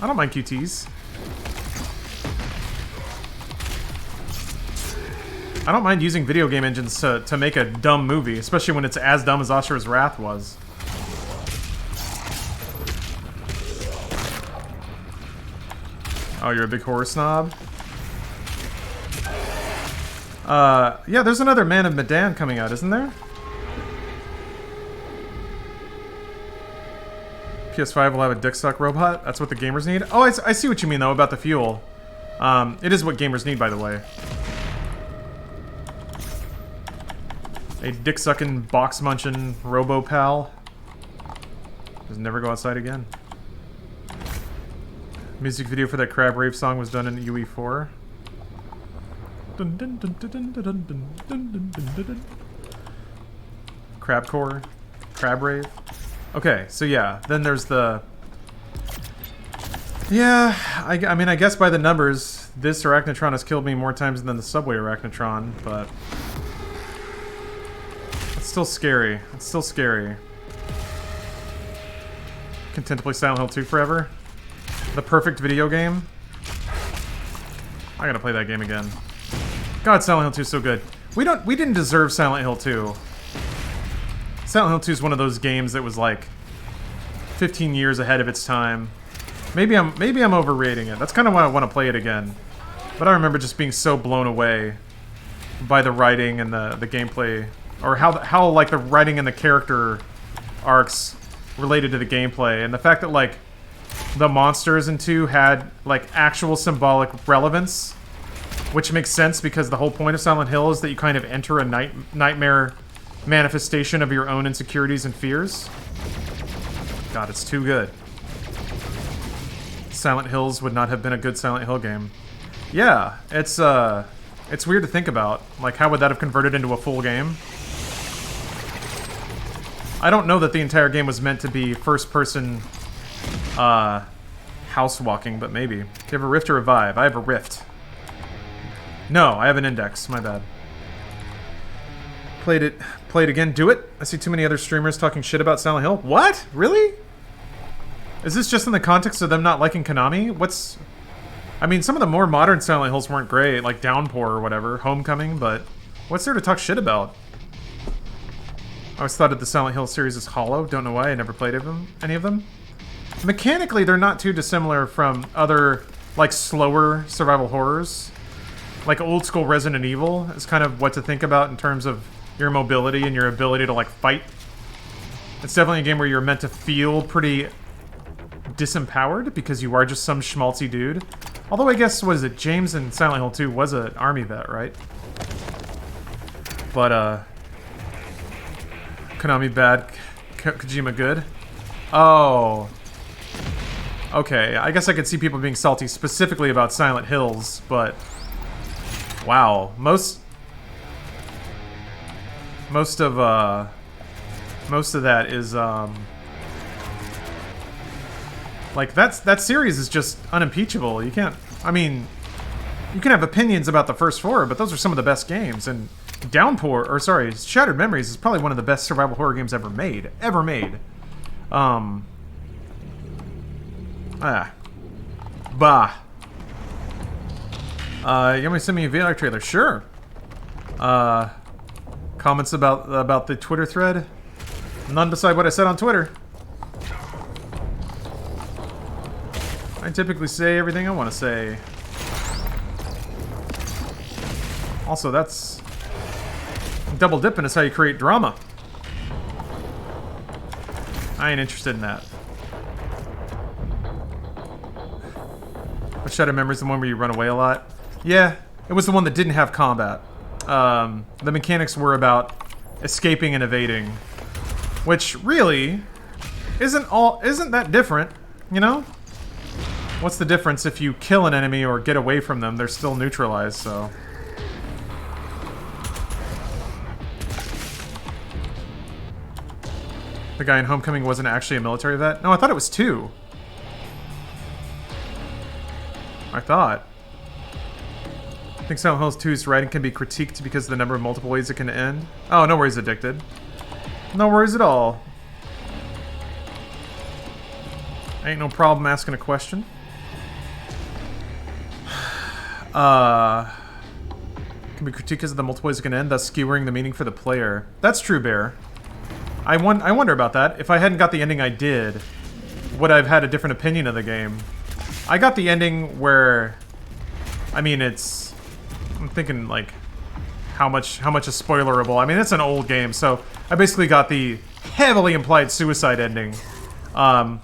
I don't mind QTEs. I don't mind using video game engines to make a dumb movie, especially when it's as dumb as Ashura's Wrath was. Oh, you're a big horror snob? Yeah, there's another Man of Medan coming out, isn't there? PS5 will have a dick suck robot? That's what the gamers need? Oh, I see what you mean, though, about the fuel. It is what gamers need, by the way. A dick-sucking, box-munching robo-pal. Just never go outside again. Music video for that Crab Rave song was done in UE4. Crabcore. Crab Rave. Okay, so yeah, then there's the... Yeah, I mean, I guess by the numbers, this Arachnotron has killed me more times than the Subway Arachnotron, but... It's still scary. It's still scary. Content to play Silent Hill 2 forever? The perfect video game? I gotta play that game again. God, Silent Hill 2 is so good. We didn't deserve Silent Hill 2. Silent Hill 2 is one of those games that was like 15 years ahead of its time. Maybe I'm overrating it. That's kind of why I want to play it again. But I remember just being so blown away by the writing and the gameplay, or how like the writing and the character arcs related to the gameplay, and the fact that like the monsters in 2 had like actual symbolic relevance, which makes sense because the whole point of Silent Hill is that you kind of enter a nightmare manifestation of your own insecurities and fears. God, it's too good. Silent Hills would not have been a good Silent Hill game. Yeah, it's weird to think about. Like, how would that have converted into a full game? I don't know that the entire game was meant to be first-person house walking, but maybe. Do you have a Rift or a Vive? I have a Rift. No, I have an Index. My bad. Played it again. Do it. I see too many other streamers talking shit about Silent Hill. What? Really? Is this just in the context of them not liking Konami? I mean, some of the more modern Silent Hills weren't great, like Downpour or whatever, Homecoming, but what's there to talk shit about? I always thought of the Silent Hill series as hollow. Don't know why. I never played any of them. Mechanically, they're not too dissimilar from other, like, slower survival horrors. Like old school Resident Evil is kind of what to think about in terms of your mobility and your ability to, like, fight. It's definitely a game where you're meant to feel pretty disempowered because you are just some schmaltzy dude. Although I guess, what is it, James in Silent Hill 2 was an army vet, right? But, Konami bad, Kojima good. Oh. Okay, I guess I could see people being salty specifically about Silent Hills, but... Wow. Most of that is, like, that series is just unimpeachable. You can't... I mean, you can have opinions about the first 4, but those are some of the best games, and Shattered Memories is probably one of the best survival horror games ever made. Bah. You want me to send me a VR trailer? Sure. Comments about the Twitter thread? None beside what I said on Twitter. I typically say everything I want to say. Also, that's... Double dipping is how you create drama. I ain't interested in that. But Shattered Memories is the one where you run away a lot. Yeah, it was the one that didn't have combat. The mechanics were about escaping and evading, which really isn't that different, you know? What's the difference if you kill an enemy or get away from them? They're still neutralized, so... The guy in Homecoming wasn't actually a military vet? No, I thought it was 2. I thought. I think Silent Hill 2's writing can be critiqued because of the number of multiple ways it can end. Oh, no worries, Addicted. No worries at all. Ain't no problem asking a question. Can be critiqued because of the multiple ways it can end, thus skewering the meaning for the player. That's true, Bear. I wonder about that. If I hadn't got the ending I did, would I have had a different opinion of the game? I got the ending where... I mean, it's... I'm thinking, like, how much is spoilerable. I mean, it's an old game, so I basically got the heavily implied suicide ending,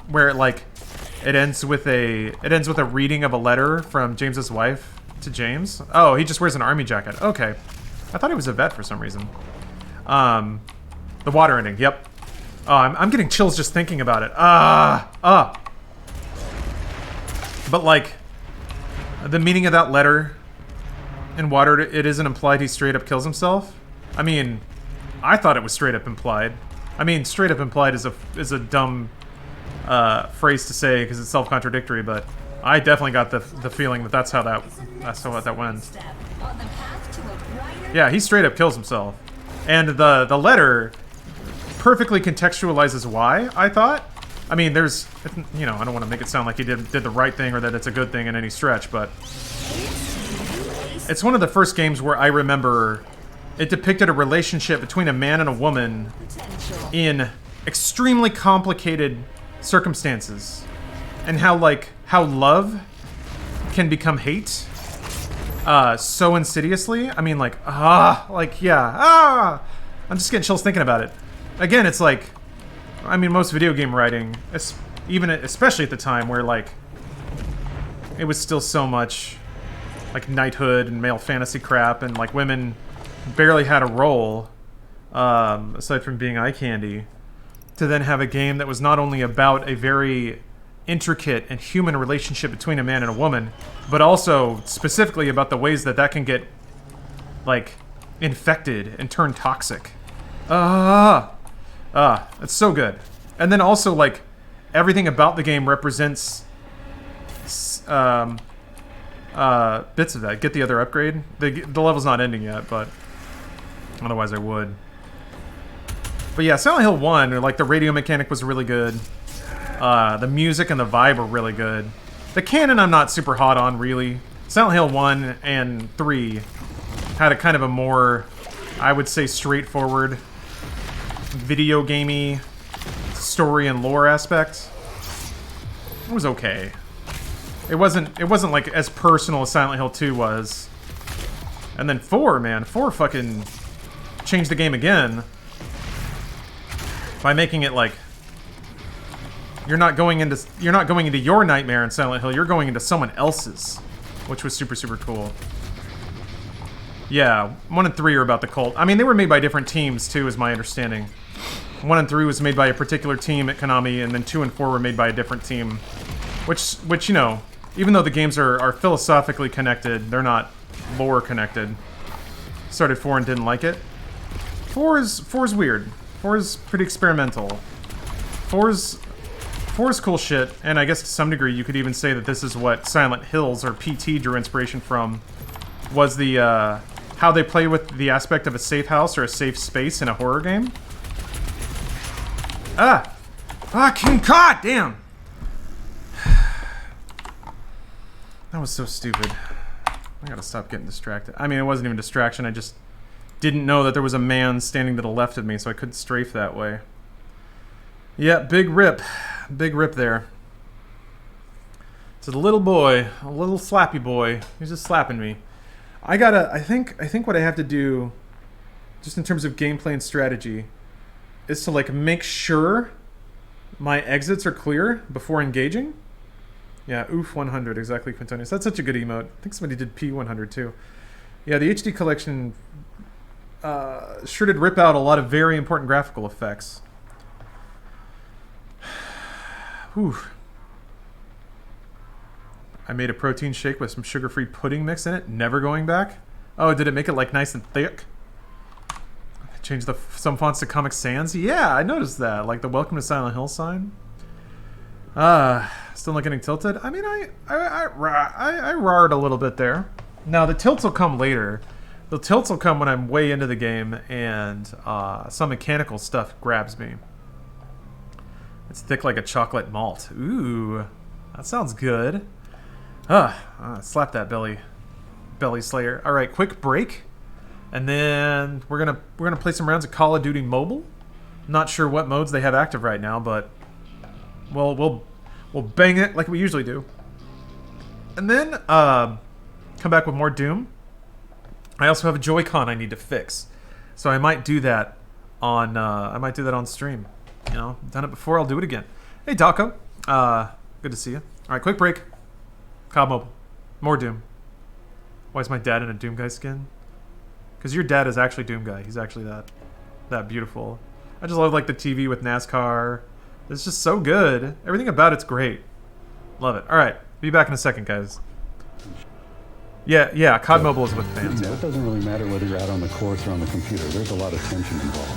where it ends with a reading of a letter from James's wife to James. Oh, he just wears an army jacket. Okay. I thought he was a vet for some reason. The water ending, yep. Oh, I'm getting chills just thinking about it. But, like, the meaning of that letter in water, it isn't implied he straight up kills himself. I mean, I thought it was straight up implied. I mean, straight up implied is a dumb phrase to say because it's self-contradictory, but I definitely got the feeling that that's how that went. Yeah, he straight up kills himself. And the letter perfectly contextualizes why, I thought. I mean, there's, you know, I don't want to make it sound like he did the right thing or that it's a good thing in any stretch, but it's one of the first games where I remember it depicted a relationship between a man and a woman in extremely complicated circumstances. And how love can become hate so insidiously. I mean, I'm just getting chills thinking about it. Again, it's like, I mean, most video game writing, especially at the time where, like, it was still so much, like, knighthood and male fantasy crap, and, like, women barely had a role, aside from being eye candy, to then have a game that was not only about a very intricate and human relationship between a man and a woman, but also specifically about the ways that that can get, like, infected and turn toxic. It's so good. And then also, like, everything about the game represents bits of that. Get the other upgrade. The level's not ending yet, but otherwise I would. But yeah, Silent Hill 1, like, the radio mechanic was really good. The music and the vibe were really good. The canon I'm not super hot on, really. Silent Hill 1 and 3 had a kind of a more, I would say, straightforward video gamey story and lore aspect. It was okay. It wasn't like as personal as Silent Hill 2 was. And then 4, man, 4 fucking changed the game again by making it like you're not going into your nightmare in Silent Hill, you're going into someone else's, which was super, super cool. Yeah, 1 and 3 are about the cult. I mean, they were made by different teams, too, is my understanding. 1 and 3 was made by a particular team at Konami, and then 2 and 4 were made by a different team. Which you know, even though the games are philosophically connected, they're not lore connected. Started 4 and didn't like it. 4 is weird. 4 is pretty experimental. 4 is cool shit, and I guess to some degree you could even say that this is what Silent Hills, or PT, drew inspiration from. Was the, how they play with the aspect of a safe house or a safe space in a horror game. Fucking goddamn! That was so stupid. I gotta stop getting distracted. I mean, it wasn't even distraction, I just didn't know that there was a man standing to the left of me, so I couldn't strafe that way. Yeah, big rip. Big rip there. So the little boy, a little slappy boy, he's just slapping me. I think what I have to do, just in terms of gameplay and strategy, is to, like, make sure my exits are clear before engaging. Yeah, oof 100, exactly, Quintonius. That's such a good emote. I think somebody did P100 too. Yeah, the HD collection sure did rip out a lot of very important graphical effects. Whew. I made a protein shake with some sugar-free pudding mix in it, never going back. Oh, did it make it, like, nice and thick? I changed some fonts to Comic Sans? Yeah, I noticed that. Like the Welcome to Silent Hill sign. Still not getting tilted? I mean, I roared a little bit there. Now, the tilts will come later. The tilts will come when I'm way into the game and some mechanical stuff grabs me. It's thick like a chocolate malt. Ooh, that sounds good. Slap that belly slayer. All right, quick break, and then we're gonna play some rounds of Call of Duty Mobile. Not sure what modes they have active right now, but we'll bang it like we usually do, and then come back with more Doom. I also have a Joy-Con I need to fix, so I might do that on stream. You know, done it before, I'll do it again. Hey, Daco. Good to see you. All right, quick break. COD Mobile. More Doom. Why is my dad in a Doom Guy skin? Because your dad is actually Doom Guy. He's actually that. that beautiful. I just love like the TV with NASCAR. It's just so good. Everything about it's great. Love it. All right, be back in a second, guys. Yeah, COD Mobile is with fans. It doesn't really matter whether you're out on the course or on the computer. There's a lot of tension involved.